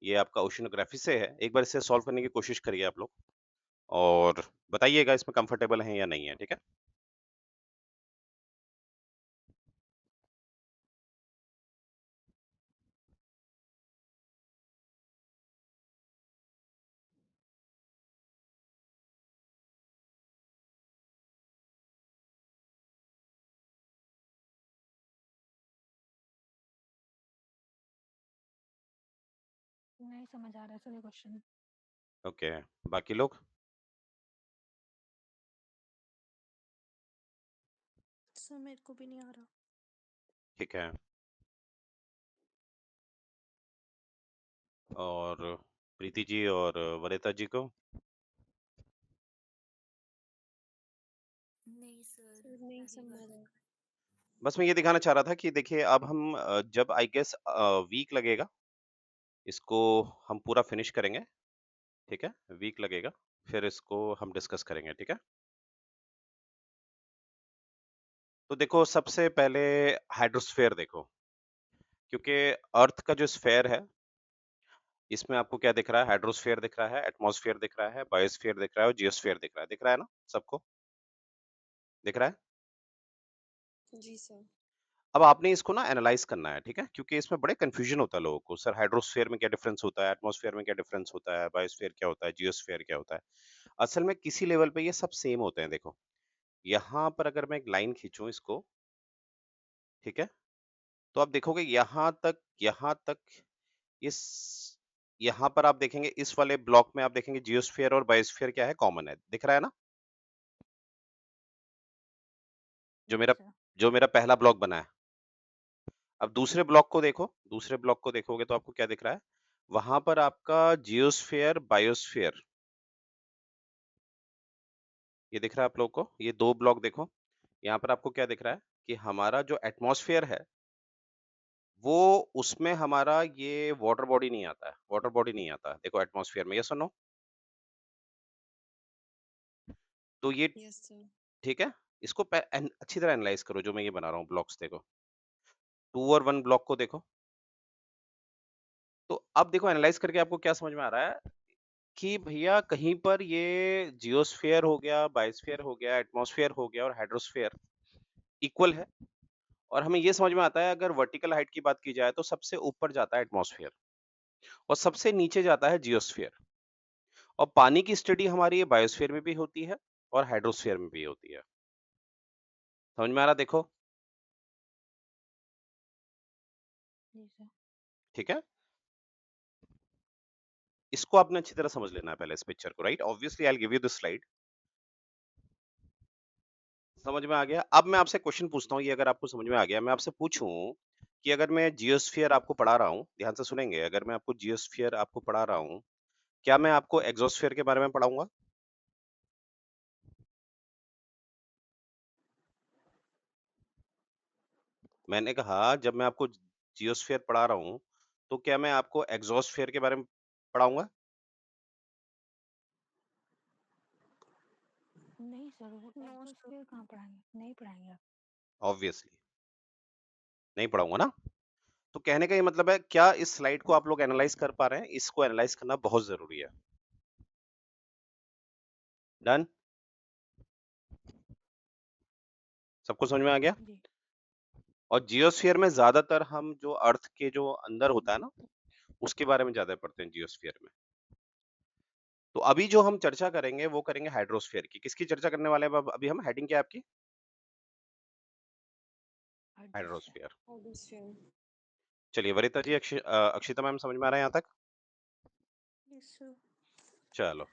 ये आपका ओशिनोग्राफी से है। एक बार इसे सॉल्व करने की कोशिश करिए आप लोग और बताइएगा इसमें कंफर्टेबल हैं या नहीं है, ठीक है? नहीं समझ आ रहा है सर ये क्वेश्चन। ओके, बाकी लोग? सर मेरे को भी नहीं आ रहा। ठीक है। और प्रीति जी और वनिता जी को? नहीं सर, सर नहीं पहली समझ बार रहा। देखा। बस मैं ये दिखाना चाह रहा था कि देखिए अब हम जब आई गेस वीक लगेगा, इसको हम पूरा फिनिश करेंगे, ठीक है? वीक लगेगा, फिर इसको हम डिस्कस करेंगे, ठीक है? तो देखो सबसे पहले हाइड्रोस्फीयर देखो, क्योंकि अर्थ का जो स्फीयर है, इसमें आपको क्या दिख रहा है? हाइड्रोस्फीयर दिख रहा है, एटमॉस्फेयर दिख रहा है, बायोस्फीयर दिख रहा है और जियोस्फीयर दिख रहा है ना सबको? दिख रहा है? जी सर। अब आपने इसको ना एनालाइज करना है, ठीक है? क्योंकि इसमें बड़े कंफ्यूजन होता है लोगों को, सर हाइड्रोस्फीयर में क्या डिफरेंस होता है, एटमॉस्फेयर में क्या डिफरेंस होता है, बायोस्फीयर क्या होता है, जियोस्फीयर क्या होता है? असल में किसी लेवल पे ये सब सेम होते हैं। देखो यहाँ पर अगर मैं एक लाइन खींचूं इसको, ठीक है, तो आप देखोगे यहाँ तक इस यहाँ पर आप देखेंगे इस वाले ब्लॉक में आप देखेंगे जियोस्फीयर और बायोस्फीयर क्या है, कॉमन है, दिख रहा है ना? जो जी मेरा सर। जो मेरा पहला ब्लॉक बना है। अब दूसरे ब्लॉक को देखो, दूसरे ब्लॉक को देखोगे तो आपको क्या दिख रहा है? वहां पर आपका जियोस्फीयर बायोस्फीयर ये दिख रहा है आप लोग को। ये दो ब्लॉक देखो, यहाँ पर आपको क्या दिख रहा है कि हमारा जो एटमॉस्फेयर है वो उसमें हमारा ये वाटर बॉडी नहीं आता है, वाटर बॉडी नहीं आता है, देखो एटमॉस्फेयर में, यस और नो? तो ये यस सर। ठीक है, इसको अच्छी तरह एनालाइज करो जो मैं ये बना रहा हूँ ब्लॉक्स, देखो 2 और 1 ब्लॉक को देखो। तो अब देखो एनालाइज करके आपको क्या समझ में आ रहा है कि भैया कहीं पर ये जियोस्फीयर हो गया, बायोस्फीयर हो गया, एटमॉस्फेयर हो गया और हाइड्रोस्फीयर इक्वल है। और हमें ये समझ में आता है अगर वर्टिकल हाइट की बात की जाए तो सबसे ऊपर जाता है एटमॉस्फेयर और सबसे नीचे जाता है जियोस्फीयर। और पानी की स्टडी हमारी ये बायोस्फीयर में भी होती है और हाइड्रोस्फीयर में भी होती है। समझ में आ रहा? देखो जी सर। ठीक है, इसको आपने अच्छी तरह समझ लेना है पहले इस पिक्चर को, right? Obviously I will give you this slide. समझ में आ गया? अब मैं आपसे क्वेश्चन पूछता हूँ, ये अगर आपको समझ में आ गया, मैं आपसे पूछूं कि अगर मैं जियोस्फीयर आपको पढ़ा रहा हूँ, ध्यान से सुनेंगे, अगर मैं आपको जियोस्फीयर आपको पढ़ा रहा हूँ, क्या मैं आपको एग्जोस्फीयर के बारे में पढ़ाऊंगा? मैंने कहा जब मैं आपको जियोस्फीयर पढ़ा रहा हूँ तो क्या मैं आपको एग्जोस्फीयर के बारे में पढ़ाऊंगा? नहीं सर, वो नो सर। एग्जोस्फीयर कहाँ पढ़ाएंगे, नहीं पढ़ाएंगे आप। ऑब्वियसली नहीं पढ़ाऊंगा ना। तो कहने का ये मतलब है, क्या इस स्लाइड को आप लोग एनालाइज कर पा रहे हैं? इसको एनालाइज करना बहुत जरूरी है। डन? सबको समझ में आ गया? जी। और जियोस्फीयर में ज्यादातर हम जो अर्थ के जो अंदर होता है ना, उसके बारे में ज्यादा पढ़ते हैं जियोस्फीयर में। तो अभी जो हम चर्चा करेंगे वो करेंगे हाइड्रोस्फीयर की। किसकी चर्चा करने वाले हैं अभी हम? हेडिंग क्या है आपकी? हाइड्रोस्फीयर। हाइड्रोस्फीयर। हाइड्रोस्फीयर। चलिए वरिता जी, अक्षिता मैम, समझ में आ रहा है यहाँ तक? Yes sir. चलो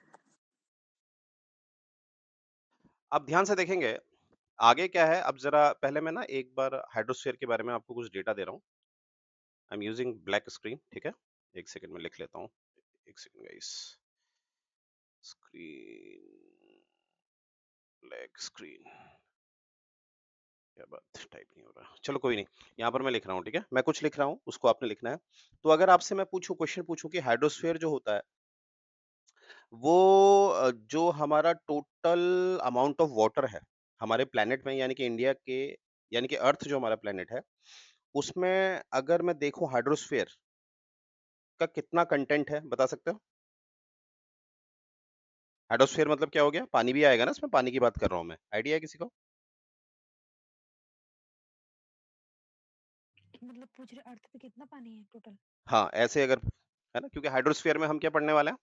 अब ध्यान से देखेंगे आगे क्या है। अब जरा पहले मैं ना एक बार हाइड्रोस्फीयर के बारे में आपको कुछ डेटा दे रहा हूँ। I am using black screen, ठीक है? एक सेकंड में लिख लेता हूँ, एक second guys. Screen, black screen, क्या बात, टाइप नहीं हो रहा, चलो कोई नहीं, यहाँ पर मैं लिख रहा हूँ, ठीक है? मैं कुछ लिख रहा हूँ, उसको आपने लिखना है। तो अगर आपसे मैं पूछूं, क्वेश्चन पूछूं कि हाइड्रोस्फीयर जो होता है वो जो हमारा टोटल अमाउंट ऑफ वाटर है हमारे प्लेनेट में, यानी कि इंडिया के, यानी कि अर्थ जो हमारा प्लेनेट है, उसमें अगर मैं देखूं हाइड्रोस्फीयर, का कितना कंटेंट है बता सकते हो? हाइड्रोस्फीयर मतलब क्या हो गया? पानी भी आएगा ना इसमें, पानी की बात कर रहा हूँ मैं। आइडिया है किसी को? मतलब पूछ रहे अर्थ पे कितना पानी है टोटल? हाँ, ऐसे अगर है ना, क्योंकि हाइड्रोस्फीयर में हम क्या पढ़ने वाले हैं?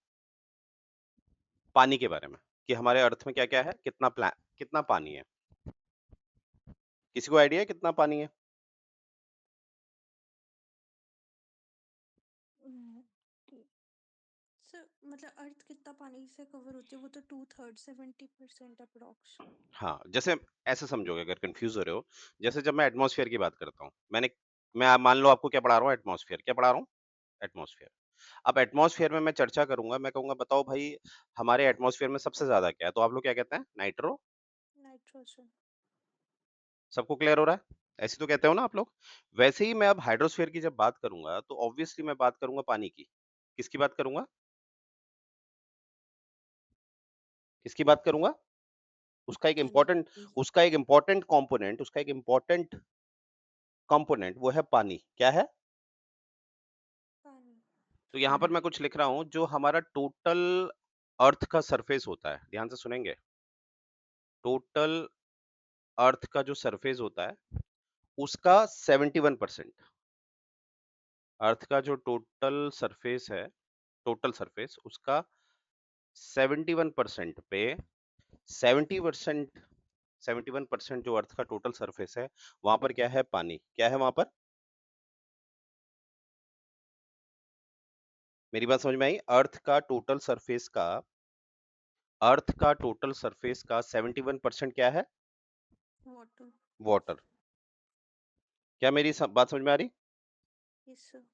पानी के बारे में, कि हमारे अर्थ में क्या-क्या है, कितना पानी है। किसी को आइडिया है कितना पानी है? कि- सर मतलब अर्थ कितना पानी से कवर होती है, वो तो 2/3 70% अप्रोक्स। हाँ, जैसे ऐसे समझोगे अगर कन्फ्यूज़ हो रहे हो, जैसे जब मैं एटमॉस्फेयर की बात करता हूँ, मैं मान लो आपको क्या पढ़ा रहा हूँ एटमॉस्फेयर, क्या पढ़ा रहा हूँ? एटमॉस्फेयर। अब एटमॉस्फेयर में मैं चर्चा करूँगा, मैं कहूँगा बताओ भाई हमारे एटमॉस्फेयर में सबसे ज़्यादा क्या है? तो आप लोग क्या कहते हैं? Nitro nitrogen. सबको क्लियर हो रहा है? ऐसे तो कहते हो ना आप लोग? वैसे ही मैं अब हाइड्रोस्फीयर की जब बात करूँगा, तो ऑब्वियसली मैं बात करूँगा पानी की। किसकी बात करूँगा? किसकी बात करूँगा? उसका एक पानी इम्पोर्टेंट की। उसका एक इम्पोर्टेंट कंपोनेंट उसका एक इम्पोर्टेंट कंपोनेंट वो है पानी। क्या है? पानी। तो यहाँ पर मैं कुछ लिख रहा हूँ, जो हमारा टोटल अर्थ का सरफेस होता है, ध्यान से सुनेंगे। टोटल अर्थ का जो सरफेस होता है, उसका 71% अर्थ का जो टोटल सरफेस उसका 71% पे 70% 71% जो अर्थ का टोटल सरफेस है, वहां पर क्या है? पानी। क्या है वहां पर? मेरी बात समझ में आई? अर्थ का टोटल सरफेस का 71% क्या है? वाटर। वाटर। क्या मेरी बात समझ में आ रही? Yes sir.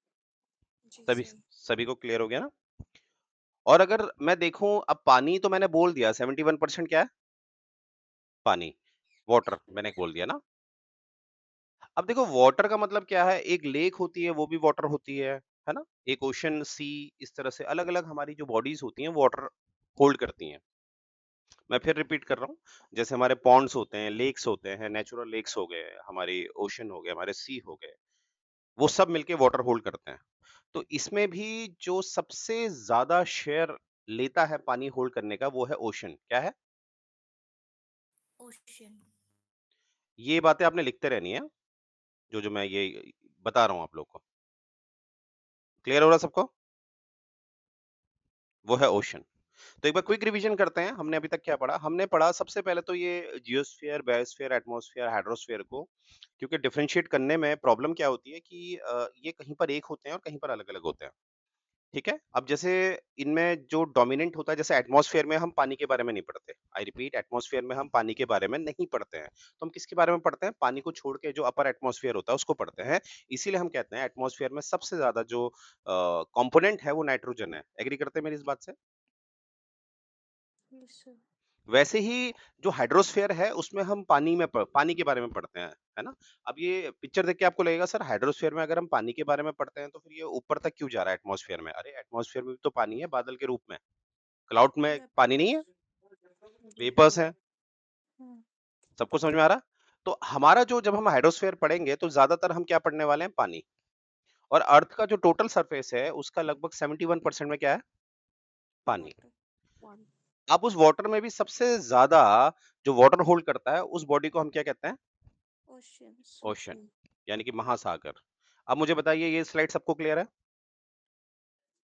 जी सभी सर। सभी को क्लियर हो गया ना? और अगर मैं देखूं, अब पानी तो मैंने बोल दिया 71% क्या है? पानी। वाटर मैंने बोल दिया ना? अब देखो वाटर का मतलब क्या है? एक लेक होती है वो भी वाटर होती है ना? एक ओशन, सी, इस तरह से अलग अलग हमारी जो बॉडीज होती हैं वाटर होल्ड करती हैं। मैं फिर रिपीट कर रहा हूँ, जैसे हमारे पॉन्ड्स होते हैं, लेक्स होते हैं, नेचुरल लेक्स हो गए, हमारी ओशन हो गए, हमारे सी हो गए, वो सब मिलके वाटर होल्ड करते हैं। तो इसमें भी जो सबसे ज्यादा शेयर लेता है पानी होल्ड करने का, वो है ओशन। क्या है? ओशन। ये बातें आपने लिखते रहनी है, जो जो मैं ये बता रहा हूँ आप लोग को। क्लियर हो रहा है सबको? वो है ओशन। तो एक बार क्विक रिवीजन करते हैं, हमने अभी तक क्या पढ़ा? हमने पढ़ा सबसे पहले तो ये जियोस्फीयर, बायोस्फीयर, एटमॉस्फेयर, हाइड्रोस्फीयर को, क्योंकि डिफरेंशिएट करने में प्रॉब्लम क्या होती है कि ये कहीं पर एक होते हैं और कहीं पर अलग अलग होते हैं। ठीक है, अब जैसे इनमें जो डोमिनेंट होता है, जैसे एटमॉस्फेयर में हम पानी के बारे में नहीं पढ़ते। आई रिपीट, एटमॉस्फेयर में हम पानी के बारे में नहीं पढ़ते हैं। तो हम किसके बारे में पढ़ते हैं? पानी को छोड़ के जो अपर एटमॉस्फेयर होता है उसको पढ़ते हैं। इसीलिए हम कहते हैं एटमॉस्फेयर में सबसे ज्यादा जो कंपोनेंट है वो नाइट्रोजन है। एग्री करते हैं मेरी इस बात से? Yes sir. वैसे ही जो हाइड्रोस्फीयर है उसमें हम पानी के बारे में पढ़ते हैं, है ना? अब ये पिक्चर देख के आपको लगेगा सर हाइड्रोस्फीयर में अगर हम पानी के बारे में पढ़ते हैं तो फिर ये ऊपर तक क्यों जा रहा है एटमॉस्फेयर में? अरे एटमॉस्फेयर में भी तो पानी है, बादल के रूप में। क्लाउड में पानी नहीं है? वेपर्स। जी। वेपर्स हैं। हम्म। सबको समझ में आ रहा है? तो हमारा जो जब हम हाइड्रोस्फीयर पढ़ेंगे तो ज्यादातर हम क्या पढ़ने वाले हैं? पानी। और अर्थ का जो टोटल सरफेस है उसका लगभग 71% में क्या है? पानी। वाटर। वन। अब उस वाटर में भी सबसे ज्यादा जो वाटर होल्ड करता है उस बॉडी को हम क्या कहते हैं? ओशियंस। ओशन, यानी कि महासागर। अब मुझे बताइए ये स्लाइड सबको क्लियर है?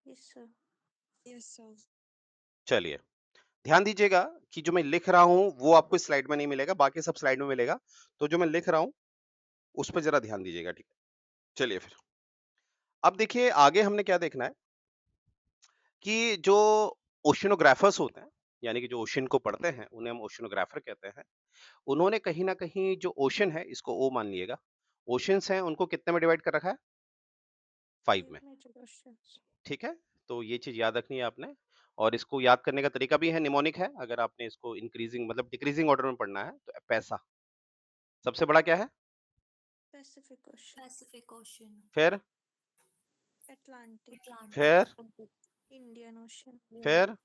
Yes sir. Yes sir. चलिए, ध्यान दीजिएगा कि जो मैं लिख रहा हूं वो आपको इस स्लाइड में नहीं मिलेगा, बाकी सब स्लाइड में मिलेगा। तो जो मैं लिख रहा हूं उस पर जरा ध्यान दीजिएगा, ठीक है? चलिए फिर, अब देखिए आगे हमने क्या देखना है कि जो ओशिनोग्राफर्स होते हैं, यानी कि जो ओशन को पढ़ते हैं उन्हें हम ओशिनोग्राफर कहते हैं। उन्होंने कहीं ना कहीं जो ओशन है, इसको ओ मान लिएगा, ओशंस हैं उनको कितने में डिवाइड कर रखा है? 5 फाइव में। Major oceans. ठीक है, तो ये चीज याद रखनी है आपने। और इसको याद करने का तरीका भी है, निमोनिक है। अगर आपने इसको इंक्रीजिंग मतलब डिक्रीजिंग ऑर्डर में पढ़ना है तो पैसा सबसे बड़ा क्या है? Pacific ocean. पैसिफिक ओशन, फिर अटलांटिक। फिर अटलांटिक, इंडियन ओशन। फिर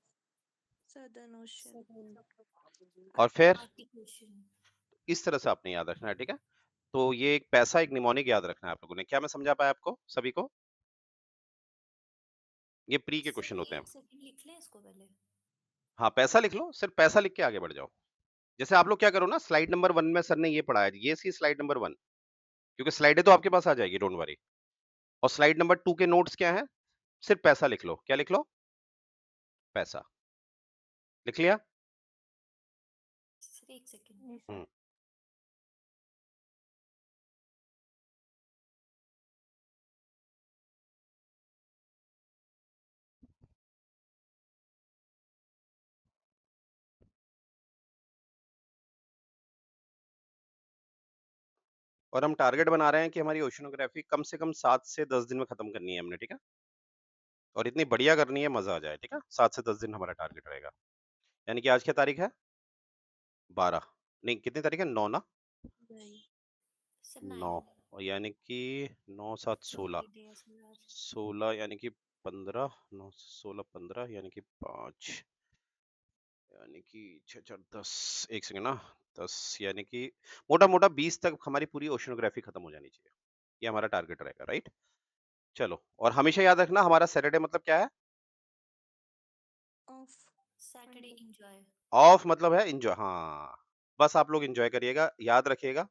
सदर्न ओशन। और फिर आर्टिक ओशन। इस तरह से आपने याद रखना है, ठीक है? तो ये एक पैसा, एक निमोनिक याद रखना है आप लोगों ने। क्या मैं समझा पाया आपको सभी को? ये प्री के सर क्वेश्चन होते हैं। एक सेकंड लिख लें इसको पहले। हाँ, पैसा लिख लो, सिर्फ पैसा लिख के आगे बढ़ जाओ। जैसे आप लोग क्या करो ना, स्लाइड नंबर 1 में सर ने ये पढ़ाया, ये सी स्लाइड नंबर 1, क्योंकि स्लाइडें तो आपके पास आ जाएगी, डोंट वरी। और स्लाइड नंबर 2 के नोट्स क्या हैं? सिर्फ पैसा लिख लो। क्या लिख लो? पैसा। लिख लिया? सर एक सेकंड। जी सर। हम्म। और हम टारगेट बना रहे हैं कि हमारी ओशिनोग्राफी कम से कम 7 से 10 दिन में खत्म करनी है हमने, ठीक है? और इतनी बढ़िया करनी है, मजा आ जाए, ठीक है? 7 से 10 दिन हमारा टारगेट रहेगा। यानी कि आज क्या तारीख है? 12 नहीं, कितनी तारीख है? 9 ना? नहीं सर 9, 9 और यानी कि 9 7 16, हॉलीडे है सर आज। 16 यानी कि 15, 9 16 15 यानी कि 5, यानी कि 6 4 10, एक सेकंड ना, 10 यानी कि मोटा मोटा 20 तक हमारी पूरी ओशिनोग्राफी खत्म हो जानी चाहिए। ये हमारा टारगेट रहेगा, राइट? चलो, और हमेशा याद रखना हमारा सैटरडे मतलब क्या है? Of Saturday Monday. Enjoy. Of मतलब है एंजॉय। हाँ, बस आप लोग एंजॉय करिएगा, याद रखिएगा,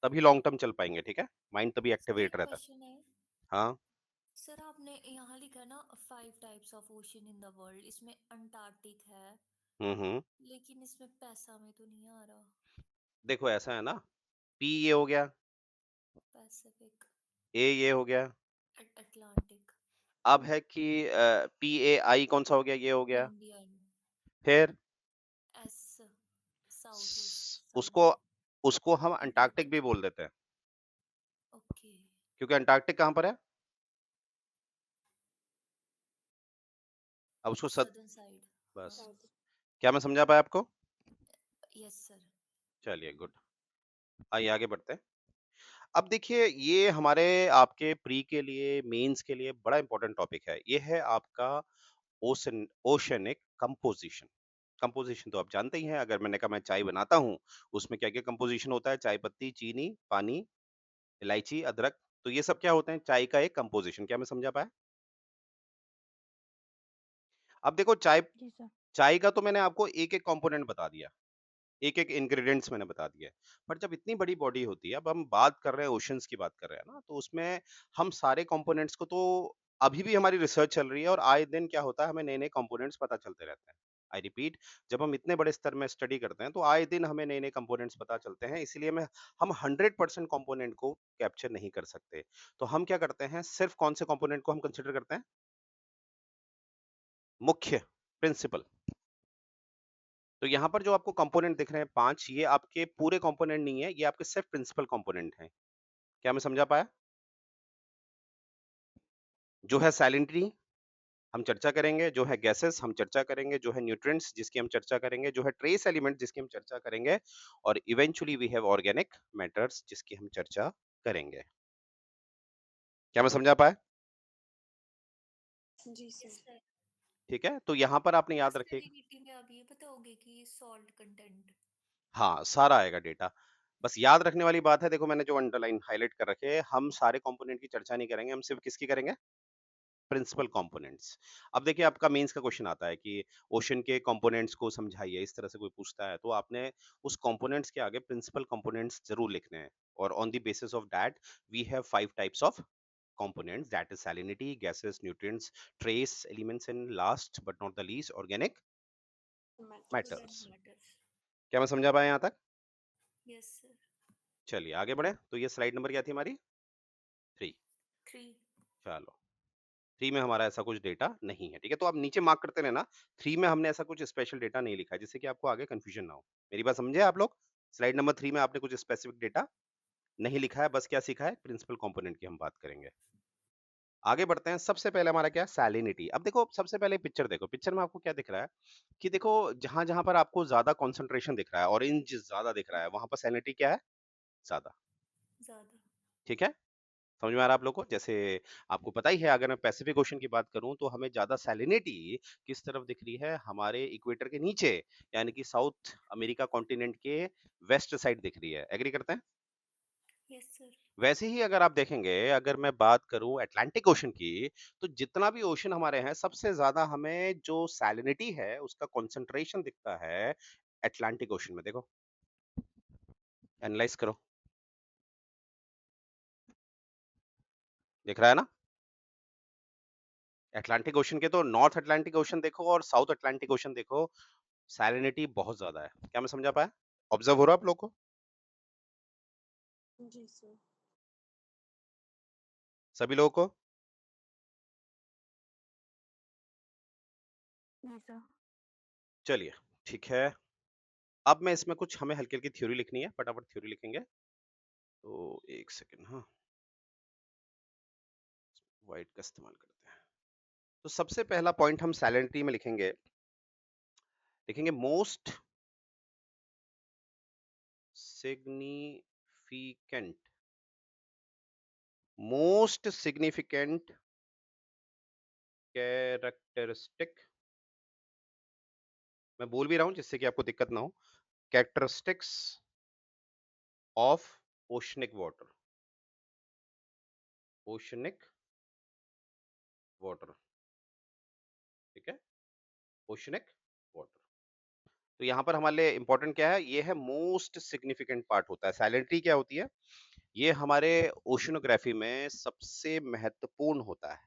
तभी लॉन्ग टर्म चल पाएंगे, ठीक है? माइंड तभी सर एक्टिवेट एक रहता है। क्वेश्चन है। हाँ। सर आपने यहाँ लिखा है ना 5 types of ocean in the world, इसमें अंटार्कटिक है हम्म। लेकिन इसमें पैसा में तो नहीं आ रहा। देखो ऐसा है ना, पी ये हो गया, पैसिफिक। ए ये हो गया, अटलांटिक। अब है कि पी ए आई कौन सा हो गया? ये हो गया। इंडियन। फिर एस साउथ उसको साउथ उसको हम अंटार्कटिक भी अटलांटिक। बोल देते हैं, ओके। क्योंकि अंटार्कटिक कहाँ पर है? अब उसको सदर्न साइड। हाँ। बस। क्या मैं समझा पाया आपको? Yes sir. चलिए, गुड। आइए आगे बढ़ते हैं। अब देखिए, ये हमारे आपके प्री के लिए, मेंस के लिए बड़ा इंपॉर्टेंट टॉपिक है। ये है आपका ओशनिक कंपोजिशन। कंपोजिशन तो आप जानते ही हैं। अगर मैंने कहा मैं चाय बनाता हूँ, उसमें क्या क्या कंपोजिशन होता है? चाय पत्ती, चीनी, पानी, इलायची, अदरक। तो ये सब क्या होते हैं? चाय का एक कंपोजिशन। क्या मैं समझा पाया? अब देखो, चाय जी सर। चाय का तो मैंने आपको एक एक कंपोनेंट बता दिया, एक एक इंग्रेडिएंट्स मैंने बता दिए। पर जब इतनी बड़ी बॉडी होती है, अब हम बात कर रहे हैं ओशंस की बात कर रहे हैं ना, तो उसमें हम सारे कंपोनेंट्स को तो अभी भी हमारी रिसर्च चल रही है, और आए दिन क्या होता है, हमें नए नए कंपोनेंट्स पता चलते रहते हैं। आई रिपीट, जब हम इतने बड़े स्तर में स्टडी करते हैं तो आए दिन हमें नए नए कंपोनेंट्स पता चलते हैं, इसलिए हम 100% कंपोनेंट को कैप्चर नहीं कर सकते। तो हम क्या करते हैं, सिर्फ कौन से कंपोनेंट को हम कंसिडर करते हैं? मुख्य, प्रिंसिपल। तो यहाँ पर जो आपको कंपोनेंट दिख रहे हैं 5, ये आपके पूरे कंपोनेंट नहीं है, ये आपके सिर्फ प्रिंसिपल कंपोनेंट हैं। क्या मैं समझा पाया? जो है सैलिनिटी हम चर्चा करेंगे, जो है गैसेस हम चर्चा करेंगे, जो है न्यूट्रिएंट्स जिसकी हम चर्चा करेंगे, जो है ट्रेस एलिमेंट जिसकी हम चर्चा करेंगे, और eventually we have organic matters जिसकी हम चर्चा करेंगे। क्या मैं समझा पाया? जी यस सर। सर। ठीक है, तो यहाँ पर आपने याद रखे। सैलिनिटी में आप ये बताओगे कि सॉल्ट कंटेंट। हाँ, सारा आएगा डेटा। बस याद रखने वाली बात है, देखो मैंने जो अंडरलाइन हाईलाइट कर रखे हैं, हम सारे कंपोनेंट की चर्चा नहीं करेंगे, हम सिर्फ किसकी करेंगे? Principal components. अब देखिए, आपका मेंस का क्वेश्चन आता है कि ओशन के कंपोनेंट्स को समझाइए, इस तरह से कोई पूछता है, तो आपने उस कंपोनेंट्स के आगे प्रिंसिपल कंपोनेंट्स जरूर लिखने हैं, और on the basis of that we have 5 types of components, that is salinity, gases, nutrients, trace elements, and last but not the least organic matters. matters. Matters. क्या मैं समझा पाया यहाँ तक? Yes sir. चलिए आगे बढ़े। तो ये स्लाइड नंबर क्या थी हमारी? 3। 3। चलो, 3 में हमारा ऐसा कुछ डेटा नहीं है, ठीक है? तो आप नीचे मार्क करते रहना, 3 में हमने ऐसा कुछ स्पेशल डेटा नहीं लिखा है, जिससे कि आपको आगे कंफ्यूजन ना हो। मेरी बात समझे आप लोग? स्लाइड नंबर 3 में आपने कुछ स्पेसिफिक डेटा नहीं लिखा है, बस क्या सीखा है? प्रिंसिपल कंपोनेंट की हम बात करेंगे। आगे बढ़ते हैं। सबसे पहले हमारा क्या है? सैलिनिटी। अब देखो, सबसे पहले पिक्चर देखो, पिक्चर में आपको क्या दिख रहा है कि देखो, जहां जहां पर आपको ज्यादा कंसंट्रेशन दिख रहा है, ऑरेंज ज्यादा दिख रहा है, वहां पर सैलिनिटी क्या है? ज्यादा। ज्यादा। ठीक है, समझ में आ रहा है आप लोग को? जैसे आपको पता ही है, अगर मैं पैसिफिक ओशन की बात करूं, तो हमें ज्यादा सैलिनिटी किस तरफ दिख रही है? हमारे इक्वेटर के नीचे, यानी कि साउथ अमेरिका कॉन्टिनेंट के वेस्ट साइड दिख रही है। एग्री करते हैं? Yes sir. वैसे ही अगर आप देखेंगे, अगर मैं बात करूं अटलांटिक ओशन की, तो जितना भी ओशन हमारे हैं, सबसे ज्यादा हमें जो सैलिनिटी है उसका कंसंट्रेशन दिखता है अटलांटिक ओशन में। देखो, एनालाइज करो, दिख रहा है ना? अटलांटिक ओशन के तो नॉर्थ अटलांटिक ओशन देखो और साउथ अटलांटिक ओशन देखो, सैलिनिटी बहुत ज्यादा है। क्या मैं समझा पाया? ऑब्जर्व हो रहा है आप लोग को? जी सर। सभी लोगों को? जी सर। चलिए, ठीक है। अब मैं इसमें कुछ हमें हल्की हल्की थ्योरी लिखनी है, फटाफट थ्योरी लिखेंगे। तो एक सेकेंड, हाँ, व्हाइट का इस्तेमाल करते हैं। तो सबसे पहला पॉइंट हम सैलिनिटी में लिखेंगे, लिखेंगे most significant, most significant characteristic, मैं बोल भी रहा हूं जिससे कि आपको दिक्कत ना हो, characteristics of oceanic water, oceanic water, ठीक है, ओशनिक वाटर। तो यहाँ पर हमारे लिए इंपॉर्टेंट क्या है? ये है मोस्ट सिग्निफिकेंट पार्ट होता है। सैलिनिटी क्या होती है? ये हमारे ओशनोग्राफी में सबसे महत्वपूर्ण होता है,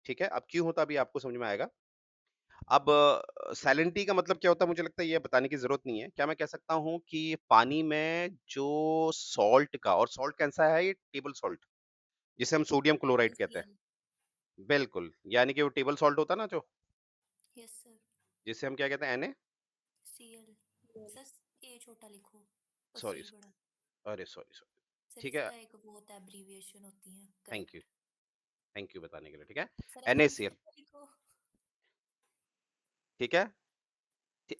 ठीक है। अब क्यों होता है अभी आपको समझ में आएगा। अब सैलिनिटी का मतलब क्या होता है, मुझे लगता है ये बताने की जरूरत नहीं है। क्या मैं कह सकता हूँ कि पानी में जो सॉल्ट का, और सॉल्ट कैसा है? ये टेबल सॉल्ट, जिसे हम सोडियम क्लोराइड कहते हैं। NaCl। बिल्कुल, यानी कि वो टेबल सॉल्ट होता है ना, जो यस सर। जिसे हम क्या कहते हैं? Na, Cl। सर ए छोटा लिखो और सॉरी, सी बड़ा। अरे सॉरी सॉरी, सर ठीक है, इसका एक वो होता है, एब्रीविएशन होती है, thank you, correct. Thank you बताने के लिए, ठीक है। सर एन NaCl, छोटा लिखो। ठीक है,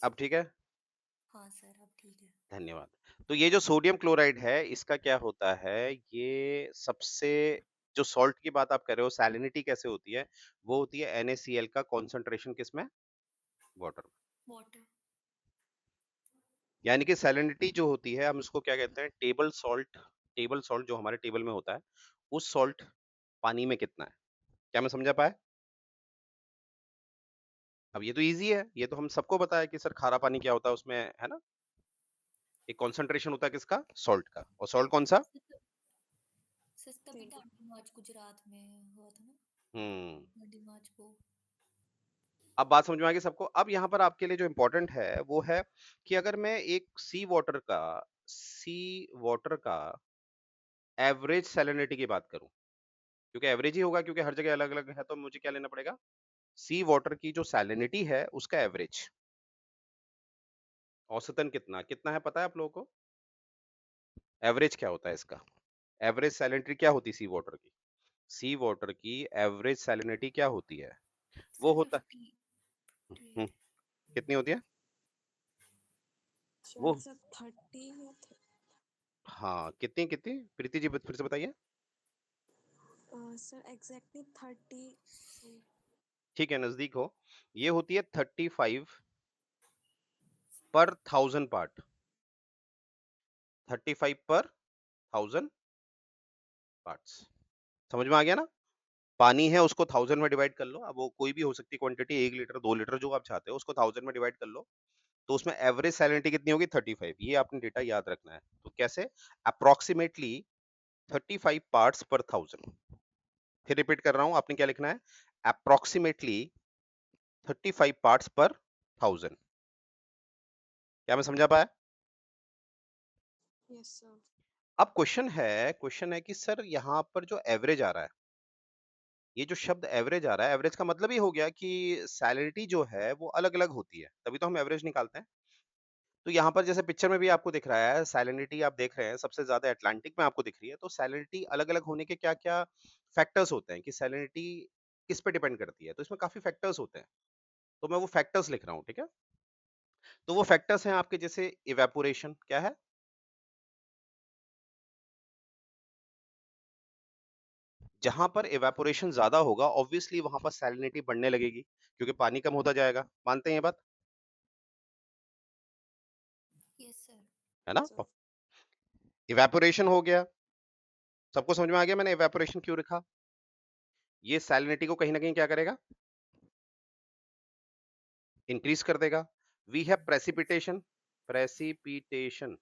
अब ठीक है, हाँ सर अब ठीक है। धन्यवाद। तो ये जो सोडियम क्लोराइड है, इसका क्या होता है? ये सबसे, जो सॉल्ट की बात आप कर रहे हो, सैलिनिटी कैसे होती है? वो होती है NaCl का कॉन्सेंट्रेशन किसमें? वाटर में। वाटर। यानी कि सैलिनिटी जो होती है, हम इसको क्या कहते हैं? टेबल सॉल्ट, टेबल सॉल्ट जो हमारे टेबल में होता है, उस सॉल्ट पानी में कितना है? क्या मैं समझा पाया? अब ये तो इजी है, ये तो हम सबको पता है कि सर खारा पानी क्या होता है उसमें, है ना? एक कॉन्सेंट्रेशन होता है किसका? सॉल्ट का। और सॉल्ट कौन सा? सर तभी टेबल। दांडी मार्च गुजरात में हुआ था ना, हम्म। दांडी मार्च वो। अब बात समझ में आ गई सबको? अब यहाँ पर आपके लिए जो इम्पोर्टेंट है वो है कि अगर मैं एक सी वाटर का एवरेज सैलिनिटी की बात करूं, क्योंकि एवरेज ही होगा, क्योंकि हर जगह अलग अलग है, तो मुझे क्या लेना पड़ेगा? सी वाटर की जो सैलिनिटी है उसका एवरेज, औसतन कितना कितना है, पता है आप लोगों को? एवरेज क्या होता है इसका? एवरेज सैलिनिटी क्या होती है सी वाटर की? सी वाटर की एवरेज सैलिनिटी क्या होती है? वो सर होता 50 हम्म, 58। कितनी होती है वो? शायद सर 30 या हाँ, कितनी कितनी, प्रीति जी फिर से बताइए। Sir exactly 30। ठीक है, नजदीक हो। ये होती है 35 पर 1000 पार्ट, 35 पर 1000 पार्ट्स। समझ में आ गया ना? पानी है, उसको 1000 में डिवाइड कर लो। अब वो कोई भी हो सकती क्वांटिटी, 1 लीटर 2 लीटर जो आप चाहते हो, उसको 1000 में डिवाइड कर लो। तो उसमें एवरेज सैलिनिटी कितनी होगी? 35। ये आपने डेटा याद रखना है। तो कैसे? अप्रोक्सीमेटली 35 पार्ट्स पर 1000। फिर रिपीट कर रहा हूं, आपने क्या लिखना है? अप्रोक्सीमेटली 35 पार्ट्स पर 1000। क्या मैं समझा पाया? Yes sir. अब क्वेश्चन है कि सर यहाँ पर जो एवरेज आ रहा है, ये जो शब्द एवरेज आ रहा है, एवरेज का मतलब ही हो गया कि सैलरी जो है वो अलग अलग होती है, तभी तो हम एवरेज निकालते हैं। तो यहाँ पर जैसे पिक्चर में भी आपको दिख रहा है, सैलिनिटी आप देख रहे हैं सबसे ज्यादा अटलांटिक में आपको दिख रही है। तो सैलिनिटी अलग अलग होने के क्या क्या फैक्टर्स होते हैं कि सैलिनिटी किस पे डिपेंड करती है? तो इसमें काफी फैक्टर्स होते हैं, तो मैं वो फैक्टर्स लिख रहा हूँ, ठीक है। तो वो फैक्टर्स हैं आपके, जैसे इवेपोरेशन क्या है? जहां पर इवेपोरेशन ज्यादा होगा, ऑब्वियसली वहां पर सैलिनिटी बढ़ने लगेगी, क्योंकि पानी कम होता जाएगा। मानते हैं ये बात, यस सर। है ना? सर इवेपोरेशन हो गया, सबको समझ में आ गया मैंने इवेपोरेशन क्यों लिखा? ये सैलिनिटी को कहीं ना कहीं क्या करेगा? इंक्रीज कर देगा। We have precipitation. Precipitation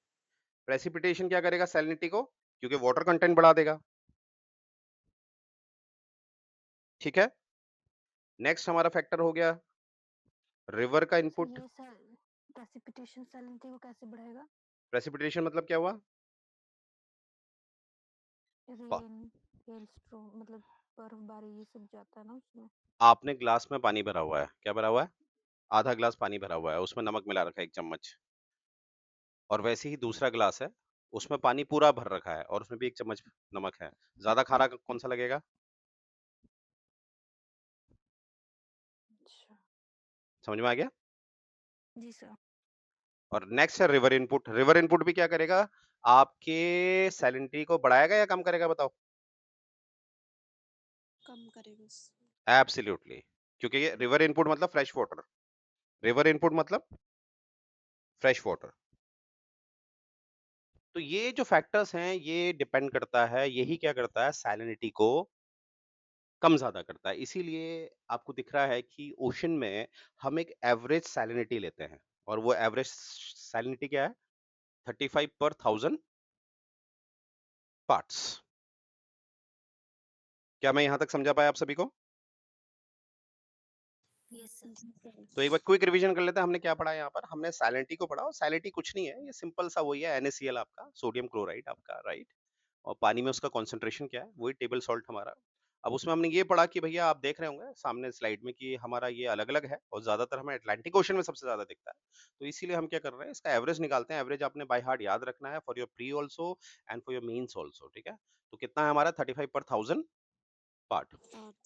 precipitation क्या करेगा सैलिनिटी को? क्योंकि वाटर कंटेंट बढ़ा देगा। ठीक है, नेक्स्ट हमारा फैक्टर हो गया रिवर का सर इनपुट। ये सर प्रेसिपिटेशन सैलिनिटी को कैसे बढ़ाएगा? प्रेसिपिटेशन मतलब क्या हुआ? रेन, हेलस्टॉर्म, मतलब बर्फबारी ये सब जाता है ना उसमें। आपने ग्लास में पानी भरा हुआ है, क्या भरा हुआ है? आधा ग्लास पानी भरा हुआ है, उसमें नमक मिला रखा है 1 चम्मच, और वैसे ही दूसरा ग्लास है, उसमें पानी पूरा भर रखा है और उसमें भी 1 चम्मच नमक है। ज्यादा खारा कौन सा लगेगा? अच्छा। समझ में आ गया? जी सर। और नेक्स्ट है रिवर इनपुट। रिवर इनपुट भी क्या करेगा? आपके सैलिनिटी को बढ़ाएगा या कम करेगा बताओ? कम करेगा एब्सोल्युटली, क्योंकि ये रिवर इनपुट मतलब फ्रेश वाटर। रिवर इनपुट मतलब फ्रेश वाटर। तो ये जो फैक्टर्स हैं ये डिपेंड करता है, यही क्या करता है सैलिनिटी को कम ज्यादा करता है। इसीलिए आपको दिख रहा है कि ओशन में हम एक एवरेज सैलिनिटी लेते हैं, और वो एवरेज सैलिनिटी क्या है? 35 पर 1000 पार्ट्स। क्या मैं यहां तक समझा पाया आप सभी को? Yes sir. जी सर। तो एक बार क्विक रिवीजन कर लेते हैं, हमने क्या पढ़ा यहाँ पर? हमने सैलिनिटी को पढ़ा, और सैलिनिटी कुछ नहीं है, ये सिंपल सा वही है NaCl आपका, सोडियम क्लोराइड आपका, राइट? और पानी में उसका कॉन्सेंट्रेशन क्या है, वही टेबल सॉल्ट हमारा। अब उसमें हमने ये पढ़ा कि भैया आप देख रहे होंगे सामने स्लाइड में कि हमारा ये अलग अलग है, और ज्यादातर हमें अटलांटिक ओशन में सबसे ज्यादा दिखता है। तो इसीलिए हम क्या कर रहे हैं, इसका एवरेज निकालते हैं। एवरेज आपने बाय हार्ट याद रखना है for your pre also and for your mains also, ठीक है? तो कितना है हमारा? 35 पर 1000 पार्ट।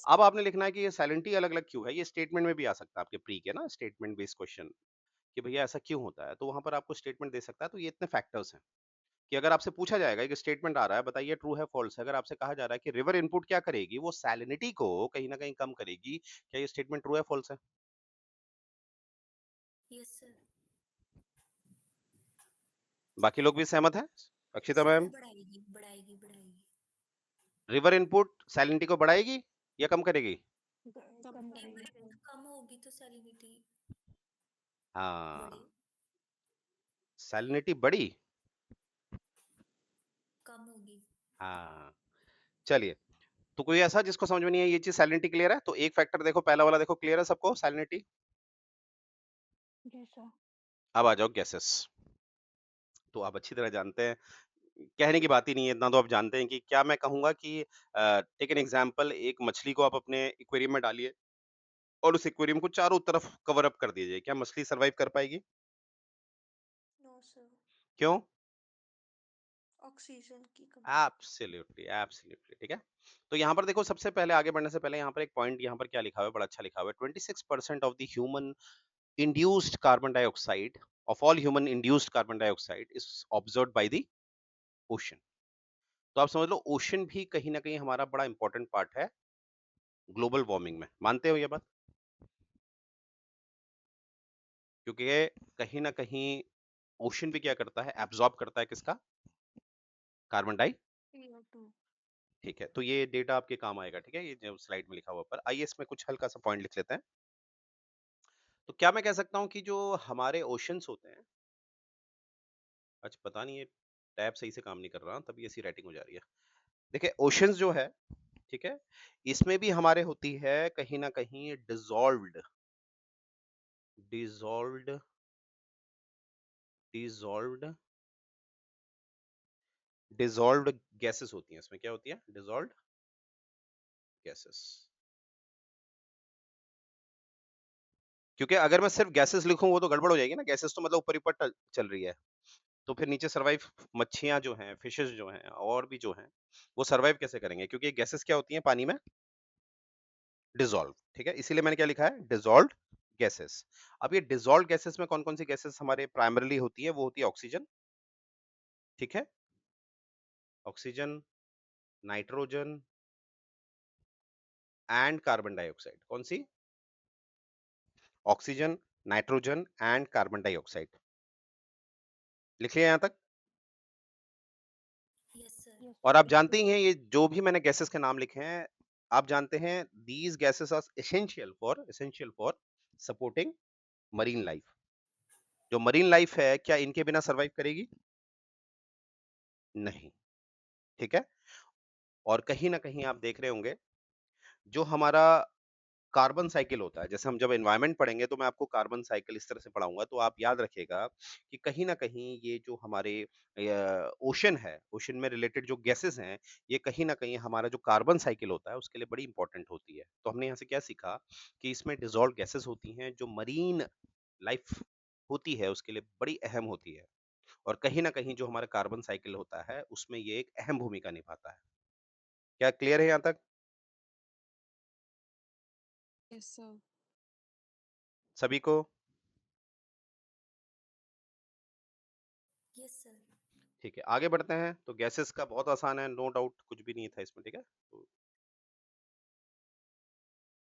अब आपने लिखना है कि ये सैलेंटी अलग अलग क्यों है। ये स्टेटमेंट में भी आ सकता है आपके प्री के ना, स्टेटमेंट बेस्ड क्वेश्चन, कि भैया ऐसा क्यों होता है, तो वहां पर आपको स्टेटमेंट दे सकता है। तो ये इतने फैक्टर्स हैं कि अगर आपसे पूछा जाएगा, एक स्टेटमेंट आ रहा है, बताइए ट्रू है फॉल्स है, अगर आपसे कहा जा रहा है कि रिवर इनपुट क्या करेगी, वो सैलिनिटी को कहीं ना कहीं कम करेगी, क्या ये स्टेटमेंट ट्रू है फॉल्स है? Yes sir. बाकी लोग भी सहमत हैं? अक्षिता सर मैम, बढ़ाएगी बढ़ाएगी बढ़ाएगी। रिवर इनपुट सैलिनिटी को बढ़ाएगी या कम करेगी? कम एक करेगी मिनट, सर। कम होगी तो सैलिनिटी बढ़े। हाँ, सैलिनिटी बढ़ी। कम होगी। हाँ, चलिए, तो कोई ऐसा जिसको समझ में नहीं है ये चीज, सैलिनिटी क्लियर है? तो एक फैक्टर देखो, पहला वाला देखो, क्लियर है सबको सैलिनिटी? जी सर। अब आ जाओ गैसेस। तो आप अच्छी तरह जानते हैं, कहने की बात ही नहीं है, इतना तो आप जानते हैं कि क्या मैं कहूंगा कि टेक एन एग्जांपल, एक मछली को आप अपने एक्वेरियम में डालिए और उस एक्वेरियम को चारों तरफ कवर अप कर दीजिए, क्या मछली सरवाइव कर पाएगी? No sir. क्यों? ऑक्सीजन की कमी। एब्सोल्युटली एब्सोल्युटली, ठीक है। तो यहाँ पर देखो, सबसे पहले आगे बढ़ने से पहले यहाँ पर एक पॉइंट, यहाँ पर क्या लिखा हुआ है, बड़ा अच्छा लिखा हुआ है, 26% of the human induced carbon dioxide, of all human induced carbon dioxide is observed by the ocean. तो आप समझ लो ओशन भी कहीं ना कहीं हमारा बड़ा इंपॉर्टेंट पार्ट है ग्लोबल वार्मिंग में, मानते हो ये बात? क्योंकि कहीं ना कहीं ओशन भी क्या करता है, एब्जॉर्ब करता है किसका? Carbon di. CO2। ठीक है, तो ये डेटा आपके काम आएगा, ठीक है, ये जो स्लाइड में लिखा हुआ पर। आइए इसमें कुछ हल्का सा पॉइंट लिख लेते हैं। तो क्या मैं कह सकता हूँ कि जो हमारे ओशंस होते हैं, अच्छा पता नहीं ये टैब सही से काम नहीं कर रहा, तभी ऐसी राइटिंग हो जा रही है। देखिए ओशंस जो है, ठीक है, इसमें भी हमारे होती है कहीं ना कहीं dissolved dissolved dissolved dissolved gases होती हैं। इसमें क्या होती है? Dissolved gases. क्योंकि अगर मैं सिर्फ गैसेस लिखूं वो तो गड़बड़ हो जाएगी ना, गैसेस तो मतलब ऊपर ऊपर चल रही है, तो फिर नीचे सर्वाइव मच्छियां जो हैं, फिशेस जो हैं, और भी जो हैं, वो सर्वाइव कैसे करेंगे? क्योंकि गैसेस क्या होती हैं पानी में? डिजॉल्व, ठीक है, इसीलिए मैंने क्या लिखा है? Dissolve gases. अब ये डिजॉल्व गैसेस में कौन कौन सी गैसेस हमारे प्राइमरली होती है? वो होती है ऑक्सीजन, ठीक है, oxygen, nitrogen and carbon dioxide. कौन सी? Oxygen, nitrogen and carbon dioxide. लिख लिया यहां तक? Yes sir. yes और sir, आप it's जानते ही true. हैं ये जो भी मैंने गैसेस के नाम लिखे हैं, आप जानते हैं these gases are essential for supporting marine life. जो मरीन लाइफ है, क्या इनके बिना सरवाइव करेगी? नहीं। ठीक है। और कहीं ना कहीं आप देख रहे होंगे, जो हमारा कार्बन साइकिल होता है, जैसे हम जब एनवायरनमेंट पढ़ेंगे तो मैं आपको कार्बन साइकिल इस तरह से पढ़ाऊंगा, तो आप याद रखिएगा कि कहीं ना कहीं ये जो हमारे ओशन है, ओशन में रिलेटेड जो गैसेस हैं, ये कहीं ना कहीं हमारा जो कार्बन साइकिल होता है उसके लिए बड़ी इंपॉर्टेंट होती है। तो हमने यहाँ से क्या सीखा कि इसमें डिजोल्व गैसेस होती हैं जो मरीन लाइफ होती है उसके लिए बड़ी अहम होती है, और कहीं ना कहीं जो हमारा कार्बन साइकिल होता है उसमें ये एक अहम भूमिका निभाता है। क्या क्लियर है यहाँ तक Yes, sir. सभी को? Yes sir. ठीक है, आगे बढ़ते हैं। तो गैसेस का बहुत आसान है, नो डाउट, कुछ भी नहीं था इसमें। ठीक है, तो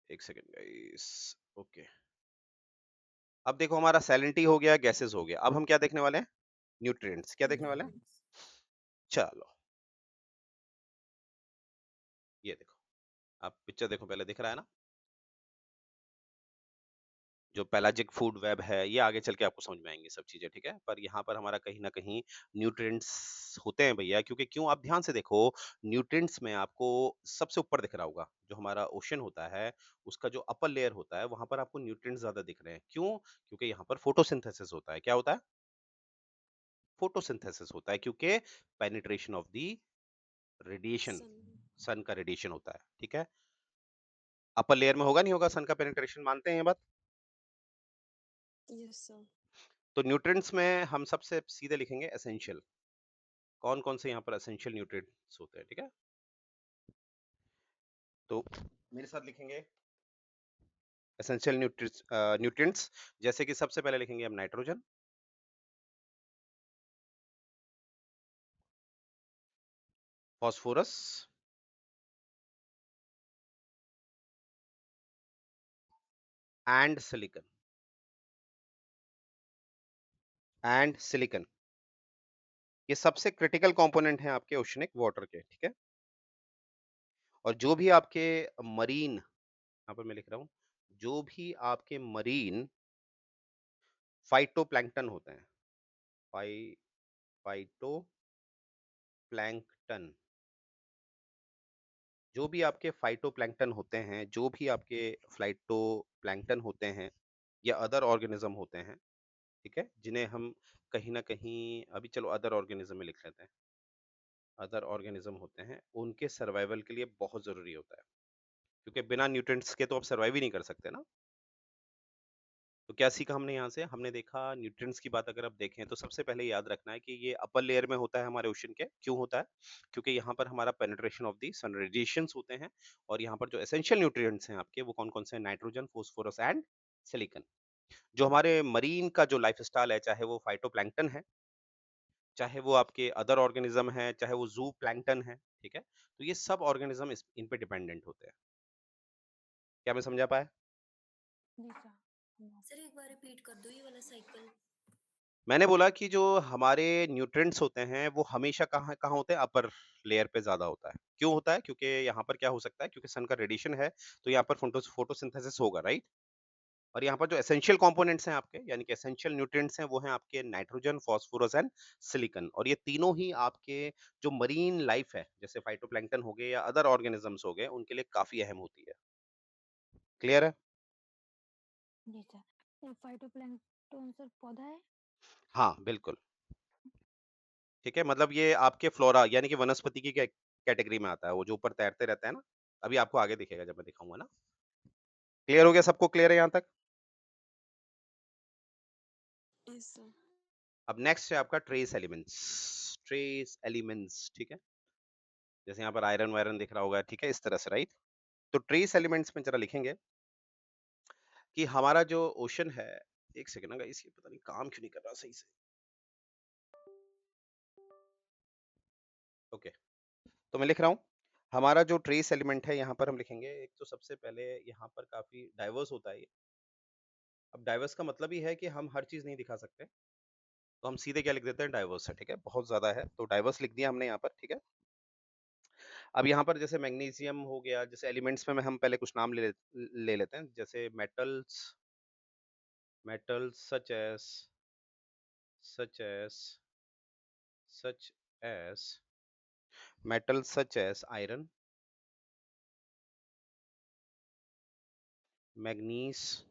एक सेकेंड गाइस। ओके, अब देखो हमारा सैलिनिटी हो गया, गैसेस हो गया, अब हम क्या देखने वाले हैं? न्यूट्रिएंट्स। क्या देखने वाले हैं? न्यूट्रिएंट्स। चलो, ये देखो, आप पिक्चर देखो, पहले दिख रहा है ना जो पेलाजिक फूड वेब है, ये आगे चल के आपको समझ में आएंगी सब चीजें। ठीक है, पर यहाँ पर हमारा कहीं ना कहीं न्यूट्रिएंट्स होते हैं भैया, क्योंकि क्यों, आप ध्यान से देखो, न्यूट्रिएंट्स में आपको सबसे ऊपर दिख रहा होगा जो हमारा ओशन होता है, उसका जो अपर लेयर होता है वहां पर आपको न्यूट्रिएंट्स ज्यादा दिख रहे हैं। क्यों? क्योंकि यहाँ पर फोटोसिंथेसिस होता है। क्या होता है? फोटोसिंथेसिस होता है, क्योंकि penetration of the radiation, Sun. सन का रेडिएशन होता है। ठीक है, अपर लेयर में होगा नहीं होगा सन का पेनिट्रेशन, मानते हैं ये बात? Yes, sir. तो न्यूट्रिएंट्स में हम सबसे सीधे लिखेंगे एसेंशियल। कौन कौन से यहाँ पर एसेंशियल न्यूट्रिएंट्स होते हैं? ठीक है, तो मेरे साथ लिखेंगे एसेंशियल न्यूट्रिएंट्स। जैसे कि सबसे पहले लिखेंगे हम नाइट्रोजन, फास्फोरस, एंड सिलिकन। ये सबसे क्रिटिकल कंपोनेंट हैं आपके ओशनिक वाटर के। ठीक है, और जो भी आपके मरीन, यहाँ पर मैं लिख रहा हूँ, जो भी आपके मरीन फाइटोप्लैंक्टन होते हैं, फाइटोप्लैंक्टन, जो भी आपके फाइटोप्लैंक्टन होते हैं, जो भी आपके फाइटोप्लैंक्टन होते हैं या अदर ऑर्गेनिज्म होते हैं, ठीक है, जिन्हें हम कहीं ना कहीं, अभी चलो अदर ऑर्गेनिज्म में लिख लेते हैं, अदर ऑर्गेनिज्म होते हैं, उनके सर्वाइवल के लिए बहुत जरूरी होता है, क्योंकि बिना न्यूट्रिएंट्स के तो आप सर्वाइव ही नहीं कर सकते ना। तो क्या सीखा हमने यहाँ से? हमने देखा न्यूट्रिएंट्स की बात अगर आप देखें तो सबसे पहले याद रखना है कि ये अपर लेयर में होता है हमारे ओशन के। क्यों होता है? क्योंकि यहाँ पर हमारा penetration of the sun radiations होते हैं, और यहाँ पर जो एसेंशियल न्यूट्रिएंट्स हैं आपके, वो कौन कौन से हैं? Nitrogen, phosphorus and silicon. जो हमारे मरीन का जो लाइफ स्टाइल है, चाहे वो फाइटोप्लैंक्टन है, चाहे वो आपके अदर ऑर्गेनिज्म है, चाहे वो जू प्लैंक्टन है, ठीक है, तो ये सब ऑर्गेनिज्म इन पे डिपेंडेंट होते हैं। क्या मैं समझा पाया? जी सर, no. सर एक बार रिपीट कर दो ये वाला साइकिल। मैंने बोला कि जो हमारे न्यूट्रिएंट्स होते हैं वो हमेशा कहाँ कहाँ होते हैं? अपर लेयर पे ज्यादा होता है। क्यों होता है? क्योंकि यहाँ पर क्या हो सकता है, क्योंकि सन का रेडिएशन है, तो यहाँ पर फोटोसिंथेसिस होगा, राइट? और यहाँ पर जो एसेंशियल कंपोनेंट्स हैं आपके, यानी कि एसेंशियल न्यूट्रिएंट्स हैं, वो हैं आपके नाइट्रोजन, फास्फोरस एंड सिलिकन, और ये तीनों ही आपके जो मरीन लाइफ है, जैसे फाइटोप्लैंक्टन हो गए या अदर ऑर्गेनिजम्स हो गए, उनके लिए काफी अहम होती है। क्लियर है? जी सर, फाइटोप्लैंक्टन सर पौधा है? हाँ बिल्कुल। ठीक है, मतलब ये आपके फ्लोरा यानी कि वनस्पति की कैटेगरी में आता है, वो जो ऊपर तैरते रहते हैं ना। अभी आपको आगे दिखेगा जब मैं दिखाऊंगा ना। क्लियर हो गया? सबको क्लियर है यहाँ तक? Yes, sir. अब नेक्स्ट है आपका ट्रेस एलिमेंट्स। ट्रेस एलिमेंट्स, ठीक है, जैसे यहाँ पर आयरन वायरन दिख रहा होगा, ठीक है, इस तरह से, राइट? तो ट्रेस एलिमेंट्स में जरा लिखेंगे कि हमारा जो ओशन है, एक सेकेंड ना गाइस, ये पता नहीं काम क्यों नहीं कर रहा सही से। ओके, तो मैं लिख रहा हूँ, हमारा जो ट्रेस एलिमेंट है यहाँ पर हम लिखेंगे, एक तो सबसे पहले यहाँ पर काफी डाइवर्स होता है ये। अब डाइवर्स का मतलब ही है कि हम हर चीज नहीं दिखा सकते, तो हम सीधे क्या लिख देते हैं? डाइवर्स है। ठीक है, बहुत ज्यादा है तो डाइवर्स लिख दिया हमने यहाँ पर। ठीक है, अब यहाँ पर जैसे मैग्नीशियम हो गया, जैसे एलिमेंट्स में हम पहले कुछ नाम ले लेते हैं, जैसे metals, metals such as such as metals such as iron, manganese,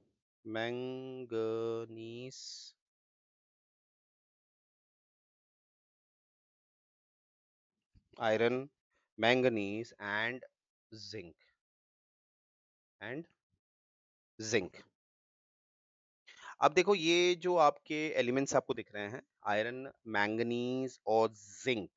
manganese, iron, manganese zinc and zinc. अब देखो ये जो आपके एलिमेंट्स आपको दिख रहे हैं, आयरन, मैंगनीज और जिंक,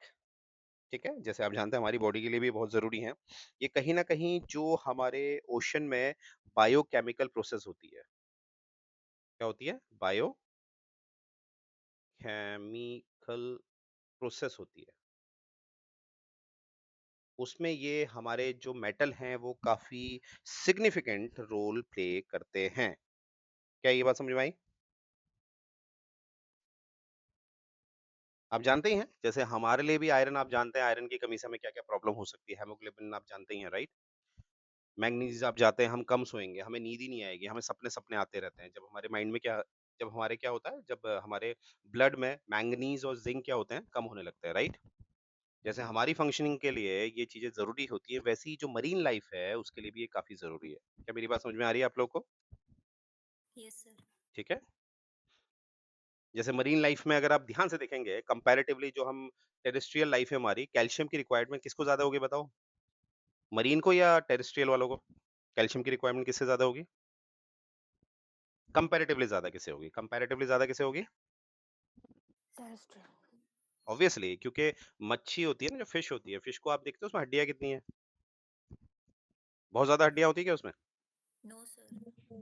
ठीक है, जैसे आप जानते हैं हमारी बॉडी के लिए भी बहुत जरूरी है। ये कहीं ना कहीं जो हमारे ओशन में बायोकेमिकल प्रोसेस होती है, क्या होती है? बायोकेमिकल प्रोसेस होती है, उसमें ये हमारे जो मेटल हैं वो काफी सिग्निफिकेंट रोल प्ले करते हैं। क्या ये बात समझ में आई? आप जानते ही हैं, जैसे हमारे लिए भी आयरन, आप जानते हैं आयरन की कमी से हमें क्या क्या प्रॉब्लम हो सकती है, हेमोग्लोबिन आप जानते ही हैं, राइट? मैग्नीज आप जाते हैं, हम कम सोएंगे, हमें नींद ही नहीं आएगी, हमें सपने सपने आते रहते हैं। जब हमारे माइंड में क्या, जब हमारे क्या होता है, जब हमारे ब्लड में मैंगनीज और जिंक क्या होते हैं, कम होने लगते हैं, राइट? जैसे हमारी फंक्शनिंग के लिए ये चीजें जरूरी होती है, वैसे ही जो मरीन लाइफ है उसके लिए भी ये काफी जरूरी है। क्या मेरी बात समझ में आ रही है आप लोग को? Yes sir. ठीक है। जैसे मरीन लाइफ में अगर आप ध्यान से देखेंगे, कंपैरेटिवली जो हम टेरेस्ट्रियल लाइफ है हमारी, कैल्शियम की रिक्वायरमेंट किसको ज्यादा होगी बताओ? मरीन को या टेरेस्ट्रियल वालों को? कैल्शियम की रिक्वायरमेंट किससे ज्यादा होगी? कंपैरेटिवली ज्यादा किसे होगी? कंपैरेटिवली ज्यादा किसे होगी? टेरेस्ट्रियल। ऑब्वियसली, क्योंकि मच्छी होती है ना, जो फिश होती है, फिश को आप देखते हो उसमें हड्डियां कितनी है? बहुत ज्यादा हड्डियां होती है क्या उसमें? No sir.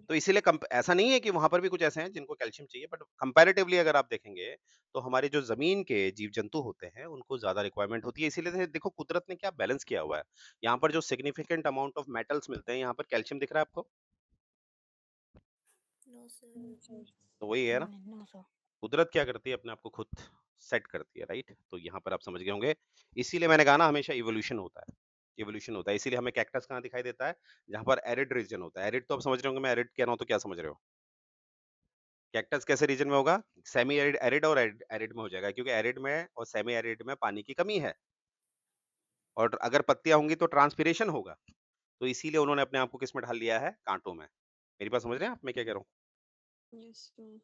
तो इसीलिए ऐसा नहीं है कि वहां पर भी कुछ ऐसे हैं जिनको कैल्शियम चाहिए, बट कंपैरेटिवली अगर आप देखेंगे तो हमारे जो जमीन के जीव जंतु होते हैं उनको ज्यादा रिक्वायरमेंट होती है। इसीलिए देखो कुदरत ने क्या बैलेंस किया हुआ है, यहाँ पर जो सिग्निफिकेंट अमाउंट ऑफ मेटल्स मिलते हैं, यहाँ पर कैल्शियम दिख रहा है आपको? No sir. तो वही है ना, नो सर। कुदरत क्या करती है, अपने आप को खुद सेट करती है, राइट? तो यहाँ पर आप समझ गए होंगे, इसीलिए मैंने कहा ना हमेशा इवोल्यूशन होता है, इवोल्यूशन होता है। इसीलिए हमें कैक्टस कहाँ दिखाई देता है? जहाँ पर एरिड रीजन होता है। एरिड तो आप समझ रहे होंगे, मैं एरिड कह रहा हूँ तो क्या समझ रहे हो? कैक्टस कैसे रीजन में होगा? सेमी एरिड, एरिड और एरिड में हो जाएगा, क्योंकि एरिड में और सेमी एरिड में पानी की कमी है, और अगर पत्तियां होंगी तो ट्रांसपिरेशन होगा। तो इसीलिए उन्होंने अपने आप को किस में ढाल लिया है? कांटों में। मेरी बात समझ रहे हैं आप, मैं क्या कह रहा हूँ? Yes sir.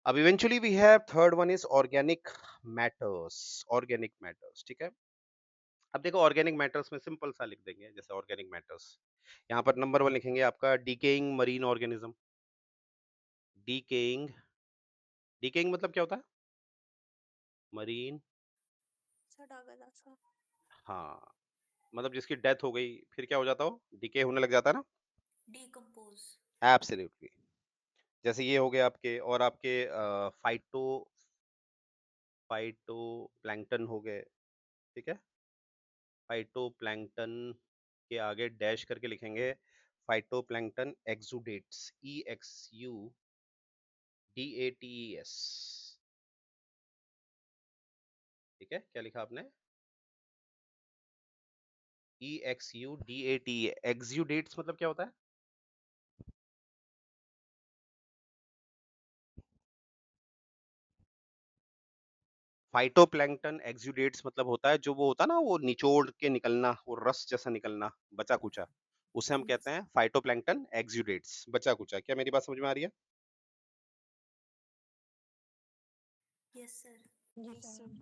अब eventually we have third one is organic matters, organic matters, ठीक है। अब देखो ऑर्गेनिक मैटर्स में सिंपल सा लिख देंगे, जैसे ऑर्गेनिक मैटर्स, यहाँ पर नंबर 1 लिखेंगे आपका decaying marine organism. Decaying, decaying मतलब क्या होता है? मरीन, सड़ा गला सा। हाँ, मतलब जिसकी डेथ हो गई फिर क्या हो जाता हो, डिके होने लग जाता है ना। डिकम्पोज। एब्सोल्युटली। जैसे ये हो गए आपके, और आपके फाइटो, फाइटो प्लैंकटन हो गए, ठीक है। फाइटो प्लैंकटन के आगे डैश करके लिखेंगे फाइटो प्लैंकटन एक्सुडेट्स, EXUDATES, ठीक है। क्या लिखा आपने? EXUDATE, एक्सुडेट्स मतलब क्या होता है? फाइटोप्लैंक्टन एक्सुडेट्स मतलब होता है, जो वो होता है ना, वो निचोड़ के निकलना, वो रस जैसा निकलना, बचा कुचा, उसे हम कहते हैं फाइटोप्लैंक्टन एक्सुडेट्स, बचा कुचा। क्या मेरी बात समझ में आ रही है? Yes sir. Yes sir.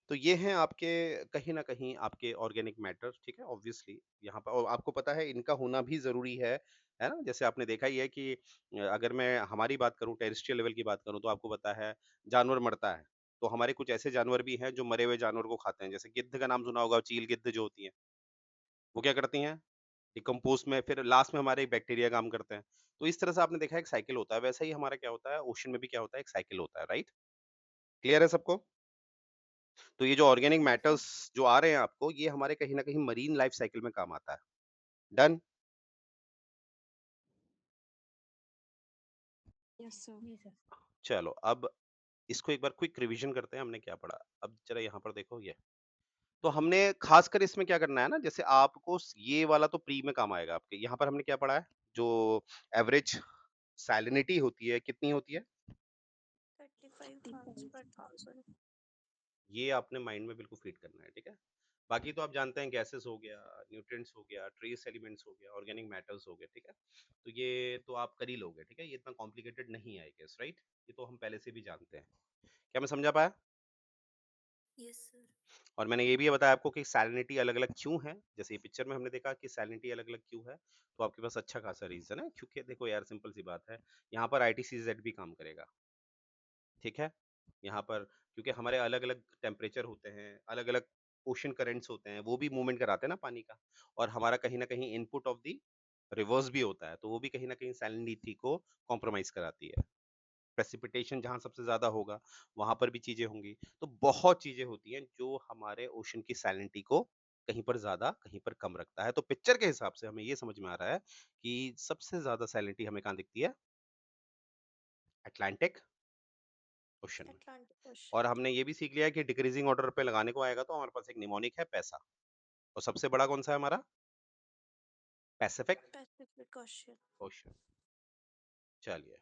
तो ये हैं आपके कहीं ना कहीं आपके ऑर्गेनिक मैटर, ठीक है। ऑब्वियसली यहाँ पर, और आपको पता है इनका होना भी जरूरी है ना। जैसे आपने देखा ही है कि अगर मैं हमारी बात करूं, टेरेस्ट्रियल लेवल की बात करूं, तो आपको पता है जानवर मरता है, तो हमारे कुछ ऐसे जानवर भी हैं जो मरे हुए जानवर को खाते हैं। जैसे गिद्ध का नाम सुना होगा, चील गिद्ध जो होती है, वो क्या करती हैं? डिकम्पोज में फिर लास्ट में हमारे बैक्टीरिया काम करते हैं। तो इस तरह से आपने देखा एक साइकिल होता है, वैसा ही हमारा क्या होता है, ओशन में भी क्या होता है, एक साइकिल होता है, राइट? क्लियर है सबको? तो ये जो ऑर्गेनिक यस सर। मैटर्स जो आ रहे हैं आपको, ये हमारे कहीं ना कहीं मरीन लाइफ साइकिल में काम आता है। डन? Yes sir. जी सर। चलो अब इसको एक बार क्विक रिवीजन करते हैं, हमने क्या पढ़ा। अब जरा यहाँ पर देखो, ये तो हमने खासकर इसमें क्या करना है ना, जैसे आपको ये वाला तो प्री में काम आएगा आपके। यहाँ पर हमने क्या पढ़ा है, जो एवरेज सैलिनिटी होती है कितनी होती है, 35 parts per thousand। ये आपने माइंड में बिल्कुल फीड करना है, ठीक है। बाकी तो आप जानते हैं, गैसेस हो गया, न्यूट्रिएंट्स हो गया, ट्रेस एलिमेंट्स हो गया, ऑर्गेनिक मैटर्स हो गए, ठीक है। तो ये तो आप कर ही लोगे, ठीक है, ये इतना कॉम्प्लिकेटेड नहीं है, आई गेस, राइट। ये तो हम पहले से भी जानते हैं। क्या मैं समझा पाया? यस सर। और मैंने ये भी बताया आपको कि सैलिनिटी अलग अलग क्यों है, जैसे ये पिक्चर में हमने देखा कि सैलिनिटी अलग अलग क्यों है, तो आपके पास अच्छा खासा रीजन है, क्योंकि देखो यार, सिंपल सी बात है, यहाँ पर ITCZ भी काम करेगा, ठीक है। यहाँ पर क्योंकि हमारे अलग अलग टेम्परेचर होते हैं, अलग अलग ओशन करेंट्स होते हैं, वो भी मूवमेंट कराते हैं ना पानी का, और हमारा कहीं ना कहीं इनपुट ऑफ दी रिवर्स भी होता है, तो वो भी कहीं ना कहीं सैलिनिटी को कॉम्प्रोमाइज कराती है। प्रेसिपिटेशन जहाँ सबसे ज्यादा होगा वहां पर भी चीजें होंगी, तो बहुत चीजें होती हैं जो हमारे ओशन की सैलिनिटी को कहीं पर ज्यादा कहीं पर कम रखता है। तो पिक्चर के हिसाब से हमें ये समझ में आ रहा है कि सबसे ज्यादा सैलिनिटी हमें कहाँ दिखती है, अटलांटिक ओशन में। अटलांटिक और ओशन। हमने ये भी सीख लिया है कि डिक्रीजिंग ऑर्डर पे लगाने को आएगा तो हमारे पास एक निमोनिक है, पैसा, और सबसे बड़ा कौन सा है हमारा, पैसिफिक पैसिफिक ओशन। ओशन। चलिए,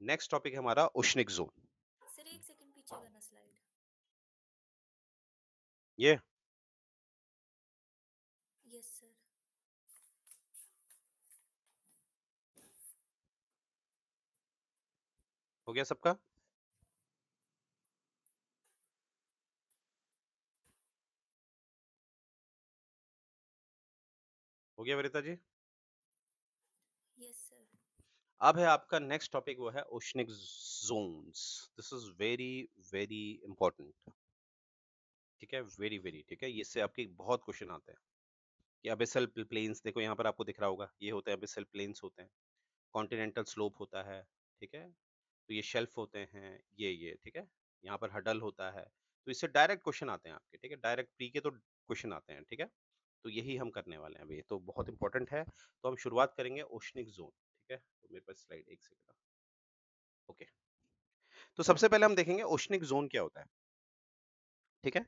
नेक्स्ट टॉपिक है हमारा ओशनिक जोन। सर एक सेकंड पीछे करना स्लाइड। ये यस सर। हो गया सबका? हो गया वरिता जी? Yes sir. अब है आपका नेक्स्ट टॉपिक, वो है oceanic zones. This is very very important, ठीक है, वेरी वेरी, ठीक है। इससे आपके बहुत क्वेश्चन आते हैं कि अबिसल प्लेन्स, देखो यहाँ पर आपको दिख रहा होगा, ये होते हैं अबिसल प्लेन्स होते हैं, कॉन्टिनेंटल स्लोप होता है, ठीक है। तो ये शेल्फ होते हैं, ये ठीक है, यहाँ पर हडल होता है। तो इससे डायरेक्ट क्वेश्चन आते हैं आपके, ठीक है, डायरेक्ट प्री के तो क्वेश्चन आते हैं, ठीक है। तो यही हम करने वाले हैं अभी, तो बहुत इंपॉर्टेंट है। तो हम शुरुआत करेंगे ओशनिक जोन, ठीक है। तो मेरे पास स्लाइड एक सेकंड, ओके। तो सबसे पहले हम देखेंगे ओशनिक जोन क्या होता है, ठीक है।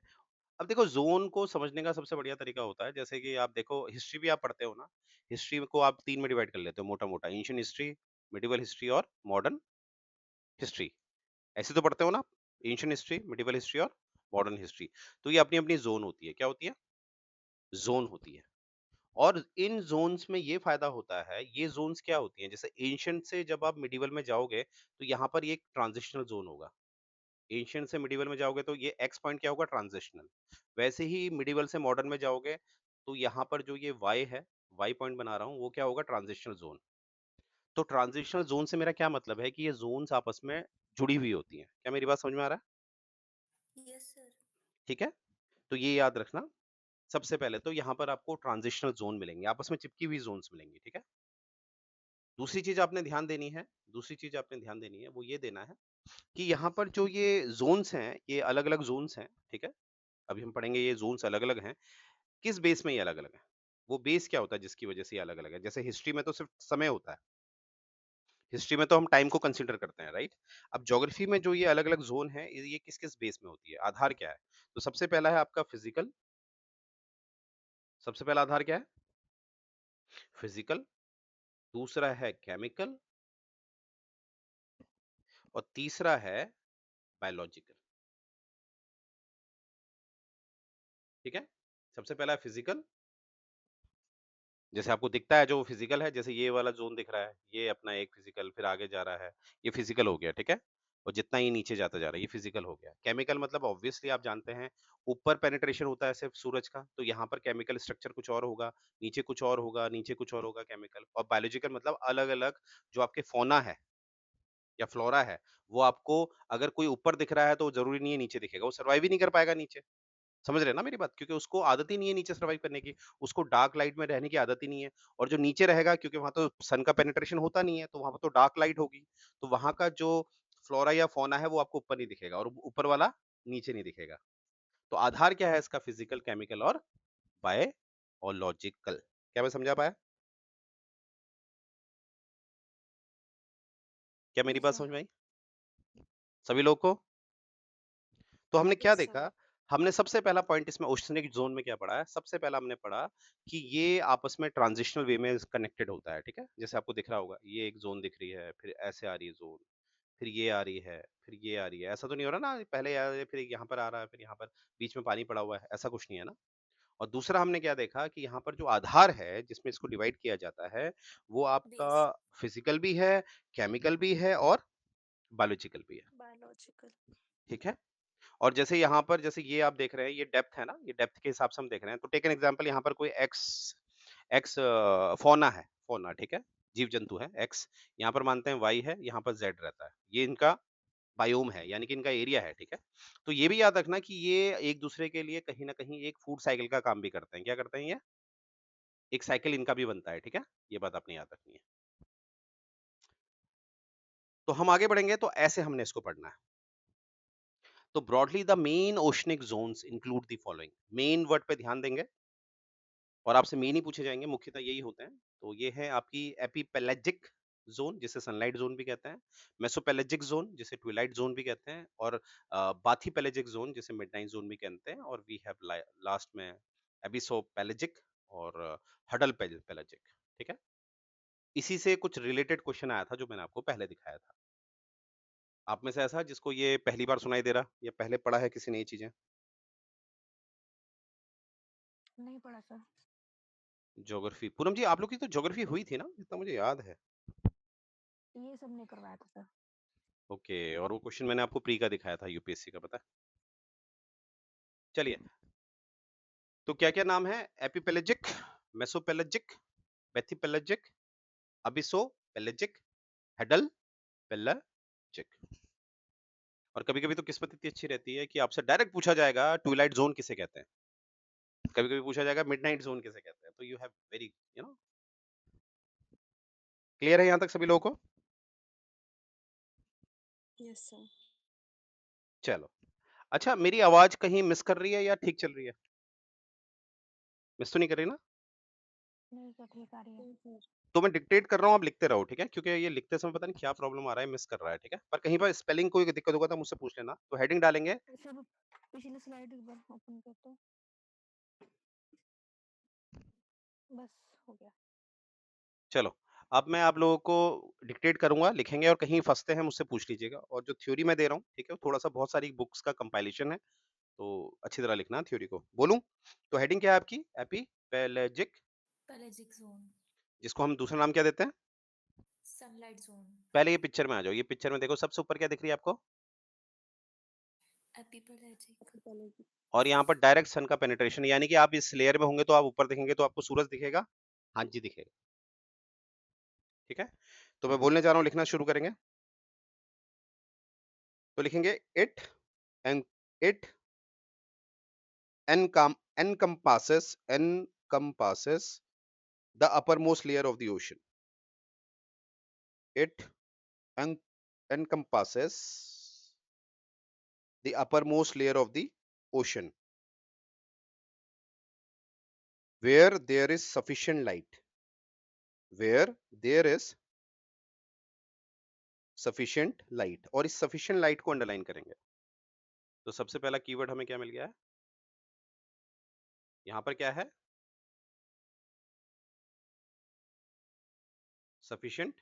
अब देखो, जोन को समझने का सबसे बढ़िया तरीका होता है, जैसे कि आप देखो, हिस्ट्री भी आप पढ़ते हो ना, हिस्ट्री को आप तीन में डिवाइड कर लेते हो मोटा मोटा, एंशिएंट हिस्ट्री, मिडिवल हिस्ट्री और मॉडर्न हिस्ट्री, ऐसे तो पढ़ते हो ना, एंशिएंट हिस्ट्री, मिडिवल हिस्ट्री और मॉडर्न हिस्ट्री। तो ये अपनी अपनी जोन होती है, क्या होती है, जोन होती है। और इन जोन्स में ये फायदा होता है, ये जोन्स क्या होती हैं, जैसे एंशिएंट से जब आप मिडिवल में जाओगे तो यहाँ पर ये एक ट्रांजिशनल जोन होगा। एंशिएंट से मिडिवल में जाओगे तो ये एक्स पॉइंट क्या होगा, ट्रांजिशनल। वैसे ही मिडिवल से मॉडर्न में जाओगे तो यहाँ पर जो ये वाई है, वाई पॉइंट बना रहा हूँ, वो क्या होगा, ट्रांजिशनल जोन। तो ट्रांजिशनल जोन से मेरा क्या मतलब है कि ये जोन्स आपस में जुड़ी हुई होती हैं। क्या मेरी बात समझ में आ रहा है? Yes sir. ठीक है, तो ये याद रखना। सबसे पहले तो यहाँ पर आपको ट्रांजिशनल जोन मिलेंगे, आपस में चिपकी हुई जोन्स मिलेंगी, ठीक है। दूसरी चीज आपने ध्यान देनी है, दूसरी चीज आपने ध्यान देनी है, वो ये देना है कि यहाँ पर जो ये जोन्स हैं, ये अलग अलग जोन्स हैं, ठीक है। अभी हम पढ़ेंगे ये जोन्स अलग अलग हैं, किस बेस में ये अलग अलग है। वो बेस क्या होता है जिसकी वजह से ये अलग अलग है, जैसे हिस्ट्री में तो सिर्फ समय होता है, हिस्ट्री में तो हम टाइम को कंसीडर करते हैं, राइट। अब ज्योग्राफी में जो ये अलग अलग जोन है, ये किस किस बेस में होती है, आधार क्या है। तो सबसे पहला है आपका फिजिकल, सबसे पहला आधार क्या है, फिजिकल। दूसरा है केमिकल, और तीसरा है बायोलॉजिकल, ठीक है। सबसे पहला है फिजिकल, जैसे आपको दिखता है जो फिजिकल है, जैसे ये वाला जोन दिख रहा है, ये अपना एक फिजिकल, फिर आगे जा रहा है, ये फिजिकल हो गया, ठीक है। और जितना ही नीचे जाता जा रहा है ये फिजिकल हो गया। केमिकल मतलब ऑब्वियसली आप जानते हैं, ऊपर पेनिट्रेशन होता है सिर्फ सूरज का, तो यहाँ पर केमिकल स्ट्रक्चर कुछ और होगा, नीचे कुछ और होगा, नीचे कुछ और होगा केमिकल। और बायोलॉजिकल मतलब अलग अलग जो आपके फोना है या फ्लोरा है, वो आपको अगर कोई ऊपर दिख रहा है तो जरूरी नहीं है नीचे दिखेगा, वो सर्वाइव ही नहीं कर पाएगा नीचे। समझ रहे हैं ना मेरी बात, क्योंकि उसको आदत ही नहीं है नीचे सर्वाइव करने की, उसको डार्क लाइट में रहने की आदत ही नहीं है। और जो नीचे रहेगा, क्योंकि वहां तो सन का पेनिट्रेशन होता नहीं है, तो वहां पर तो डार्क लाइट होगी, तो वहां का जो फ्लोरा या फोना है वो आपको ऊपर नहीं दिखेगा, और ऊपर वाला नीचे नहीं दिखेगा। तो आधार क्या है इसका, फिजिकल, केमिकल और बायोलॉजिकल। क्या मैं समझा पाया? क्या मेरी बात या समझ में आई सभी लोग को? तो हमने क्या यस सर। देखा, हमने सबसे पहला पॉइंट इसमें ओशनिक जोन में क्या पढ़ा है, सबसे पहला हमने पढ़ा कि ये आपस में ट्रांजिशनल वे में कनेक्टेड होता है, ठीक है। जैसे आपको दिख रहा होगा, ये एक जोन दिख रही है, फिर ऐसे आ रही है जोन, फिर ये आ रही है, फिर ये आ रही है। ऐसा तो नहीं हो रहा ना, पहले आ रही है, फिर यहाँ पर आ रहा है, फिर यहाँ पर बीच में पानी पड़ा हुआ है, ऐसा कुछ नहीं है ना। और दूसरा हमने क्या देखा कि यहाँ पर जो आधार है जिसमें इसको डिवाइड किया जाता है, वो आपका बेस। फिजिकल भी है, केमिकल भी है और बायोलॉजिकल भी है, बायोलॉजिकल। ठीक है। और जैसे यहाँ पर, जैसे ये आप देख रहे हैं, ये डेप्थ है ना, ये डेप्थ के हिसाब से हम देख रहे हैं। तो टेक एन एग्जांपल, यहाँ पर कोई एक्स एक्स फौना है, फौना, ठीक है, जीव जंतु है एक्स, यहाँ पर मानते हैं वाई है, यहाँ पर जेड रहता है, ये इनका बायोम है, यानी कि इनका एरिया है, ठीक है। तो ये भी याद रखना कि ये एक दूसरे के लिए कहीं ना कहीं एक फूड साइकिल का काम भी करते हैं। क्या करते हैं ये? एक साइकिल इनका भी बनता है, ठीक है। ये बात आपने याद रखनी है। तो हम आगे बढ़ेंगे तो ऐसे हमने इसको पढ़ना है। तो broadly the main oceanic zones include the following. Main word पे ध्यान देंगे और आपसे मेन ही पूछे जाएंगे, मुख्यतः यही होते हैं। तो ये है आपकी एपीपेलेजिक जोन, जिसे सनलाइट जोन भी कहते हैं, मेसोपेलेजिक जोन जिसे ट्विलाइट जोन भी कहते हैं, और बाथीपेलेजिक जोन जिसे मिडनाइट जोन भी कहते हैं, और वी हैव लास्ट में एबिसोपेलेजिक और हडल पेलेजिक, ठीक है। इसी से कुछ रिलेटेड क्वेश्चन आया था जो मैंने आपको पहले दिखाया था। आप में से ऐसा जिसको ये पहली बार सुनाई दे रहा, या पहले पढ़ा है किसी ने ये चीजें? नहीं पढ़ा सर। ज्योग्राफी, पूनम जी आप लोग की तो ज्योग्राफी हुई थी ना, जितना मुझे याद है। ये सब नहीं करवाया था सर। ओके, और वो क्वेश्चन मैंने आपको प्री का दिखाया था, यूपीएससी का, पता है। चलिए, तो क्या क्या नाम है? एपिपेलेजिक, मेसोपेलेजिक, बेथीपेलेजिक, अबिसोपेलेजिक, हेडल पेलेजिक। और कभी कभी तो किस्मत इतनी अच्छी रहती है कि आपसे डायरेक्ट पूछा जाएगा ट्विलाइट जोन किसे कहते हैं, कभी कभी पूछा जाएगा मिडनाइट जोन किसे कहते हैं। तो यू हैव वेरी, क्लियर है यहाँ तक सभी लोगों को? Yes sir. चलो, अच्छा, मेरी आवाज कहीं मिस कर रही है या ठीक चल रही है? मिस तो नहीं कर रही ना? नहीं सर, ठीक आ रही है। तो मैं डिक्टेट कर रहा हूँ, आप लिखते रहो, ठीक है, क्योंकि ये लिखते समय पता नहीं क्या प्रॉब्लम आ रहा है, मिस कर रहा है, ठीक है। पर कहीं पर स्पेलिंग कोई दिक्कत होगा तो मुझसे पूछ लेना। तो हेडिंग डालेंगे, सर पिछली स्लाइड एक बार ओपन कर दो। बस हो गया। चलो। अब मैं आप लोगों को डिक्टेट करूंगा, लिखेंगे, और कहीं फंसते हैं मुझसे पूछ लीजिएगा। और जो थ्योरी मैं दे रहा हूँ, ठीक है, थोड़ा सा बहुत सारी बुक्स का कंपाइलेशन है, तो अच्छी तरह लिखना थ्योरी को। बोलूं तो हेडिंग क्या है आपकी? एपीपेलेजिक, पेलेजिक जोन। जिसको हम दूसरा नाम क्या देते हैं? Sunlight zone. पहले ये पिक्चर में आ जाओ, ये पिक्चर में देखो, सबसे ऊपर क्या दिख रही है आपको? एपिपेलेजिक। और यहाँ पर डायरेक्ट सन का पेनिट्रेशन, यानी कि आप इस लेयर में होंगे तो आप ऊपर देखेंगे तो आपको सूरज दिखेगा। हाँ जी, दिखेगा, ठीक है। तो मैं बोलने जा रहा हूँ, लिखना शुरू करेंगे। तो लिखेंगे it and it encompasses the uppermost layer of the ocean. It encompasses the uppermost layer of the ocean where there is sufficient light. Where there is sufficient light, और इस sufficient light को अंडरलाइन करेंगे। तो सबसे पहला keyword हमें क्या मिल गया है? यहाँ पर क्या है? sufficient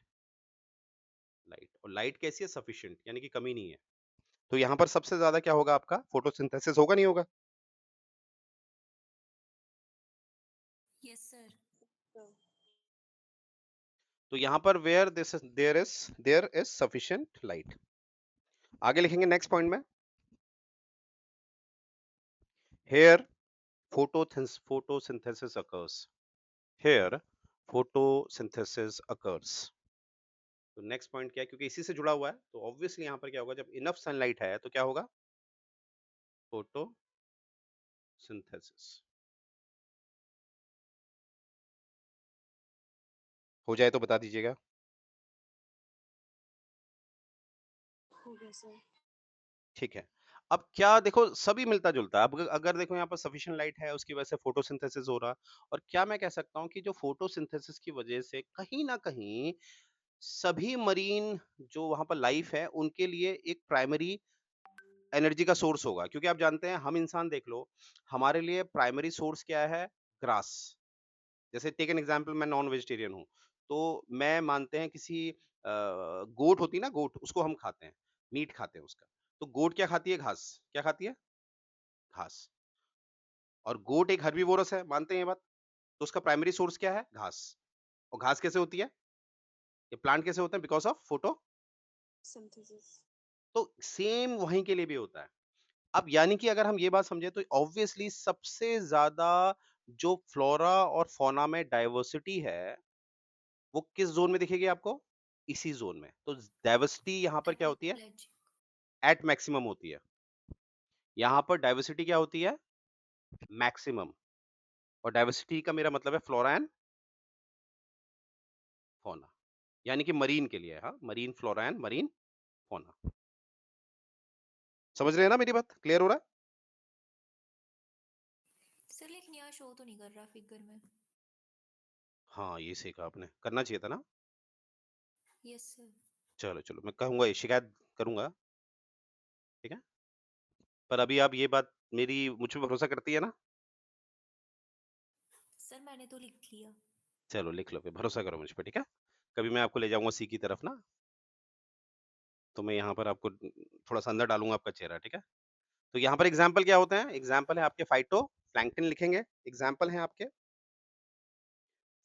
light। और लाइट कैसी है? sufficient, यानी कि कमी नहीं है। तो यहाँ पर सबसे ज्यादा क्या होगा आपका? फोटोसिंथेसिस होगा, नहीं होगा? Yes sir. तो यहाँ पर there is sufficient light। आगे लिखेंगे नेक्स्ट पॉइंट में, here photosynthesis occurs। Here photosynthesis occurs। तो नेक्स्ट पॉइंट क्या है? क्योंकि इसी से जुड़ा हुआ है, तो ऑब्वियसली यहाँ पर क्या होगा? जब इनफ सनलाइट है तो क्या होगा? फोटोसिंथेसिस हो जाए तो बता दीजिएगा। हो गया सर। ठीक है। अब क्या देखो, सभी मिलता जुलता है। अब अगर देखो यहाँ पर सफिशिएंट लाइट है, उसकी वजह से फोटोसिंथेसिस हो रहा। और क्या मैं कह सकता हूँ कि जो फोटोसिंथेसिस की वजह से कहीं ना कहीं सभी मरीन जो वहां पर लाइफ है उनके लिए एक प्राइमरी एनर्जी का सोर्स होगा, क्योंकि आप जानते हैं हम इंसान देख लो, हमारे लिए प्राइमरी सोर्स क्या है? ग्रास। जैसे टेक एन एग्जांपल, मैं नॉन वेजिटेरियन हूँ, तो मैं मानते हैं किसी गोट होती है ना, गोट, उसको हम खाते हैं, मीट खाते हैं उसका। तो गोट क्या खाती है? घास। क्या खाती है? घास। और गोट एक हर्बीवोरस है, मानते हैं ये बात? तो उसका प्राइमरी सोर्स क्या है? घास। और घास कैसे होती है? ये प्लांट कैसे होते हैं? Because of photo. सिंथेसिस। तो सेम वहीं के लिए भी होता है। अब यानी कि अगर हम ये बात समझे, तो ऑब्वियसली सबसे ज्यादा जो फ्लोरा और फौना में डाइवर्सिटी है, वो किस जोन में दिखेगी आपको? इसी जोन में। तो डाइवर्सिटी यहाँ पर क्या होती है? एपिप्लेजिक। एट मैक्सिमम होती है। यहाँ पर डाइवर्सिटी क्या होती है? मैक्सिमम। और डाइवर्सिटी का मेरा मतलब है फ्लोरा एंड फौना, यानी कि मरीन के लिए। हाँ, marine flora and marine fauna. समझ रहे हैं ना मेरी बात? क्लियर हो रहा है? सर लेकिन यहाँ शो तो नहीं कर रहा फिगर में। हाँ, ये सही कहा आपने, करना चाहिए था ना। Yes sir. चलो चलो, मैं कहूंगा, ये शिकायत करूंगा, ठीक है। पर अभी आप ये बात मेरी मुझ पे भरोसा करती है ना? सर मैंने तो लिख लिया। चलो लिख लो, फिर भरोसा करो मुझ पे, ठीक है। कभी मैं आपको ले जाऊंगा सी की तरफ ना, तो मैं यहाँ पर आपको थोड़ा सा अंदर डालूंगा आपका चेहरा, ठीक है। तो यहाँ पर एग्जाम्पल क्या होते हैं? एग्जाम्पल है आपके फाइटो प्लैंकटन, लिखेंगे एग्जाम्पल है आपके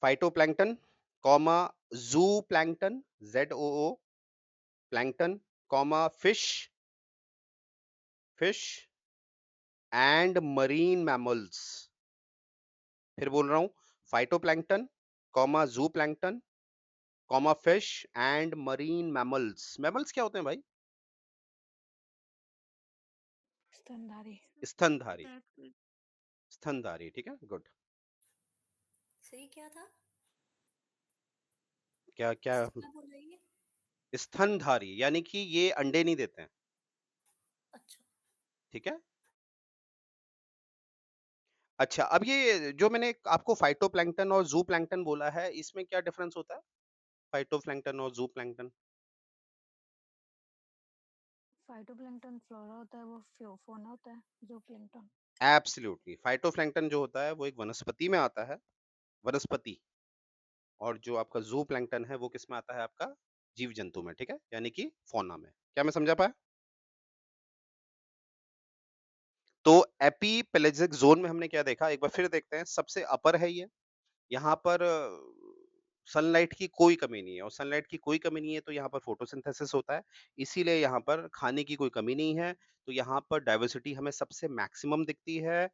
फाइटो प्लैंकटन, कॉमा जू plankton, ZOO plankton, comma fish, fish and marine mammals. फिर बोल रहा हूं, फाइटोप्लैंक्टन, कॉमा जू plankton, comma fish and marine mammals. Mammals क्या होते हैं भाई? स्तनधारी। स्तनधारी। That good. स्तनधारी, ठीक है, गुड। सही क्या था? क्या क्या? सर क्या बोल रही है? स्तनधारी यानी कि ये अंडे नहीं देते हैं, अच्छा। ठीक है। अच्छा, अब ये जो मैंने आपको फाइटोप्लैंक्टन और जू प्लैंक्टन बोला है, इसमें क्या डिफरेंस होता है? फाइटोप्लैंक्टन और जू प्लैंक्टन। फाइटोप्लैंक्टन फ्लोरा होता है, वो फोना होता है, जो प्लैंक्टन। एब्सोल्युटली, फाइटोप्लैंक्टन जो होता है वो एक वनस्पति में आता है, वनस्पति। और जो आपका जू प्लैंक्टन है वो किस में आता है? आपका जीव जंतु में, ठीक है, यानी कि फौना में। क्या मैं समझा पाया? तो एपीपेलेजिक जोन में हमने क्या देखा, एक बार फिर देखते हैं। सबसे अपर है ये, यहाँ पर सनलाइट की कोई कमी नहीं है, और सनलाइट की कोई कमी नहीं है तो यहाँ पर फोटोसिंथेसिस होता है, इसीलिए यहाँ पर खाने की कोई कमी नहीं है। तो यहाँ पर डाइवर्सिटी हमें सबसे मैक्सिमम दिखती है।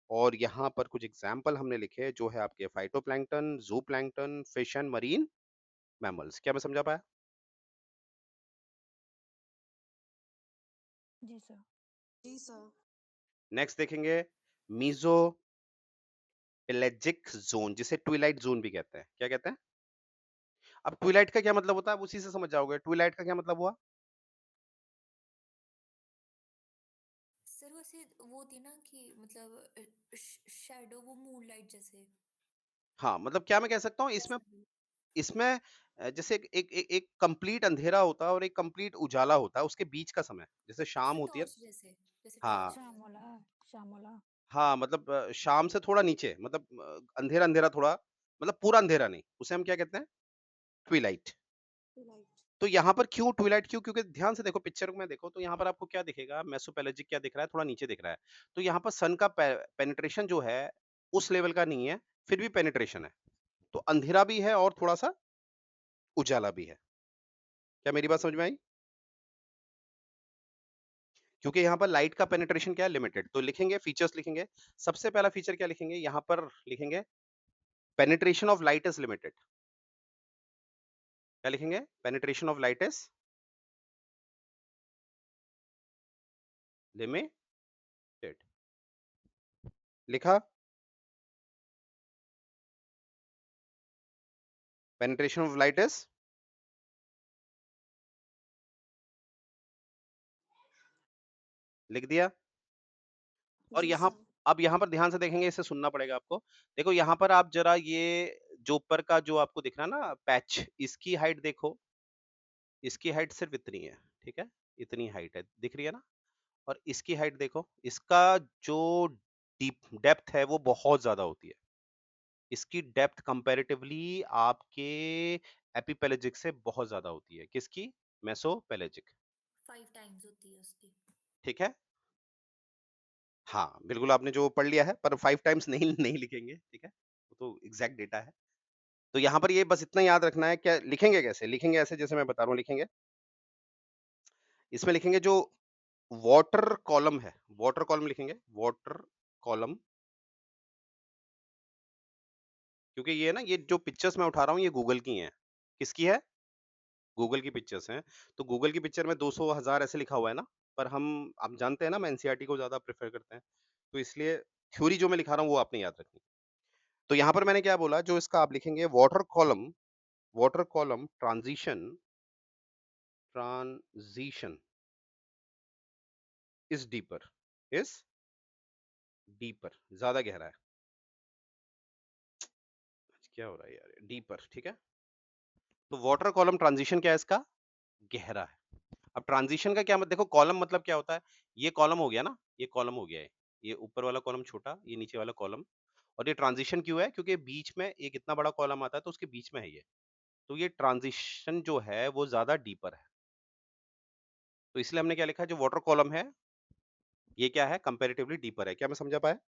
और यहाँ पर कुछ एग्जाम्पल हमने लिखे, जो है आपके फाइटोप्लैंक्टन, जू plankton, fish and marine mammals. क्या मैं समझा पाया? जी सर। जी सर। नेक्स्ट देखेंगे मीजो पेलेजिक जोन, जिसे ट्विलाइट जोन भी कहते हैं। क्या कहते हैं? अब ट्विलाइट का क्या मतलब होता है, आप उसी से समझ जाओगे। ट्विलाइट का क्या मतलब हुआ? सर वैसे वो थी ना कि मतलब शैडो वो मूनलाइट जैसे। हाँ, मतलब क्या मैं कह सकता हूँ इसमें, वैसा भी। इसमें जैसे एक कंप्लीट अंधेरा होता है और एक कंप्लीट उजाला होता है, उसके बीच का समय, जैसे शाम सर होती है। टॉर्च जैसे। जैसे हाँ टॉर्च। श्यामला। श्यामला। हाँ, मतलब शाम से थोड़ा नीचे, मतलब अंधेरा अंधेरा थोड़ा, मतलब पूरा अंधेरा नहीं, उसे हम क्या कहते हैं? ट्विलाइट। लाइट। तो यहाँ पर क्यों ट्विलाइट, क्यों? क्योंकि ध्यान से देखो, पिक्चर में देखो, तो यहाँ पर आपको क्या दिखेगा? मेसोपेलेजिक क्या दिख रहा है? थोड़ा नीचे दिख रहा है। तो यहाँ पर सन का पेनिट्रेशन जो है उस लेवल का नहीं है, फिर भी पेनिट्रेशन है। तो अंधेरा भी है और थोड़ा सा उजाला भी है। क्या मेरी बात समझ में आई? क्योंकि यहाँ पर लाइट का पेनिट्रेशन क्या है? लिमिटेड। तो लिखेंगे फीचर्स, लिखेंगे सबसे पहला फीचर क्या लिखेंगे? यहाँ पर लिखेंगे penetration of light is limited. क्या लिखेंगे? Penetration of light is limited. लिखा? पेनिट्रेशन ऑफ लाइट इज, लिख दिया। और जी यहाँ, सर। अब यहाँ पर ध्यान से देखेंगे, इसे सुनना पड़ेगा आपको। देखो यहाँ पर आप जरा ये जो ऊपर का जो आपको दिख रहा है ना पैच, इसकी हाइट देखो, इसकी हाइट सिर्फ इतनी है, ठीक है, इतनी हाइट है, दिख रही है ना। और इसकी हाइट देखो, इसका जो डीप डेप्थ है वो बहुत ज्यादा होती है। इसकी डेप्थ कंपैरेटिवली आपके एपिपेलेजिक से बहुत ज्यादा होती है। किसकी? मेसोपेलेजिक। 5 टाइम्स होती है उसकी। ठीक है, हाँ बिल्कुल आपने जो पढ़ लिया है, पर 5 टाइम्स नहीं नहीं लिखेंगे, ठीक है, वो तो एग्जैक्ट डेटा है। तो यहाँ पर ये बस इतना याद रखना है, क्या लिखेंगे कैसे? लिखेंगे ऐसे जैसे मैं बता रहा हूँ लिखेंगे। इसमें लिखेंगे जो वाटर कॉलम है, वाटर कॉलम लिखेंगे, वाटर कॉलम। क्योंकि ये ना, ये जो पिक्चर्स मैं उठा रहा हूँ ये गूगल की हैं। किसकी है? गूगल की पिक्चर्स हैं। तो गूगल की पिक्चर में 200 1000 ऐसे लिखा हुआ है ना, पर हम आप जानते हैं ना, मैं एनसीईआरटी को ज्यादा प्रेफर करते हैं, तो इसलिए थ्योरी जो मैं लिखा रहा हूँ वो आपने याद रखनी। तो यहाँ पर मैंने क्या बोला, जो इसका आप लिखेंगे water column, water column transition, transition is deeper, is deeper, ज्यादा गहरा है। क्या हो रहा है यार, डीपर, ठीक है। तो वाटर कॉलम ट्रांजिशन क्या है इसका? गहरा है। अब ट्रांजिशन का क्या मतलब, देखो कॉलम मतलब क्या होता है, ये कॉलम हो गया ना, ये कॉलम हो गया है, ये ऊपर वाला कॉलम छोटा, ये नीचे वाला कॉलम। और ये ट्रांजिशन क्यों है? क्योंकि बीच में एक इतना बड़ा कॉलम आता है तो उसके बीच में है ये, तो ये ट्रांजिशन जो है वो ज्यादा डीपर है। तो इसलिए हमने क्या लिखा है, जो वाटर कॉलम है ये क्या है, कंपैरेटिवली डीपर है। क्या मैं समझा पाया?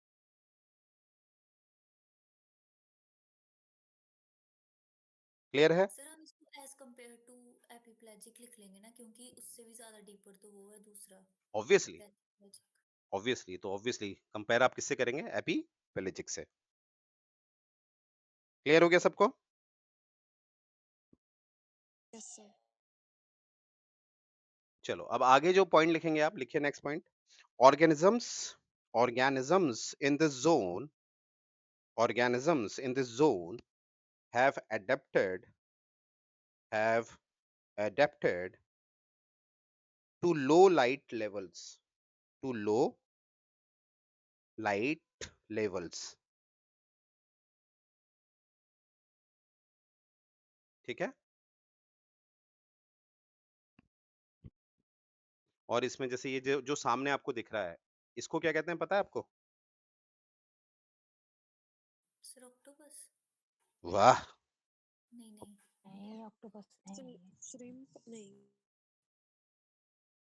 क्लियर है? सर हम इसको एज कंपेयर टू एपिप्लेजिक लिख लेंगे ना, क्योंकि उससे भी ज्यादा डीपर तो वो है दूसरा ऑब्वियसली, पैराप्लेजिक। ऑब्वियसली, तो ऑब्वियसली कंपेयर आप किससे करेंगे? एपीपेलेजिक से। क्लियर हो गया सबको? Yes sir. चलो अब आगे जो पॉइंट लिखेंगे आप, लिखिए next point. Organisms, organisms in this zone, organisms in this zone have adapted to low light levels, to low light levels, ठीक है। और इसमें जैसे ये जो सामने आपको दिख रहा है, इसको क्या कहते हैं पता है आपको? Sir octopus? वाह, नहीं नहीं, नहीं, ऑक्टोपस नहीं है। श्रिम्प नहीं।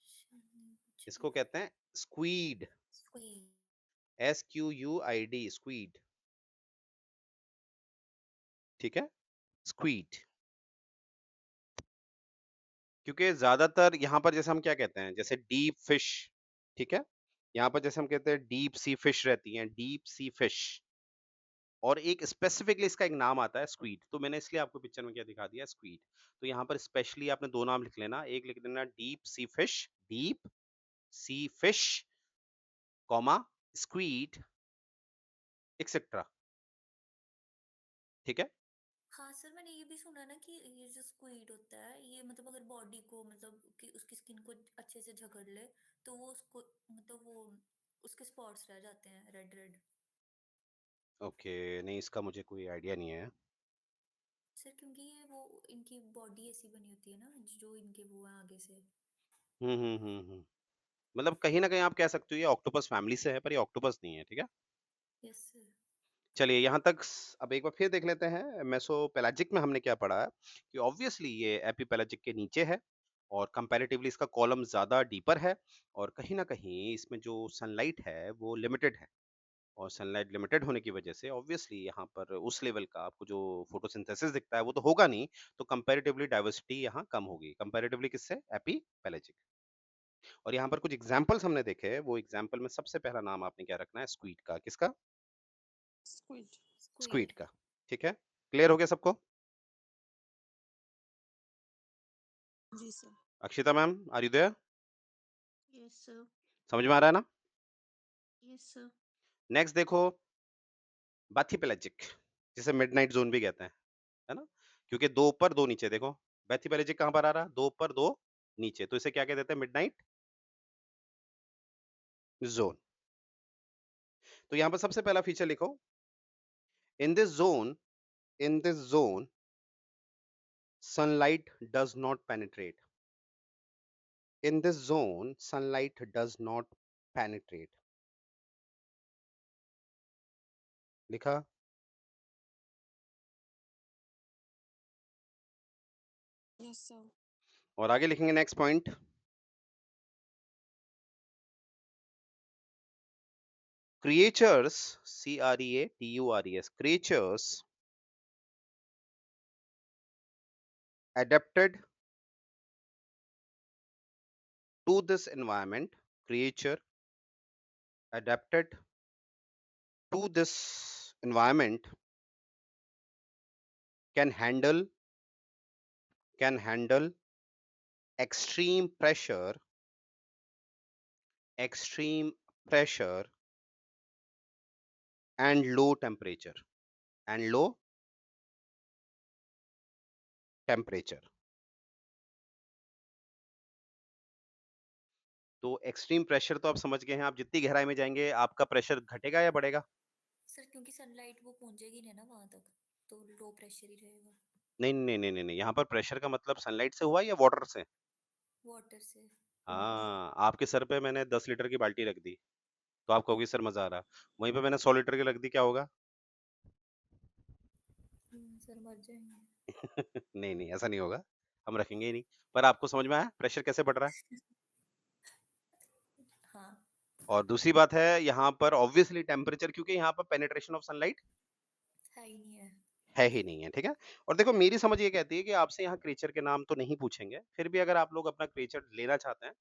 शायद नहीं, कुछ भी। इसको कहते हैं स्क्वीड, स्क्वीड। SQUID, स्क्वीड, ठीक है, स्क्वीड। क्योंकि ज्यादातर यहाँ पर जैसे हम क्या कहते हैं, जैसे डीप फिश, ठीक है, यहाँ पर जैसे हम कहते हैं डीप सी फिश रहती हैं, डीप सी फिश, और एक स्पेसिफिकली इसका एक नाम आता है स्क्वीड। तो मैंने इसलिए आपको पिक्चर में क्या दिखा दिया, स्क्वीड। तो यहाँ पर स्पेशली आपने दो नाम लिख लेना, एक लिख देना deep sea fish, deep sea fish, comma squid, etcetera, ठीक है। हाँ सर, मैंने ये भी सुना ना कि ये जो स्क्वीड होता है ये मतलब अगर बॉडी को मतलब कि उसकी स्किन को अच्छे से झगड़ ले तो वो उसको मतलब वो उसके स्पॉट्स रह जाते हैं रेड रेड। ओके, नहीं इसका मुझे कोई आइडिया नहीं है। सर क्योंकि ये वो इनकी बॉडी ऐसी बनी होती है ना जो इनके वो है आगे से। मतलब कहीं ना कहीं आप कह सकते हो ये ऑक्टोपस फैमिली से है, पर ये ऑक्टोपस नहीं है, ठीक है। Yes sir. चलिए यहाँ तक अब एक बार फिर देख लेते हैं, मेसोपेलाजिक में हमने क्या पढ़ा है, कि ऑब्वियसली ये एपिपेलाजिक के नीचे है, और कंपैरेटिवली इसका कॉलम ज्यादा डीपर है, और कहीं ना कहीं इसमें जो सनलाइट है वो लिमिटेड है, और सनलाइट लिमिटेड होने की वजह से ऑब्वियसली यहाँ पर उस लेवल का आपको जो फोटोसिंथेसिस दिखता है वो तो होगा नहीं, तो कंपैरेटिवली डाइवर्सिटी यहाँ कम होगी, कंपैरेटिवली किससे? एपिपेलाजिक। और यहाँ पर कुछ एग्जाम्पल्स हमने देखे, वो एग्जाम्पल में सबसे पहला नाम आपने क्या रखना है, स्क्वीड का। किसका? स्क्विड। Squid squid. का, ठीक है। क्लियर हो गया सबको? जी सर। Akshita ma'am, are you there? Yes sir. समझ में आ रहा है ना? Yes sir. नेक्स्ट देखो, बैथीपेलेजिक, जिसे मिडनाइट जोन भी कहते हैं, है ना, क्योंकि दो ऊपर दो नीचे। देखो बैथीपेलेजिक कहाँ पर आ रहा है, दो ऊपर दो नीचे, तो इसे क्या कह देते हैं? Midnight zone. तो यहाँ पर सबसे पहला फीचर लिखो, in this zone, in this zone sunlight does not penetrate, in this zone sunlight does not penetrate, लिखा? यस सर। और आगे लिखेंगे next point, creatures, creatures, creatures adapted to this environment, creature adapted to this environment can handle extreme pressure, extreme pressure and low temperature, and low temperature. तो extreme pressure तो आप समझ गए हैं, आप जितनी गहराई में जाएंगे आपका प्रेशर घटेगा या बढ़ेगा? सर क्योंकि सनलाइट वो पहुंचेगी नहीं ना वहां तक, तो लो प्रेशर ही रहेगा। नहीं नहीं नहीं नहीं नहीं, यहाँ पर प्रेशर का मतलब सनलाइट से हुआ या वाटर से? वाटर से। हाँ, आपके सर पे मैंने 10 लीटर की बाल्टी रख दी तो आप कहोगे सर मजा आ रहा, वहीं पे मैंने 100 लीटर की रख दी, क्या होगा? सर मर जाएंगे। नहीं नहीं, ऐसा नहीं होगा, हम रखेंगे ही नहीं। पर आपको समझ में आया प्रेशर कैसे बढ़ रहा है? हाँ। और दूसरी बात है यहाँ पर ऑब्वियसली टेम्परेचर, क्योंकि यहाँ पर पेनिट्रेशन ऑफ सनलाइट है ही नहीं है। है ही नहीं है, ठीक है। और देखो मेरी समझ ये कहती है कि आपसे यहाँ क्रिएचर के नाम तो नहीं पूछेंगे, फिर भी अगर आप लोग अपना क्रिएचर लेना चाहते हैं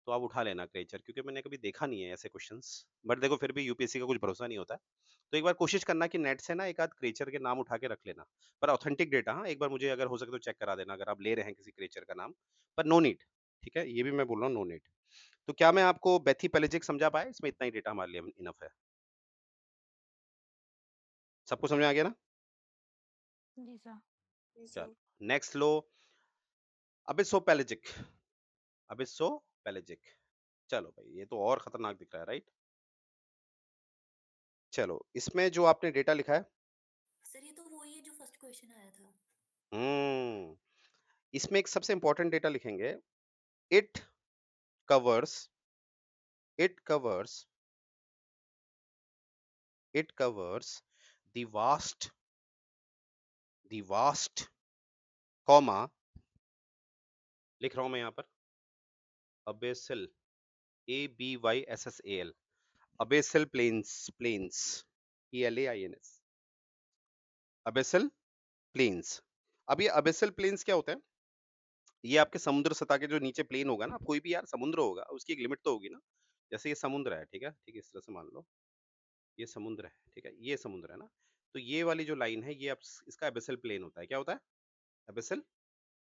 तो आप उठा लेना क्रिएचर, क्योंकि मैंने कभी देखा नहीं है ऐसे क्वेश्चंस। बट देखो फिर भी यूपीएससी का कुछ भरोसा नहीं होता है, तो एक बार कोशिश करना कि नेट से ना एक आध क्रिएचर के नाम उठा के रख लेना, पर ऑथेंटिक डेटा। हाँ, एक बार मुझे अगर हो सके तो चेक करा देना अगर आप ले रहे हैं किसी क्रिएचर का नाम, पर नो नीड, ठीक है, ये भी मैं बोल रहा हूँ, नो नीड। तो क्या मैं आपको बेथी पेलेजिक समझा पाया? इसमें इतना ही डेटा हमारे लिए इनफ है। सबको समझ में आ गया ना? जी सर। चलो नेक्स्ट लो, अबिसोपेलेजिक, अबिसोपेलेजिक। चलो भाई ये तो और खतरनाक दिख रहा है, राइट? चलो इसमें जो आपने डेटा लिखा है, सर ये तो वही है जो फर्स्ट क्वेश्चन आया था। इसमें एक सबसे इंपॉर्टेंट डेटा लिखेंगे, it covers, it covers, it covers the vast comma, लिख रहा हूं मैं यहाँ पर, abyssal, ABYSSAL, abyssal plains, plains, PLAINS, abyssal plains. अब ये अबेसल प्लेन्स क्या होते हैं? ये आपके समुद्र सतह के जो नीचे प्लेन होगा ना, कोई भी यार समुद्र होगा उसकी एक लिमिट तो होगी ना। जैसे ये समुद्र है, ठीक है, ठीक है, इस तरह से मान लो ये समुद्र है, ठीक है, ये समुद्र है ना, तो ये वाली जो लाइन है ये आप इसका एबेसल प्लेन होता है। क्या होता है? Abyssal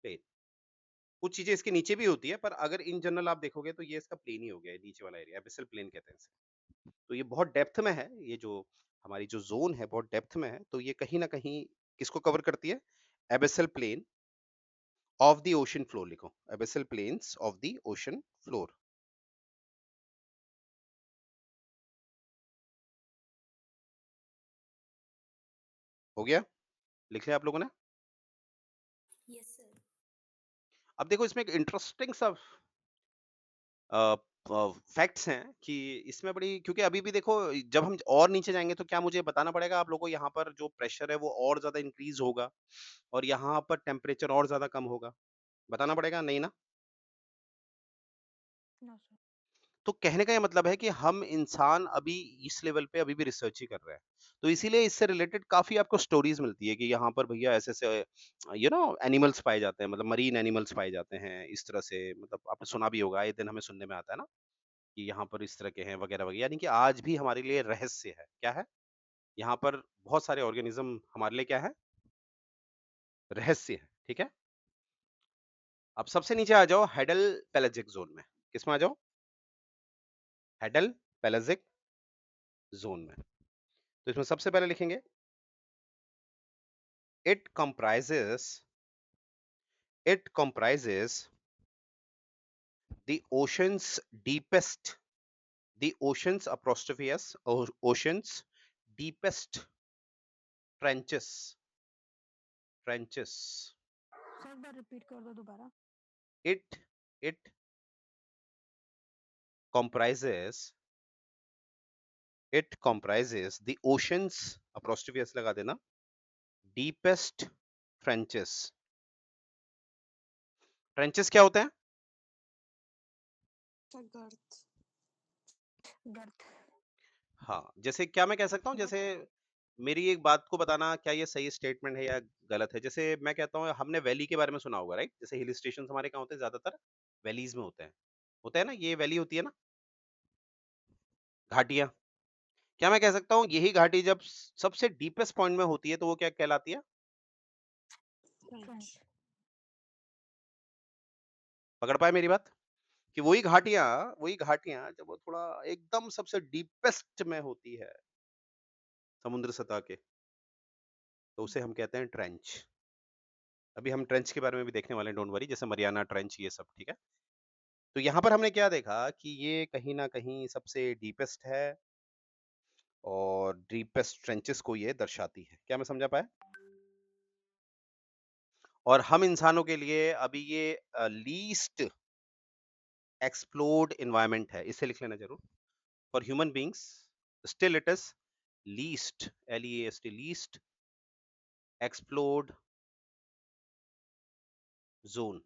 plain. कुछ चीजें इसके नीचे भी होती है, पर अगर इन जनरल आप देखोगे तो ये इसका प्लेन ही हो गया है, नीचे वाला एरिया एबेसल प्लेन कहते हैं इसे। तो ये बहुत डेप्थ में है, ये जो हमारी जो जोन है बहुत डेप्थ में है, तो ये कहीं ना कहीं किसको कवर करती है? Abyssal plain of the ocean floor, लिखो abyssal plains of the ocean floor. हो गया? लिख लिया आप लोगों ने? Yes sir. अब देखो इसमें एक इंटरेस्टिंग सा फैक्ट्स हैं कि इसमें बड़ी, क्योंकि अभी भी देखो जब हम और नीचे जाएंगे तो क्या मुझे बताना पड़ेगा आप लोगों को, यहाँ पर जो प्रेशर है वो और ज्यादा इंक्रीज होगा और यहाँ पर टेम्परेचर और ज्यादा कम होगा, बताना पड़ेगा नहीं ना? No sir. तो कहने का ये मतलब है कि हम इंसान अभी इस लेवल पे अभी भी रिसर्च ही कर रहे हैं, तो इसीलिए इससे रिलेटेड काफी आपको स्टोरीज मिलती है कि यहाँ पर भैया ऐसे ऐसे एनिमल्स पाए जाते हैं, मतलब मरीन एनिमल्स पाए जाते हैं इस तरह से, मतलब आपने सुना भी होगा, ये दिन हमें सुनने में आता है ना कि यहाँ पर इस तरह के हैं वगैरह वगैरह, यानी कि आज भी हमारे लिए रहस्य है। क्या है? यहाँ पर बहुत सारे ऑर्गेनिज्म हमारे लिए क्या है? रहस्य है, ठीक है। अब सबसे नीचे आ जाओ हेडल पेलेजिक जोन में, किसमें आ जाओ? हेडल पेलेजिक जोन में। तो इसमें सबसे पहले लिखेंगे it comprises, it comprises the oceans deepest, the oceans apostrophe s, oceans deepest trenches, trenches, sir एक बार रिपीट कर दो दोबारा। it comprises the oceans, apostrophe s लगा देना, deepest trenches. Trenches क्या होते हैं? गर्त। गर्त। हाँ, जैसे क्या मैं कह सकता हूँ, जैसे मेरी एक बात को बताना क्या ये सही स्टेटमेंट है या गलत है। जैसे मैं कहता हूँ, हमने वैली के बारे में सुना होगा, राइट? जैसे हिल स्टेशन हमारे कहाँ होते हैं, ज्यादातर वैलीज में होते हैं ना, ये वैली होती है ना, घाटियां। क्या मैं कह सकता हूँ यही घाटी जब सबसे डीपेस्ट पॉइंट में होती है तो वो क्या कहलाती है? ट्रेंच। पकड़ पाए मेरी बात? कि वही घाटियां जब वो थोड़ा एकदम सबसे डीपेस्ट में होती है समुद्र सतह के, तो उसे हम कहते हैं ट्रेंच। अभी हम ट्रेंच के बारे में भी देखने वाले हैं, डोंट वरी, जैसे मरियाना ट्रेंच, ये सब, ठीक है? तो यहाँ पर हमने क्या देखा कि ये कहीं ना कहीं सबसे डीपेस्ट है और डीपेस्ट ट्रेंचेस को ये दर्शाती है। क्या मैं समझा पाया? और हम इंसानों के लिए अभी ये लीस्ट एक्सप्लोर्ड एनवायरनमेंट है, इसे लिख लेना जरूर। For human beings still it is least, LEAST, least explored zone.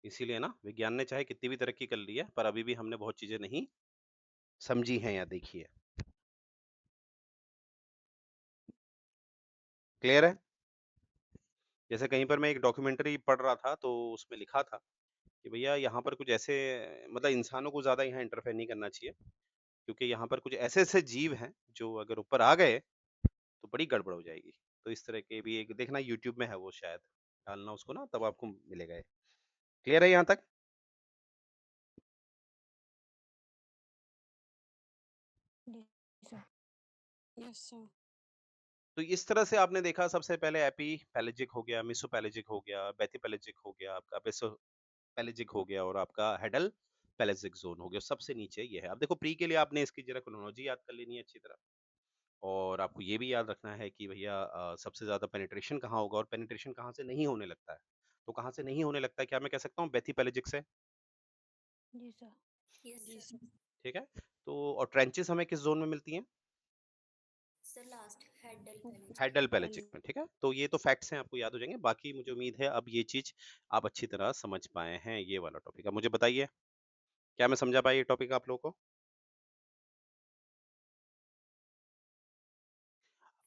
इसीलिए ना विज्ञान ने चाहे कितनी भी तरक्की कर ली है, पर अभी भी हमने बहुत चीजें नहीं समझी हैं या देखी है। क्लियर है? जैसे कहीं पर मैं एक डॉक्यूमेंट्री पढ़ रहा था तो उसमें लिखा था कि भैया यहाँ पर कुछ ऐसे, मतलब इंसानों को ज्यादा यहाँ इंटरफेयर नहीं करना चाहिए, क्योंकि यहाँ पर कुछ ऐसे ऐसे जीव हैं जो अगर ऊपर आ गए तो बड़ी गड़बड़ हो जाएगी। तो इस तरह के भी एक देखना, यूट्यूब में है वो, शायद डालना उसको ना, तब आपको मिलेगा। क्लियर है यहाँ तक? जी सर। Yes sir. तो इस तरह से आपने देखा, सबसे पहले एपी पैलेजिक हो गया, मिसोपैलेजिक हो गया, बेथीपैलेजिक हो गया, आपका बेसोपैलेजिक हो गया, और आपका हेडल पैलेजिक जोन हो गया। सबसे नीचे ये है। अब देखो, प्री के लिए आपने इसकी जरा क्रोनोलॉजी याद कर लेनी है अच्छी तरह, और आपको ये भी याद रखना है कि भैया सबसे ज्यादा पेनिट्रेशन कहाँ होगा और पेनिट्रेशन कहाँ से नहीं होने लगता है। तो कहाँ से नहीं होने लगता है, क्या मैं कह सकता हूँ? बेथीपैलेजिक से। जी सर। यस जी सर। सर। ठीक है। तो और ट्रेंचेस हमें किस जोन में मिलती हैं? Sir last hadal pelagic. Hadal pelagic में। ठीक है, तो ये तो फैक्ट्स हैं, आपको याद हो जाएंगे। बाकी मुझे उम्मीद है अब ये चीज आप अच्छी तरह समझ पाए हैं, ये वाला टॉपिक। अब मुझे बताइए, क्या मैं समझा पाया ये टॉपिक आप लोगों को?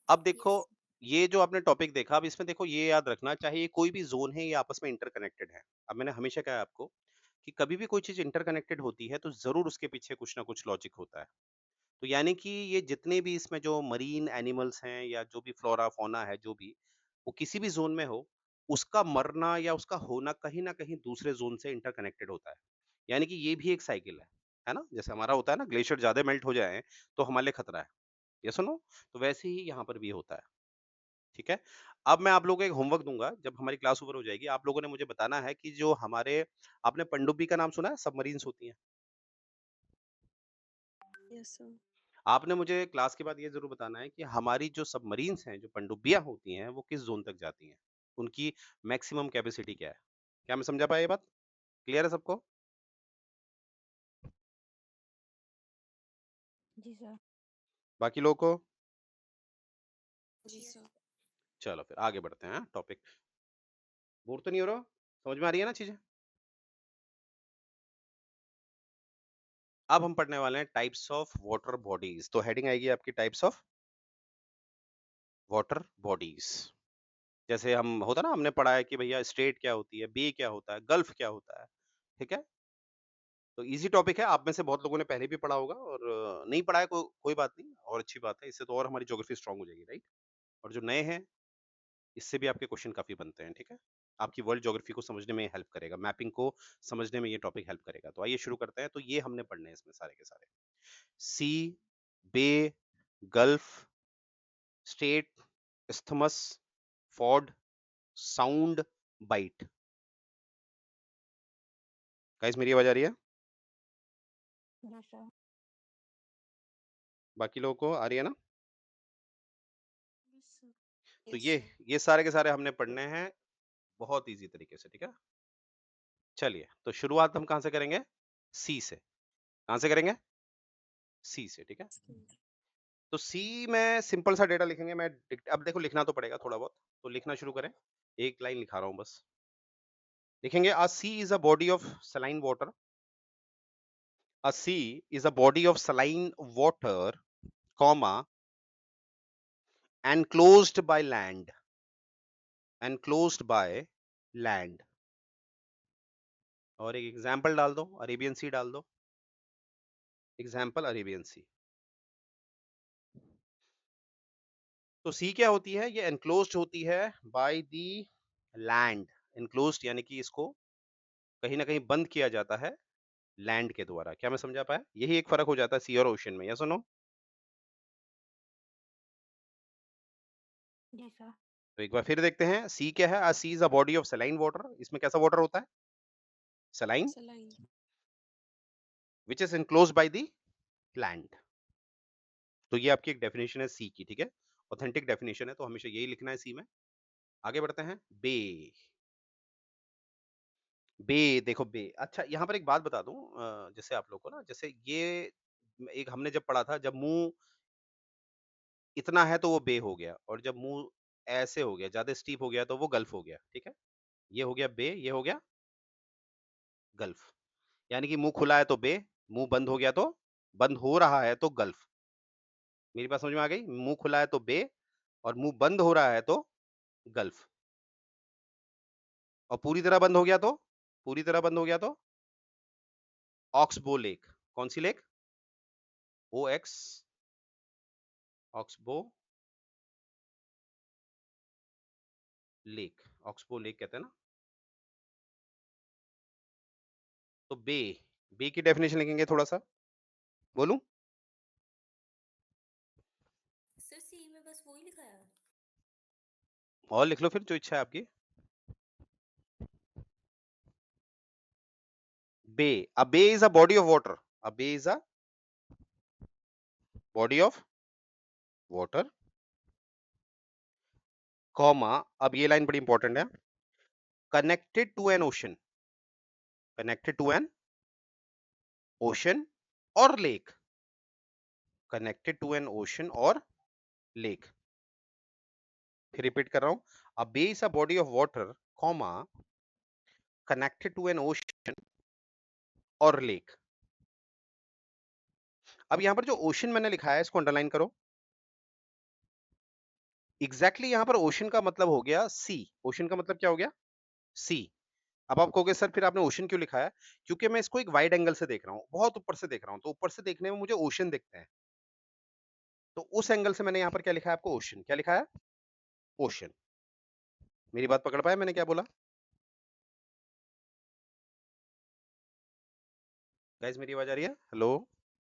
अब देखो, यस। ये जो आपने टॉपिक देखा, अब इसमें देखो ये याद रखना, चाहे ये कोई भी जोन है, ये आपस में इंटरकनेक्टेड है। अब मैंने हमेशा कहा है आपको कि कभी भी कोई चीज इंटरकनेक्टेड होती है तो जरूर उसके पीछे कुछ ना कुछ लॉजिक होता है। तो यानी कि ये जितने भी इसमें जो मरीन एनिमल्स हैं या जो भी फ्लोरा फौना है, जो भी वो किसी भी जोन में हो, उसका मरना या उसका होना कहीं ना कहीं दूसरे जोन से इंटरकनेक्टेड होता है। यानी कि ये भी एक साइकिल है ना? जैसे हमारा होता है ना, ग्लेशियर ज्यादा मेल्ट हो जाए तो हमारे लिए खतरा है, ये सुनो, तो वैसे ही यहाँ पर भी होता है। ठीक है। अब मैं आप लोगों को एक होमवर्क दूंगा, जब हमारी क्लास ओवर हो जाएगी, आप लोगों ने मुझे बताना है कि जो हमारे, आपने पनडुब्बी का नाम सुना है? सबमरीन्स होती हैं। Yes sir. आपने मुझे क्लास के बाद ये जरूर बताना है कि हमारी जो सबमरीन्स हैं, जो पनडुब्बियां होती हैं, वो किस जोन तक जाती हैं, उनकी मैक्सिमम कैपेसिटी क्या है। क्या मैं समझा पाया ये बात? क्लियर है सबको? जी सर। बाकी लोगों को? जी यस। सर। चलो फिर आगे बढ़ते हैं टॉपिक। बोर तो नहीं हो रहा? समझ में आ रही है ना चीजें? अब हम पढ़ने वाले हैं टाइप्स ऑफ वाटर बॉडीज। तो हेडिंग आएगी आपकी टाइप्स ऑफ वाटर बॉडीज। जैसे हम होता ना, हमने पढ़ा है कि भैया स्ट्रेट क्या होती है, बे क्या होता है, गल्फ क्या होता है। ठीक है। तो इजी टॉपिक है, आप में से बहुत लोगों ने पहले भी पढ़ा होगा, और नहीं पढ़ा है कोई बात नहीं, और अच्छी बात है, इससे तो और हमारी ज्योग्राफी स्ट्रांग हो जाएगी, राइट? और जो नए हैं, इससे भी आपके क्वेश्चन काफी बनते हैं। ठीक है। आपकी वर्ल्ड ज्योग्राफी को समझने में हेल्प करेगा, मैपिंग को समझने में ये टॉपिक हेल्प करेगा। तो आइए शुरू करते हैं। तो ये हमने पढ़ने हैं इसमें सारे के सारे: sea, bay, gulf, strait, isthmus, fjord, sound, bight. Guys मेरी आवाज आ रही है? जी सर। बाकी लोगों को आ रही है ना? Yes sir. तो यस सर। ये सारे के सारे हमने पढ़ने हैं बहुत इजी तरीके से। ठीक है। चलिए, तो शुरुआत हम कहाँ से करेंगे? सी से। कहां से करेंगे? सी से, ठीक है। तो सी में सिंपल सा डेटा लिखेंगे। मैं अब देखो लिखना तो पड़ेगा थोड़ा बहुत, तो लिखना शुरू करें। एक लाइन लिखा रहा हूं बस। लिखेंगे a sea is a body of saline water. A sea is a body of saline water, comma, enclosed by land. Enclosed by land. और एक एग्जाम्पल डाल दो, अरेबियन सी डाल दो। एग्जाम्पल अरेबियन सी। तो सी क्या होती है? ये एनक्लोज्ड होती है बाय दी लैंड। एनक्लोज्ड यानी कि इसको कहीं ना कहीं बंद किया जाता है लैंड के द्वारा। क्या मैं समझा पाया? यही एक फर्क हो जाता है सी और ओशन में। यस और नो? जी सर। तो एक बार फिर देखते हैं, सी क्या है? Sea is a body of saline water. इसमें कैसा वाटर होता है? Saline, saline. Which is enclosed by the land. तो ये आपकी एक डेफिनेशन है सी की, ठीक है। ऑथेंटिक डेफिनेशन है, तो हमेशा यही लिखना है सी में। आगे बढ़ते हैं। बे। बे, देखो बे। अच्छा, यहाँ पर एक बात बता दूं, जैसे आप लोग को ना, जैसे ये एक हमने जब पढ़ा था, जब मुंह इतना है तो वो बे हो गया, और जब मुंह ऐसे हो गया, ज्यादा स्टीप हो गया, तो वो गल्फ हो गया, ठीक है। ये हो गया बे, ये हो गया गल्फ। यानी कि मुंह खुला है तो बे, मुंह बंद हो गया तो, बंद हो रहा है तो गल्फ। मेरी बात समझ में आ गई? मुंह खुला है तो बे, और मुंह बंद हो रहा है तो गल्फ। और पूरी तरह बंद हो गया तो, पूरी तरह बंद हो गया तो ऑक्सबो लेक। कौन सी lake? O X, oxbow lake. Oxbow lake कहते हैं ना। तो बे, बे की डेफिनेशन लिखेंगे थोड़ा सा। बोलूं? सर सी में बस वही लिखा है। और लिख लो फिर, जो इच्छा है आपकी। बे, a bay is a body of water. A bay is a body of water, comma, अब ये लाइन बड़ी इंपॉर्टेंट है, connected to an ocean. Connected to an ocean और lake. Connected to an ocean और लेक। फिर repeat कर रहा हूं, a bay is a body of water, comma, connected to an ocean और लेक। अब यहां पर जो ओशन मैंने लिखा है, इसको अंडरलाइन करो। एग्जैक्टली यहां पर ओशन का मतलब हो गया सी। ओशन का मतलब क्या हो गया? सी। अब आप कहोगे सर फिर आपने ओशन क्यों लिखा है? क्योंकि मैं इसको एक वाइड एंगल से देख रहा हूं, बहुत ऊपर से देख रहा हूं, तो ऊपर से देखने में मुझे ओशन दिखते हैं। तो उस एंगल से मैंने यहां पर क्या लिखा है आपको? ओशन। क्या लिखा है? ओशन। मेरी बात पकड़ पाए मैंने क्या बोला? गाइस मेरी आवाज आ रही है? हेलो?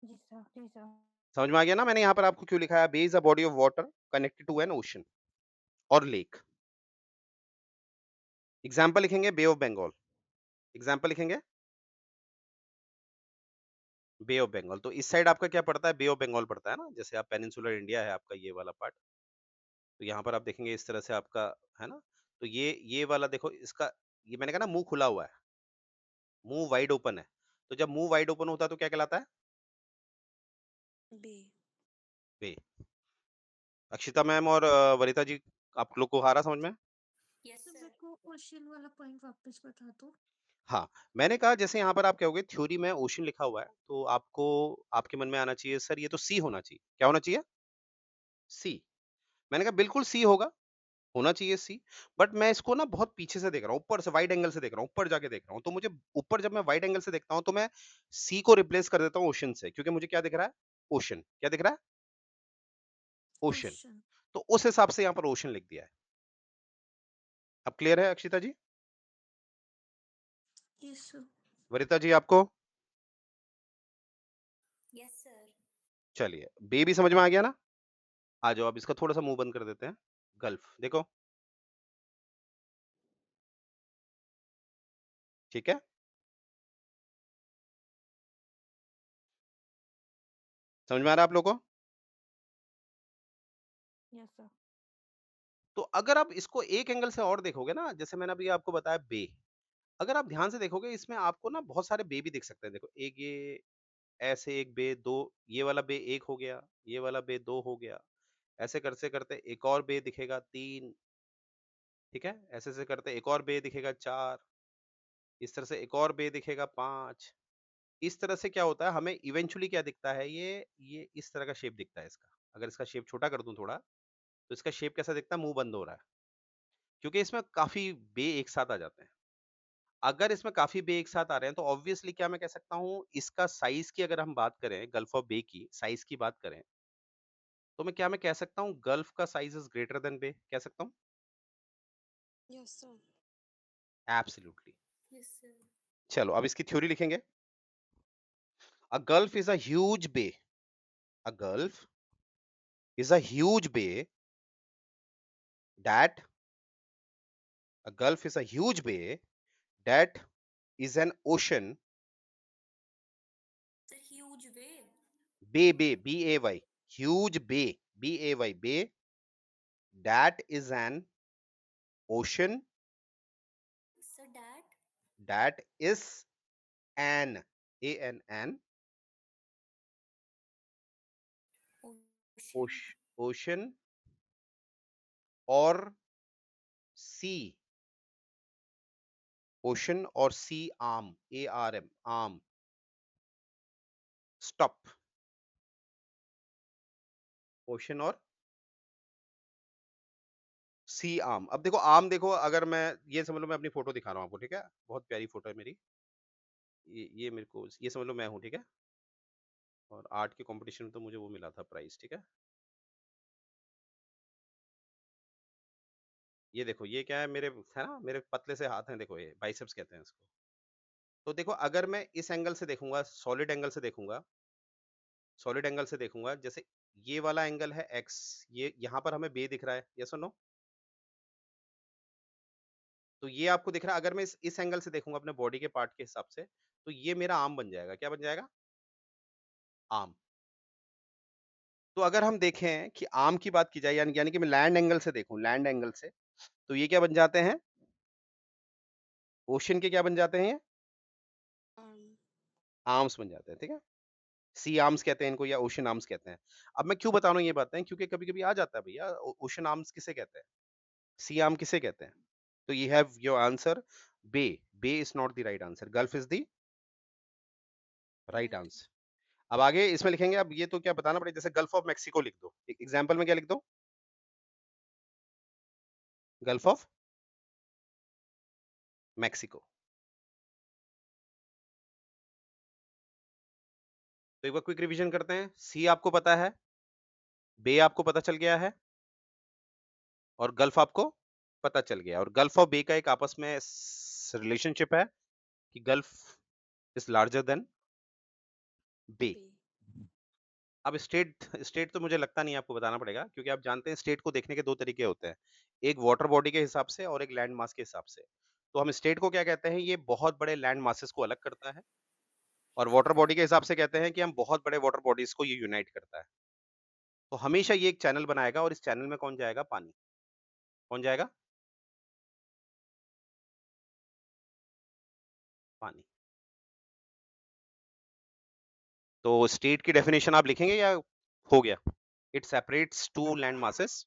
जी सर। जी सर। समझ में आ गया ना मैंने यहाँ पर आपको क्यों लिखा है? Bay is a body of water connected to an ocean और लेक। एग्जाम्पल लिखेंगे बे ऑफ बंगाल। एग्जाम्पल लिखेंगे बे ऑफ बंगाल। तो इस साइड आपका क्या पड़ता है? बे ऑफ बंगाल पड़ता है ना। जैसे आप पेनिनसुलर इंडिया है आपका ये वाला पार्ट, तो यहाँ पर आप देखेंगे इस तरह से आपका है ना। तो ये वाला देखो, इसका ये मैंने कहा ना मुंह खुला हुआ है, मुंह वाइड ओपन है। तो जब मुंह वाइड ओपन होता है तो क्या कहलाता है? बे। बे। अक्षिता मैम और वरिता जी, आप लोग को आ रहा समझ में? यस तो सर। मेरे को क्वेश्चन वाला पॉइंट वापस बता दो। हाँ, मैंने कहा जैसे यहाँ पर आप कहोगे थ्योरी में ओशन लिखा हुआ है, तो आपको आपके मन में आना चाहिए सर ये तो सी होना चाहिए। क्या होना चाहिए? सी। मैंने कहा बिल्कुल सी होगा, होना चाहिए सी। बट मैं इसको ना बहुत पीछे से देख रहा हूँ, ऊपर से वाइड एंगल से देख रहा हूँ, ऊपर जाके देख रहा हूँ। तो मुझे ऊपर जब मैं वाइड एंगल से देखता हूँ तो मैं सी को रिप्लेस कर देता हूँ ओशन से, क्योंकि मुझे क्या दिख रहा है? ओशन। क्या दिख रहा है? ओशन। ओशन। तो उस हिसाब से यहाँ पर ओशन लिख दिया है। अब क्लियर है अक्षिता जी? Yes sir. वरिता जी आपको? Yes sir. चलिए, बे भी समझ में आ गया ना। आ जाओ, अब इसका थोड़ा सा मुंह बंद कर देते हैं। गल्फ देखो, ठीक है। समझ में आ रहा है आप लोगों को? Yes sir. तो अगर आप इसको एक एंगल से और देखोगे ना, जैसे मैंने अभी आपको बताया बे, अगर आप ध्यान से देखोगे इसमें आपको ना बहुत सारे बे भी दिख सकते हैं। देखो एक ये ऐसे एक बे, दो ये वाला बे एक हो गया, ये वाला बे दो हो गया, ऐसे करते करते एक और बे दिखेगा तीन, ठीक है, ऐसे ऐसे करते एक और बे दिखेगा चार, इस तरह से एक और बे दिखेगा पांच। इस तरह से क्या होता है हमें इवेंचुअली क्या दिखता है, ये इस तरह का शेप दिखता है इसका। अगर इसका शेप छोटा कर दूं थोड़ा तो इसका शेप कैसा दिखता है, मुंह बंद हो रहा है, क्योंकि इसमें काफी बे एक साथ आ जाते हैं। अगर इसमें काफी बे एक साथ आ रहे हैं तो ऑब्वियसली क्या मैं कह सकता हूँ, इसका साइज की अगर हम बात करें, गल्फ ऑफ बे की साइज की बात करें, तो मैं कह सकता हूँ गल्फ का size is greater than bay, कह सकता हूँ। Yes sir. Absolutely. Yes sir. चलो अब इसकी थ्योरी लिखेंगे। A gulf is a huge bay, a gulf is a huge bay that a gulf is a huge bay that is an ocean. Sir huge way. Bay bay, huge bay that is an ocean, sir that. that is an an ocean. ocean or sea, ocean or sea arm, arm, arm. Stop. Ocean और सी arm. अब देखो arm, देखो अगर मैं ये समझ लो, मैं अपनी फोटो दिखा रहा हूँ आपको, ठीक है, बहुत प्यारी फोटो है मेरी, ये मेरे को ये समझ लो मैं हूँ, ठीक है, और आर्ट के कंपटीशन में तो मुझे वो मिला था प्राइज, ठीक है। ये देखो ये क्या है, मेरे है ना, मेरे पतले से हाथ हैं, देखो ये बाइसेप्स कहते हैं इसको। तो देखो अगर मैं इस एंगल से देखूंगा, सॉलिड एंगल से देखूंगा, सॉलिड एंगल से देखूंगा, जैसे ये वाला एंगल है एक्स, ये यहाँ पर हमें बे दिख रहा है, यस और नो। तो ये आपको दिख रहा है, अगर मैं इस एंगल से देखूंगा अपने बॉडी के पार्ट के हिसाब से, तो ये मेरा आर्म बन जाएगा। क्या बन जाएगा? आर्म। तो अगर हम देखें कि आर्म की बात की जाए, यानी कि मैं लैंड एंगल से देखूं, लैंड एंगल से, तो ये क्या बन जाते हैं, ओशन के क्या बन जाते हैं, ये आर्म्स बन जाते हैं, ठीक है। सी आर्म्स कहते हैं इनको, या ओशन आर्म्स कहते हैं। अब मैं क्यों बता रहा हूँ ये बातें, क्योंकि कभी कभी आ जाता है भैया, ओशन आर्म्स किसे कहते हैं, सी आर्म किसे कहते हैं। तो you have your answer, bay. Bay is not the right answer, gulf is the right answer. अब आगे इसमें लिखेंगे, अब ये तो क्या बताना पड़ेगा, जैसे गल्फ ऑफ मैक्सिको लिख दो, एग्जाम्पल में क्या लिख दो, गल्फ ऑफ मैक्सिको। तो एक बार क्विक रिवीजन करते हैं। सी आपको पता है, बे आपको पता चल गया है, और गल्फ आपको पता चल गया। और गल्फ और बे का एक आपस में रिलेशनशिप है कि गल्फ इज लार्जर देन बे। अब स्टेट तो मुझे लगता नहीं आपको बताना पड़ेगा, क्योंकि आप जानते हैं स्टेट को देखने के दो तरीके होते हैं, एक वाटर बॉडी के हिसाब से और एक लैंड मास के हिसाब से। तो हम स्टेट को क्या कहते हैं, ये बहुत बड़े लैंड मासेस को अलग करता है, और वाटर बॉडी के हिसाब से कहते हैं कि हम बहुत बड़े वाटर बॉडीज को ये यूनाइट करता है। तो हमेशा ये एक चैनल बनाएगा, और इस चैनल में कौन जाएगा, पानी। कौन जाएगा? पानी। तो स्टेट की डेफिनेशन आप लिखेंगे या हो गया? It separates two land masses.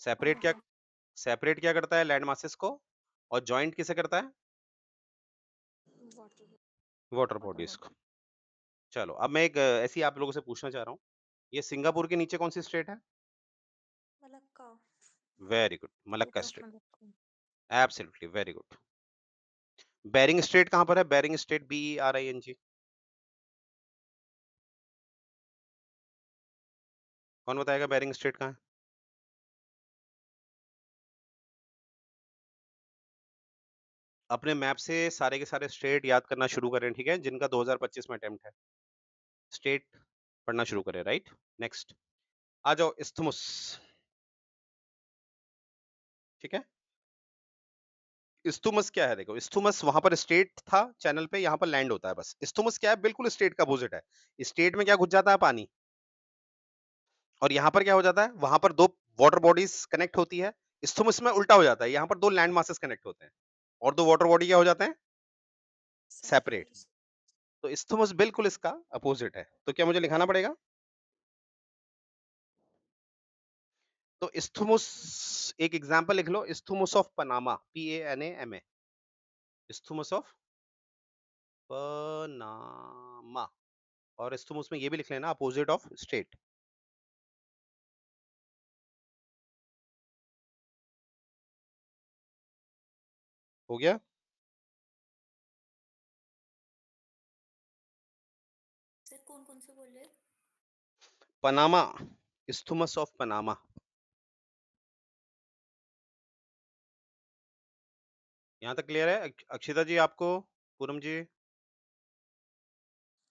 Separate क्या, सेपरेट क्या करता है, लैंड मासेस को, और जॉइंट किसे करता है, वाटर बॉडीज को। चलो अब मैं एक ऐसी आप लोगों से पूछना चाह रहा हूँ, ये सिंगापुर के नीचे कौन सी स्टेट है? Malacca. Very good, Malacca strait of strait. Malacca. Absolutely, very good. Bering strait कहां पर है, बेरिंग स्टेट, BERING, कौन बताएगा बेरिंग स्टेट कहां है? अपने मैप से सारे के सारे स्टेट याद करना शुरू करें, ठीक है, जिनका 2025 में अटेम्प्ट है, स्टेट पढ़ना शुरू करें, राइट। नेक्स्ट आ जाओ, इस्थमुस, ठीक है। इस्थुमस क्या है, देखो इस्थुमस वहां पर स्टेट था चैनल पे, यहाँ पर लैंड होता है बस। इस्थुमस क्या है, बिल्कुल स्टेट का अपोजिट है। स्टेट में क्या घुस जाता है, पानी, और यहाँ पर क्या हो जाता है, वहां पर दो वाटर बॉडीज कनेक्ट होती है। इस्थुमस में उल्टा हो जाता है, यहाँ पर दो लैंड मासेस कनेक्ट होते हैं। और दो वाटर बॉडी क्या हो जाते हैं? सेपरेट। Separate. तो इस्थुमस बिल्कुल इसका अपोजिट है, तो क्या मुझे लिखाना पड़ेगा? तो इस्थुमुस, एक एग्जांपल लिख लो, isthmus of Panama, PANAMA, isthmus of Panama. और इस्थुमुस में ये भी लिख लेना, अपोजिट ऑफ स्टेट। हो गया? सर कौन कौन से बोल रहे? Panama, isthmus of Panama. यहाँ तक क्लियर है अक्षिता जी आपको? पूनम जी?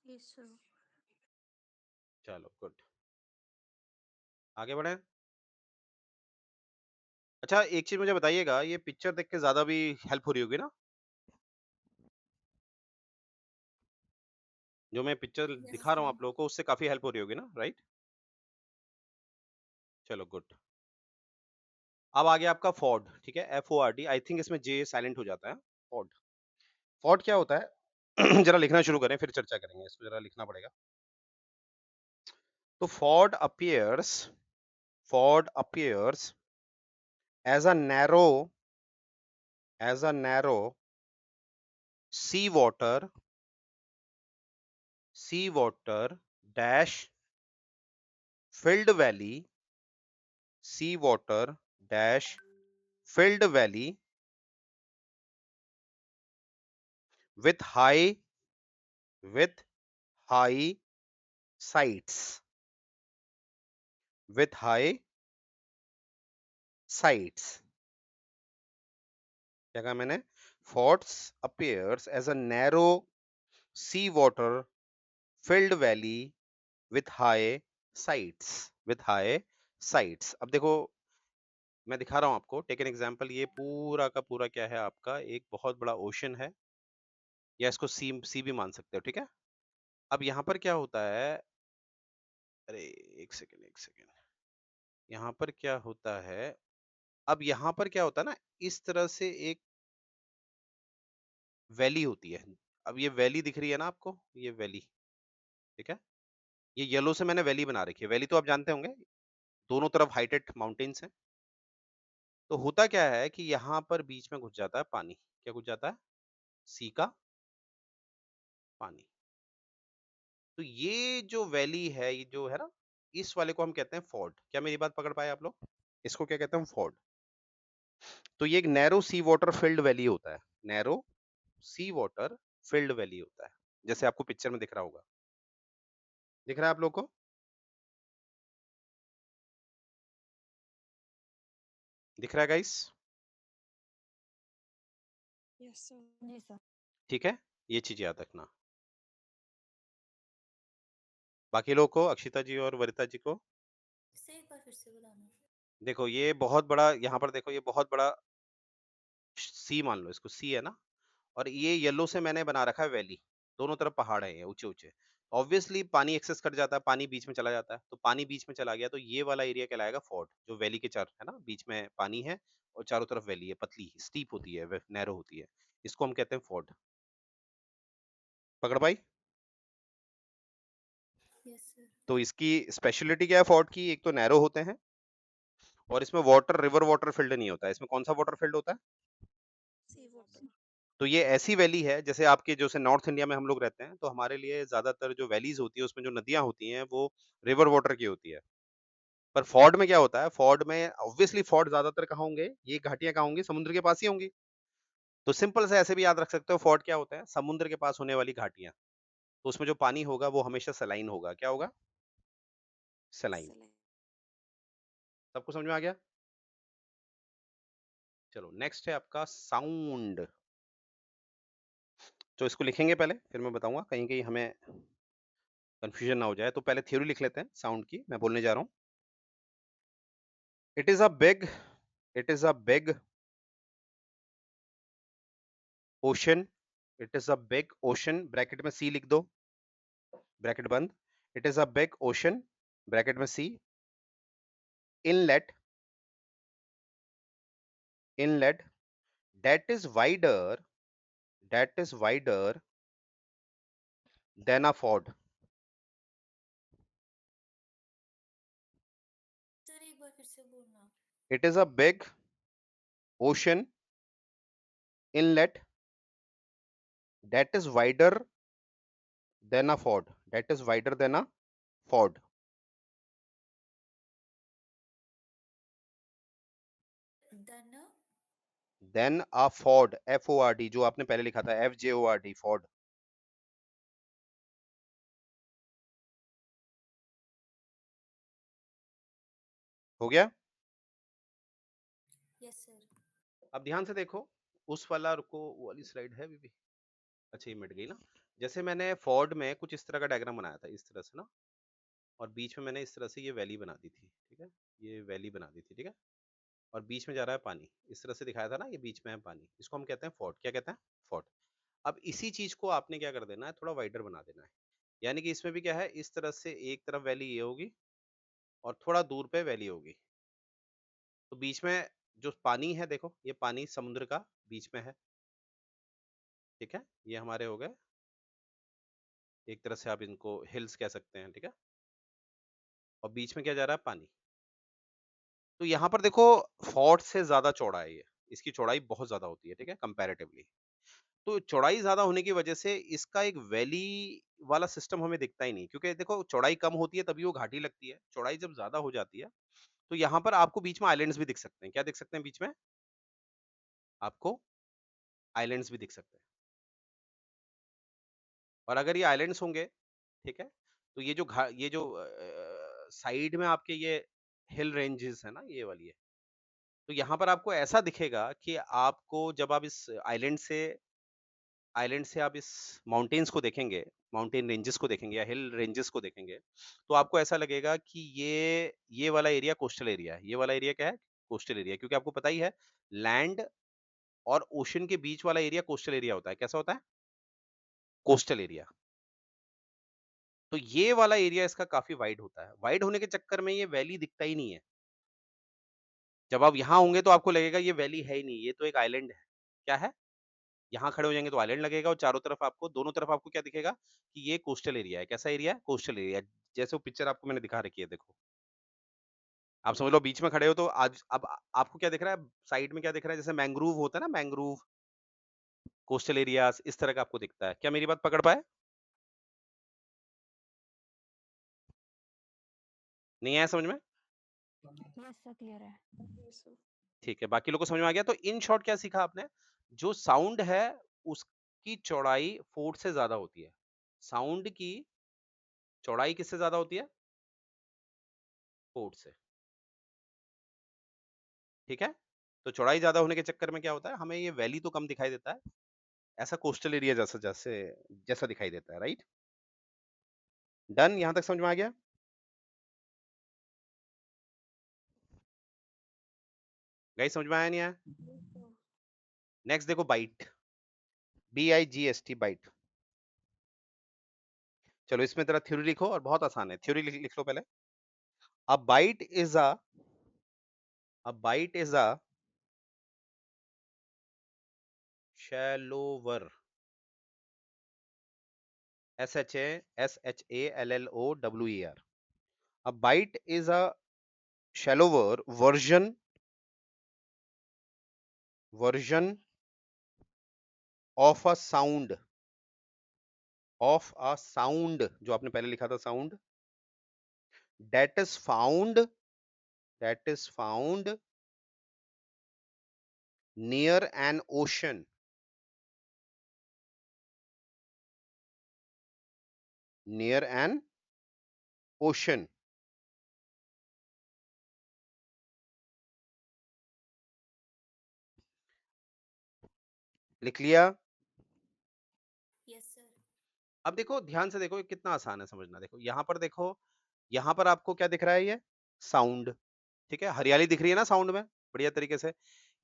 Yes, sir. चलो गुड, आगे बढ़े। अच्छा एक चीज मुझे बताइएगा, ये पिक्चर देख के ज्यादा भी हेल्प हो रही होगी ना? जो मैं पिक्चर यस दिखा रहा हूँ सर। आप लोगों को, उससे काफी हेल्प हो रही होगी ना, राइट? चलो गुड। अब आ गया आपका फॉर्ड, ठीक है, FORD। आई थिंक इसमें J साइलेंट हो जाता है। फॉर्ड, फॉर्ड क्या होता है? जरा लिखना शुरू करें, फिर चर्चा करेंगे, इसको जरा लिखना पड़ेगा। तो ford appears as a narrow sea water dash filled valley, sea water dash filled valley with high sites, with high sites। क्या कहा मैंने? Forts appears as a narrow sea water filled valley with high sites, with high sites। अब देखो मैं दिखा रहा हूं आपको, टेक एन एग्जांपल। ये पूरा का पूरा क्या है आपका, एक बहुत बड़ा ओशन है, या इसको सी भी मान सकते हो, ठीक है? अब यहाँ पर क्या होता है, अरे एक सेकेंड, यहाँ पर क्या होता है, अब यहाँ पर क्या होता है ना, इस तरह से एक वैली होती है। अब ये वैली दिख रही है ना आपको, ये वैली, ठीक है? ये येलो से मैंने वैली बना रखी है। वैली तो आप जानते होंगे, दोनों तरफ हाइटेड माउंटेन्स हैं। तो होता क्या है कि यहाँ पर बीच में घुस जाता है पानी। क्या घुस जाता है? सी का पानी। तो ये जो वैली है, ये जो है ना, इस वाले को हम कहते हैं फॉर्ड। क्या मेरी बात पकड़ पाए आप लोग? इसको क्या कहते हैं? फॉर्ड। तो ये एक narrow sea water field valley होता है, narrow sea water field valley होता है, जैसे आपको पिक्चर में दिख रहा होगा। दिख रहा है आप लोग को? दिख रहा है गाइस? Yes, sir. जी सर। ठीक है, ये चीज याद रखना। बाकी लोग को, अक्षिता जी और वरिता जी को? से एक बार फिर से बताना। देखो ये बहुत बड़ा, यहाँ पर देखो ये बहुत बड़ा सी, मान लो इसको सी है ना, और ये येलो से मैंने बना रखा है वैली। दोनों तरफ पहाड़ है, ये ऊंचे ऊंचे। ऑब्वियसली पानी एक्सेस कर जाता है, पानी बीच में चला जाता है, तो पानी बीच में चला गया तो ये वाला एरिया कहलाएगा फोर्ट, जो वैली के चार है ना, बीच में पानी है और चारों तरफ वैली है, पतली स्टीप होती है, नैरो होती है। इसको हम कहते हैं फोर्ट। पकड़ पाई? Yes sir. तो इसकी स्पेशलिटी क्या है फोर्ट की? एक तो नैरो होते हैं, और इसमें वाटर, रिवर वाटर फिल्ड नहीं होता है। इसमें कौन सा वाटर फिल्ड होता है? Sea water. तो ये ऐसी वैली है, जैसे आपके जैसे नॉर्थ इंडिया में हम लोग रहते हैं, तो हमारे लिए ज्यादातर जो वैलीज होती है, उसमें जो नदियां होती हैं वो रिवर वाटर की होती है। पर फोर्ड में क्या होता है? फोर्ड में ऑब्वियसली फोर्ड ज्यादातर कहाँ होंगे? ये घाटियां कहाँ होंगी? समुद्र के पास ही होंगी। तो सिंपल से ऐसे भी याद रख सकते हो, फोर्ड क्या होता है? समुद्र के पास होने वाली घाटियां। तो उसमें जो पानी होगा वो हमेशा सलाइन होगा। क्या होगा? सलाइन। Saline. सबको समझ में आ गया? चलो नेक्स्ट है आपका साउंड। तो इसको लिखेंगे पहले, फिर मैं बताऊंगा, कहीं कहीं हमें कंफ्यूजन ना हो जाए। तो पहले थ्योरी लिख लेते हैं साउंड की, मैं बोलने जा रहा हूँ। It is a big it is a big ocean, it is a big ocean, bracket में सी लिख दो, ब्रैकेट बंद। It is a big ocean, bracket में sea, inlet, inlet that is wider than a ford. Sir एक बार फिर से बोलना। It is a big ocean inlet that is wider than a ford. That is wider than a ford. Then Then a ford, F-O-R-D, जो आपने पहले लिखा था F-J-O-R-D, ford. हो गया? Yes sir. अब ध्यान से देखो, उस वाला रुको, वो वाली स्लाइड है भी। अच्छा, ये मिट गई ना। जैसे मैंने फोर्ड में कुछ इस तरह का डायग्राम बनाया था, इस तरह से ना, और बीच में मैंने इस तरह से ये वैली बना दी थी, ठीक है, ये वैली बना दी थी, ठीक है, और बीच में जा रहा है पानी, इस तरह से दिखाया था ना, ये बीच में है पानी, इसको हम कहते हैं फोर्ट। क्या कहते हैं? फोर्ट। अब इसी चीज को आपने क्या कर देना है, थोड़ा वाइडर बना देना है, यानी कि इसमें भी क्या है, इस तरह से एक तरफ वैली ये होगी और थोड़ा दूर पे वैली होगी, तो बीच में जो पानी है, देखो ये पानी समुद्र का बीच में है, ठीक है, ये हमारे हो गए, एक तरह से आप इनको हिल्स कह सकते हैं, ठीक है, और बीच में क्या जा रहा है? पानी। तो यहाँ पर देखो, फोर्ट से ज्यादा चौड़ा है ये, इसकी चौड़ाई बहुत ज्यादा होती है, ठीक है, कंपैरेटिवली। तो चौड़ाई ज्यादा होने की वजह से इसका एक वैली वाला सिस्टम हमें दिखता ही नहीं, क्योंकि देखो चौड़ाई कम होती है तभी वो घाटी लगती है, चौड़ाई जब ज्यादा हो जाती है तो यहाँ पर आपको बीच में आइलैंड्स भी दिख सकते हैं। क्या दिख सकते हैं? बीच में आपको आइलैंड्स भी दिख सकते हैं, और अगर ये आइलैंड्स होंगे, ठीक है, तो ये जो साइड में आपके ये हिल रेंजेस है ना, ये वाली है, तो यहाँ पर आपको ऐसा दिखेगा कि आपको जब आप इस आइलैंड से आप इस माउंटेन्स को देखेंगे, माउंटेन रेंजेस को देखेंगे या हिल रेंजेस को देखेंगे, तो आपको ऐसा लगेगा कि ये वाला एरिया कोस्टल एरिया है। ये वाला एरिया क्या है? कोस्टल एरिया, क्योंकि आपको पता ही है लैंड और ओशन के बीच वाला एरिया कोस्टल एरिया होता है। कैसा होता है? Coastal area. तो ये वाला एरिया इसका काफी वाइड होता है, वाइड होने के चक्कर में ये वैली दिखता ही नहीं है। जब आप यहाँ होंगे तो आपको लगेगा ये वैली है ही नहीं, ये तो एक आइलैंड है। क्या है? यहाँ खड़े हो जाएंगे तो आइलैंड लगेगा, और चारों तरफ आपको, दोनों तरफ आपको क्या दिखेगा कि ये कोस्टल एरिया है। कैसा एरिया है? Coastal area. जैसे वो पिक्चर आपको मैंने दिखा रखी है, देखो आप समझ लो बीच में खड़े हो, तो आज अब आपको क्या दिख रहा है? साइड में क्या दिख रहा है? जैसे मैंग्रोव होता है ना, मैंग्रोव, कोस्टल एरियाज, इस तरह का आपको दिखता है। क्या मेरी बात पकड़ पाए? नहीं आया समझ में? यस सर, क्लियर है। Yes sir. ठीक है, बाकी लोगों को समझ में आ गया? तो इन शॉर्ट क्या सीखा आपने? जो साउंड है उसकी चौड़ाई फोर्ट से ज्यादा होती है। साउंड की चौड़ाई किससे ज्यादा होती है? फोर्ट से। ठीक है, तो चौड़ाई ज्यादा होने के चक्कर में क्या होता है, हमें ये वैली तो कम दिखाई देता है, ऐसा कोस्टल एरिया जैसा जैसे जैसा दिखाई देता है। Right, done? यहां तक समझ में आ गया? गाइस समझ में आया नहीं आया? नेक्स्ट देखो, बाइट, BIGST, बाइट। चलो इसमें तेरा थ्योरी लिखो, और बहुत आसान है, थ्योरी लिख लो पहले। A bight is a shallower, SHALLOWER. A bite is a shallower version of a sound, जो आपने पहले लिखा था sound, that is found near an ocean, लिख लिया? Yes sir. अब देखो ध्यान से देखो, ये कितना आसान है समझना। देखो यहाँ पर, देखो यहाँ पर आपको क्या दिख रहा है? ये साउंड, ठीक है, हरियाली दिख रही है ना साउंड में, बढ़िया तरीके से।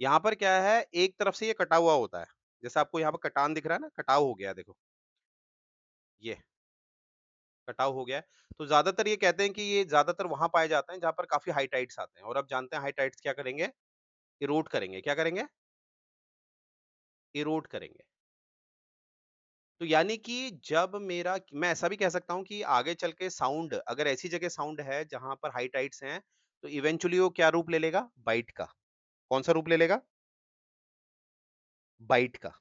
यहाँ पर क्या है, एक तरफ से ये कटा हुआ होता है, जैसे आपको यहाँ पर कटान दिख रहा है ना, कटाव हो गया है, देखो ये कटाव हो गया है। तो ज्यादातर ये कहते हैं कि ये ज्यादातर वहां पाए जाते हैं जहां पर काफी हाई टाइड्स आते हैं, और अब जानते हैं हाई टाइड्स क्या करेंगे? इरोड करेंगे। क्या करेंगे? इरोड करेंगे। तो यानी कि जब मेरा मैं ऐसा भी कह सकता हूँ कि आगे चल के साउंड अगर ऐसी जगह साउंड है जहां पर हाई टाइड्स हैं, तो इवेंचुअली वो क्या रूप ले लेगा? बाइट का। कौन सा रूप ले लेगा? बाइट का।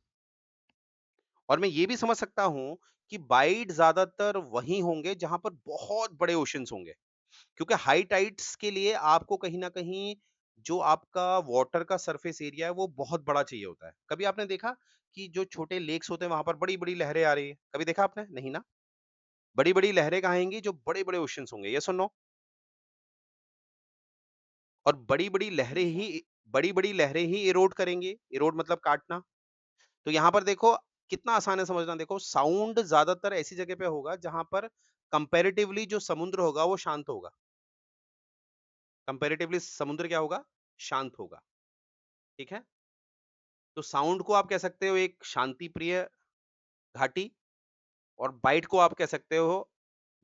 और मैं ये भी समझ सकता हूं कि बाइट ज्यादातर वहीं होंगे जहां पर बहुत बड़े ओशंस होंगे, क्योंकि हाई टाइड्स के लिए आपको कहीं ना कहीं जो आपका वाटर का सरफेस एरिया है वो बहुत बड़ा चाहिए होता है। कभी आपने देखा कि जो छोटे लेक्स होते हैं वहां पर बड़ी बड़ी लहरें आ रही है? कभी देखा आपने? नहीं ना। बड़ी बड़ी लहरें कहाँ आएंगी? जो बड़े बड़े ओशंस होंगे। ये सुनो। और जी सर। बड़ी बड़ी लहरें ही इरोड करेंगी। इरोड मतलब काटना। तो यहाँ पर देखो कितना आसान है समझना। देखो साउंड ज्यादातर ऐसी जगह पे होगा जहां पर कंपैरेटिवली जो समुद्र होगा वो शांत होगा। कंपैरेटिवली समुद्र क्या होगा? शांत होगा। ठीक है। तो साउंड को आप कह सकते हो एक शांति प्रिय घाटी, और बाइट को आप कह सकते हो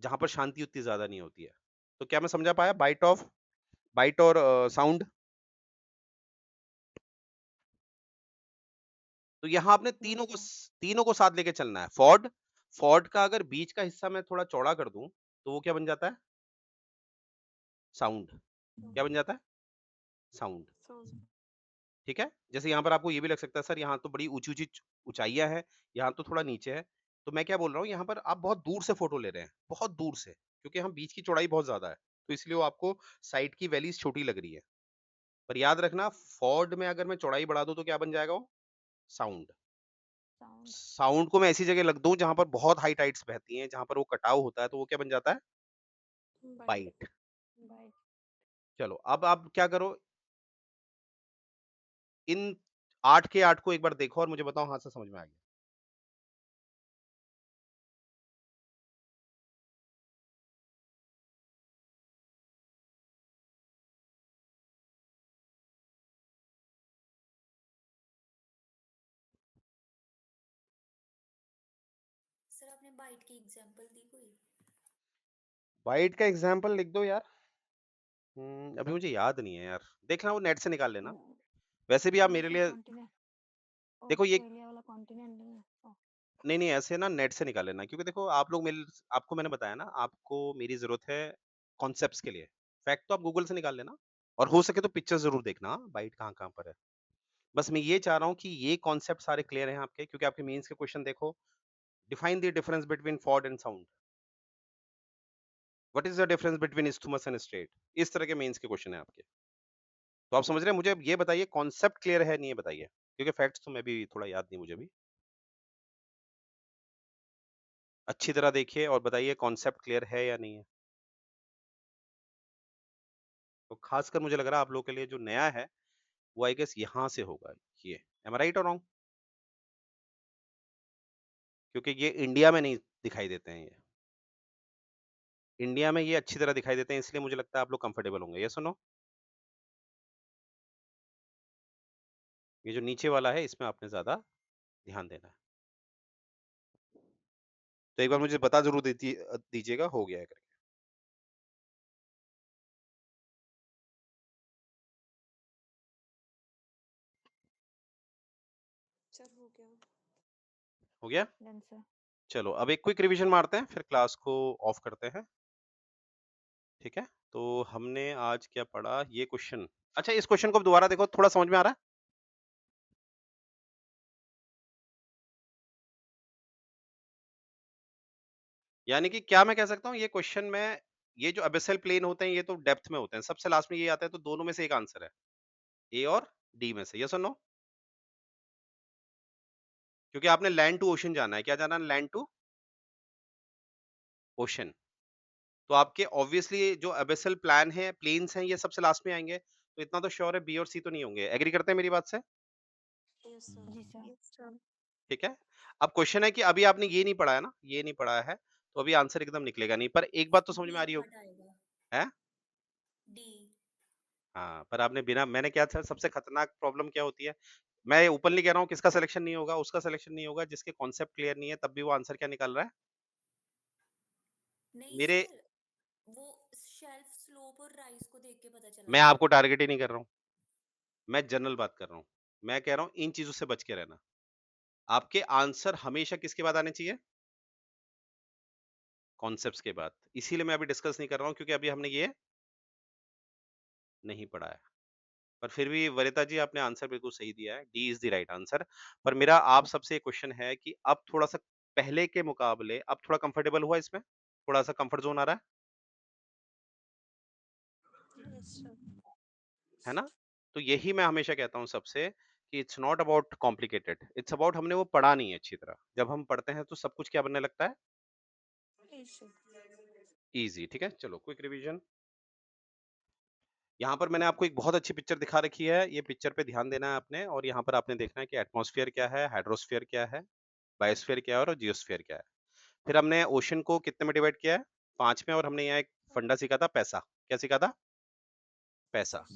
जहां पर शांति उतनी ज्यादा नहीं होती है। तो क्या मैं समझा पाया? बाइट और साउंड। तो यहाँ आपने जी सर। तीनों को साथ लेके चलना है। फॉर्ड फॉर्ड का अगर बीच का हिस्सा मैं थोड़ा चौड़ा कर दूं तो वो क्या बन जाता है? साउंड। क्या बन जाता है? साउंड। साउंड। ठीक है। जैसे यहाँ पर आपको ये भी लग सकता है, सर यहाँ तो बड़ी ऊंची ऊंची ऊंचाइयां है, यहाँ तो थोड़ा नीचे है। तो मैं क्या बोल रहा हूँ, यहाँ पर आप बहुत दूर से फोटो ले रहे हैं, बहुत दूर से, क्योंकि हम बीच की चौड़ाई बहुत ज्यादा है, तो इसलिए वो आपको साइड की वैलीज छोटी लग रही है। पर याद रखना, फॉर्ड में अगर मैं चौड़ाई बढ़ा दूं तो क्या बन जाएगा? वो साउंड। साउंड। साउंड को मैं ऐसी जगह लग दूं जहां पर बहुत हाई टाइड्स बहती हैं, जहां पर वो कटाव होता है, तो वो क्या बन जाता है? बाइट। बाइट। बाइट। चलो अब आप क्या करो, इन 8 के 8 को एक बार देखो और मुझे बताओ हाँ से समझ में आ गया। सर आपने बाइट की एग्जांपल दी कोई? बाइट का एग्जाम्पल लिख दो यार। अभी मुझे याद नहीं है यार, देखना वो नेट से निकाल लेना। वैसे भी आप नहीं मेरे सर, लिए कॉन्टिनेंट देखो ये, ऑस्ट्रेलिया वाला कॉन्टिनेंट नहीं है। नहीं नहीं ऐसे ना नेट से निकाल लेना, क्योंकि देखो आप लोग मेरे, आपको मैंने बताया ना, आपको मेरी जरूरत है कॉन्सेप्ट्स के लिए। फैक्ट तो आप गूगल से निकाल लेना, और हो सके तो पिक्चर जरूर देखना बाइट कहाँ कहाँ पर है। बस मैं ये चाह रहा हूँ कि ये कॉन्सेप्ट सारे क्लियर हैं आपके, क्योंकि आपके मेंस के क्वेश्चन देखो, define the difference between fjord and sound, what is the difference between isthmus and strait, इस तरह के मेंस के क्वेश्चन है आपके। तो आप समझ रहे हैं? मुझे अब ये बताइए कॉन्सेप्ट क्लियर है नहीं, ये बताइए, क्योंकि फैक्ट्स तो मैं भी थोड़ा याद नहीं मुझे भी। अच्छी तरह देखिए और बताइए कॉन्सेप्ट क्लियर है या नहीं है। तो खासकर मुझे लग रहा है आप लोगों के लिए जो नया है वो आई गेस यहाँ से होगा। ये एम आई राइट और रॉन्ग? क्योंकि ये इंडिया में नहीं दिखाई देते हैं। ये इंडिया में ये अच्छी तरह दिखाई देते हैं, इसलिए मुझे लगता है आप लोग कंफर्टेबल होंगे। ये सुनो, ये जो नीचे वाला है इसमें आपने ज्यादा ध्यान देना है। तो एक बार मुझे बता जरूर दीजिएगा हो गया है करके। सर हो गया। हो गया? Done sir. चलो अब एक क्विक रिवीजन मारते हैं, फिर क्लास को ऑफ करते हैं। ठीक है। तो हमने आज क्या पढ़ा? ये क्वेश्चन, अच्छा इस क्वेश्चन को अब दोबारा देखो, थोड़ा समझ में आ रहा है? यानी कि क्या मैं कह सकता हूँ, ये क्वेश्चन में ये जो अबिसल प्लेन होते हैं ये तो डेप्थ में होते हैं, सबसे लास्ट में ये आता है, तो दोनों में से एक आंसर है, ए और डी में से। यस और नो? क्योंकि आपने लैंड टू ओशन जाना है। क्या जाना है? Land to ocean. तो आपके ऑब्वियसली जो अबिसल प्लान है, प्लेन्स हैं, ये सबसे लास्ट में आएंगे, तो इतना तो श्योर है बी और सी तो नहीं होंगे। एग्री करते हैं मेरी बात से? Yes sir. जी सर। Yes sir. ठीक है। अब क्वेश्चन है कि अभी आपने ये नहीं पढ़ा है ना, ये नहीं पढ़ा है, तो अभी आंसर एकदम निकलेगा नहीं, पर एक बात तो समझ डी में आ रही होगी। कट आएगा। है? डी। हाँ, पर आपने बिना, मैंने क्या था, सबसे खतरनाक प्रॉब्लम क्या होती है, मैं ओपनली कह रहा हूँ, किसका सिलेक्शन नहीं होगा? उसका सिलेक्शन नहीं होगा जिसके कॉन्सेप्ट क्लियर नहीं है, तब भी वो आंसर क्या निकाल रहा है। नहीं मेरे, सर, वो शेल्फ स्लोप और राइज को देख के पता चला मैं था। आपको टारगेट ही नहीं कर रहा हूँ, मैं जनरल बात कर रहा हूँ। मैं कह रहा हूँ इन चीजों से बच के रहना। आपके आंसर हमेशा किसके बाद आने चाहिए? कॉन्सेप्ट्स के बाद। इसीलिए मैं अभी डिस्कस नहीं कर रहा हूँ क्योंकि अभी हमने ये नहीं पढ़ा है। पर फिर भी वरिता जी आपने आंसर बिल्कुल सही दिया है, D is the right answer. पर मेरा आप सबसे एक क्वेश्चन है कि अब थोड़ा सा पहले के मुकाबले अब थोड़ा कंफर्टेबल हुआ इसमें, थोड़ा सा कंफर्ट जोन आ रहा यस सर। है ना? तो यही मैं हमेशा कहता हूँ सबसे कि it's not about complicated, it's about हमने वो पढ़ा नहीं है अच्छी तरह। जब हम पढ़ते हैं तो सब कुछ क्या बनने लगता है? इजी। ठीक है, चलो क्विक रिवीजन। यहाँ पर मैंने आपको एक बहुत अच्छी पिक्चर दिखा रखी है, ये पिक्चर पे ध्यान देना है आपने, और यहाँ पर आपने देखना है कि एटमॉस्फेयर क्या है, हाइड्रोस्फेयर क्या है, बायोस्फीयर क्या है और जियोस्फीयर क्या है। फिर हमने ओशन को कितने में डिवाइड किया है? 5 में। और हमने यहाँ एक फंडा सीखा था, पैसा। क्या सीखा था? पैसा।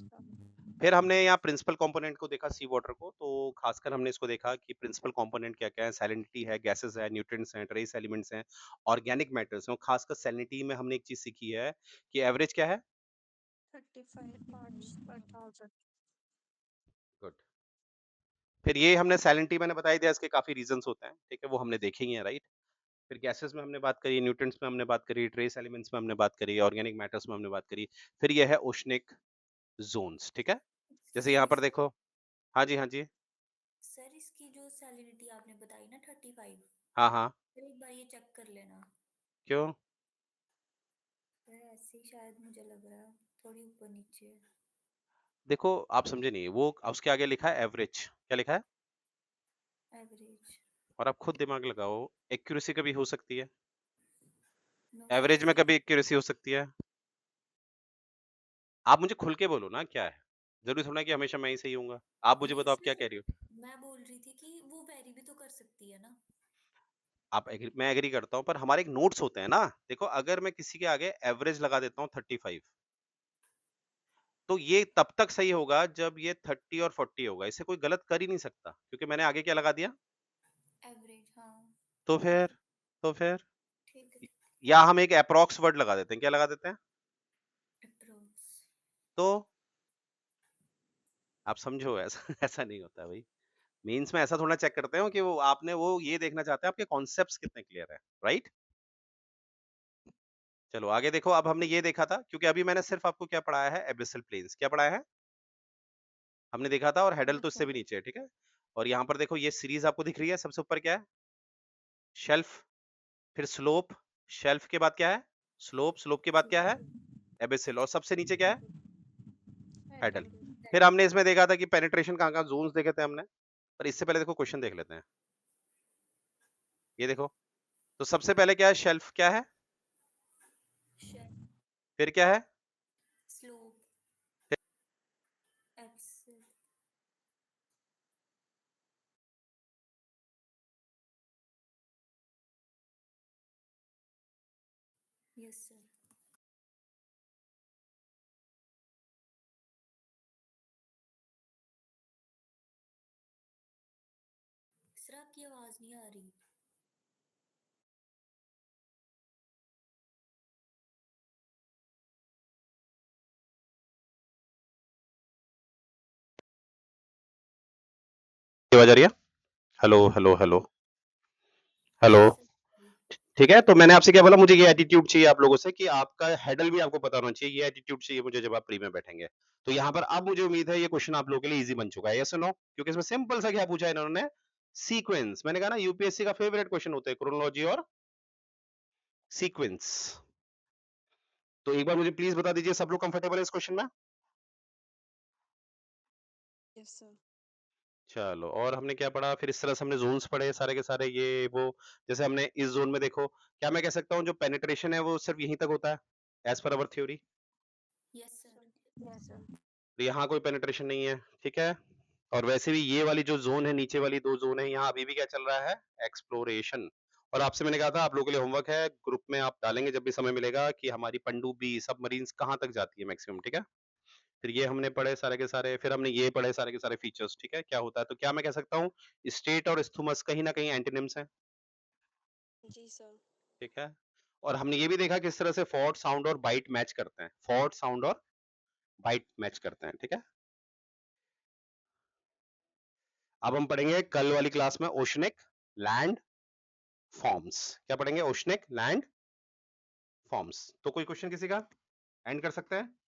फिर हमने यहाँ प्रिंसिपल कंपोनेंट को देखा, सी वाटर को। तो खासकर हमने इसको देखा कि प्रिंसिपल कंपोनेंट क्या क्या है। सैलिनिटी है, गैसेस है, न्यूट्रिएंट्स हैं, ट्रेस एलिमेंट्स हैं, ऑर्गेनिक मैटर्स हैं। खासकर सैलिनिटी में हमने एक चीज सीखी है कि एवरेज क्या है? 35 parts per thousand। गुड। फिर ये हमने सैलिनिटी मैंने बता ही दिया, इसके काफी रीजंस होते हैं, ठीक है, वो हमने देखे ही हैं, राइट। फिर गैसेस में हमने बात करी, न्यूट्रिएंट्स में हमने बात करी, ट्रेस एलिमेंट्स में हमने बात करी, ऑर्गेनिक मैटर्स में हमने बात करी। फिर ये है ओशनिक जोन्स, ठीक है। जैसे यहाँ पर देखो, हाँ जी, हाँ जी, सर इसकी जो सैलिनिटी आपने बताई ना 35, हाँ हाँ। सर एक बार ये चेक कर लेना। क्यों? सर ऐसे ही शायद मुझे लग रहा है थोड़ी ऊपर नीचे है। देखो आप समझे नहीं, वो उसके आगे लिखा है एवरेज। क्या लिखा है? एवरेज। और आप खुद दिमाग लगाओ, एक्यूरेसी कभी हो सकती है, नो सर एवरेज में कभी एक्यूरेसी हो सकती है। आप मुझे खुल के बोलो ना क्या है, जरूरी थोड़ा कि हमेशा मैं ही सही हूँगा। आप मुझे नहीं बताओ आप क्या सर, कह रही हो। मैं बोल रही थी कि वो वेरी भी तो कर सकती है ना। मैं एग्री करता हूँ, पर हमारे एक नोट्स होते हैं ना। देखो अगर मैं किसी के आगे एवरेज लगा देता हूँ 35, तो ये तब तक सही होगा जब ये 30 और 40 होगा। इसे कोई गलत कर ही नहीं सकता क्योंकि मैंने आगे क्या लगा दिया। एवरेज, हाँ। तो फिर तो फिर ठीक है। या हम एक अप्रॉक्स वर्ड लगा देते हैं। क्या लगा देते हैं? अप्रोक्स। तो आप समझो, ऐसा ऐसा नहीं होता भाई। मेंस में ऐसा थोड़ा चेक करते हो कि वो आपने वो ये देखना चाहते हैं आपके कॉन्सेप्ट्स कितने क्लियर है, राइट। चलो आगे देखो। अब हमने ये देखा था, क्योंकि अभी मैंने सिर्फ आपको क्या पढ़ाया है, एबिसल प्लेन्स। क्या पढ़ाया है हमने देखा था, और हेडल तो इससे भी नीचे है, ठीक है। और यहाँ पर देखो ये सीरीज आपको दिख रही है, सबसे ऊपर क्या है? शेल्फ। फिर स्लोप। शेल्फ के बाद क्या है? स्लोप। स्लोप के बाद क्या है? एबिसल। और सबसे नीचे क्या है? हेडल। फिर हमने इसमें देखा था कि पेनिट्रेशन कहाँ कहाँ जोन्स देखे थे हमने। पर इससे पहले देखो क्वेश्चन देख लेते हैं। ये देखो, तो सबसे पहले क्या है? शेल्फ क्या है? फिर क्या है? स्लोप। एक्सेल। Yes sir. सर आपकी आवाज नहीं आ रही। आवाज आ रही है? Hello hello hello hello. Yes sir. ठीक है, तो मैंने आपसे क्या बोला, मुझे ये एटीट्यूड चाहिए आप लोगों से कि आपका हेडल भी आपको पता होना चाहिए। ये एटीट्यूड चाहिए मुझे जब आप प्री में बैठेंगे। तो यहाँ पर अब मुझे उम्मीद है ये क्वेश्चन आप लोगों के लिए इजी बन चुका है, यस और नो? क्योंकि इसमें सिंपल सा क्या पूछा है इन्होंने, सीक्वेंस। मैंने कहा ना यूपीएससी का फेवरेट क्वेश्चन होता है क्रोनोलॉजी और सीक्वेंस। तो एक बार मुझे प्लीज बता दीजिए, सब लोग कंफर्टेबल है इस क्वेश्चन में? Yes sir. चलो, और हमने क्या पढ़ा फिर? इस तरह से हमने जोन्स पढ़े सारे के सारे, ये वो। जैसे हमने इस जोन में देखो, क्या मैं कह सकता हूँ जो पेनिट्रेशन है वो सिर्फ यहीं तक होता है as per our theory. Yes sir. Yes sir. तो यहाँ कोई पेनिट्रेशन नहीं है, ठीक है। और वैसे भी ये वाली जो जोन है, नीचे वाली दो जोन है, यहाँ अभी भी क्या चल रहा है? एक्सप्लोरेशन। और आपसे मैंने कहा था आप लोगों के लिए होमवर्क है, ग्रुप में आप डालेंगे जब भी समय मिलेगा, कि हमारी पनडुब्बी सबमरीन्स कहाँ तक जाती है मैक्सिमम, ठीक है। फिर ये हमने पढ़े सारे के सारे, फिर हमने ये पढ़े सारे के सारे फीचर्स, ठीक है, क्या होता है। तो क्या मैं कह सकता हूँ, स्टेट और स्थूमस कहीं ना कहीं एंटोनिम्स हैं, जी सर। ठीक है। और हमने ये भी देखा किस तरह से फॉर्ट, साउंड और बाइट मैच करते हैं। फॉर्ट, साउंड और बाइट मैच करते हैं, ठीक है। अब हम पढ़ेंगे कल वाली क्लास में ओशनिक लैंड फॉर्म्स। क्या पढ़ेंगे? Oceanic land forms. तो कोई क्वेश्चन किसी का? एंड कर सकते हैं?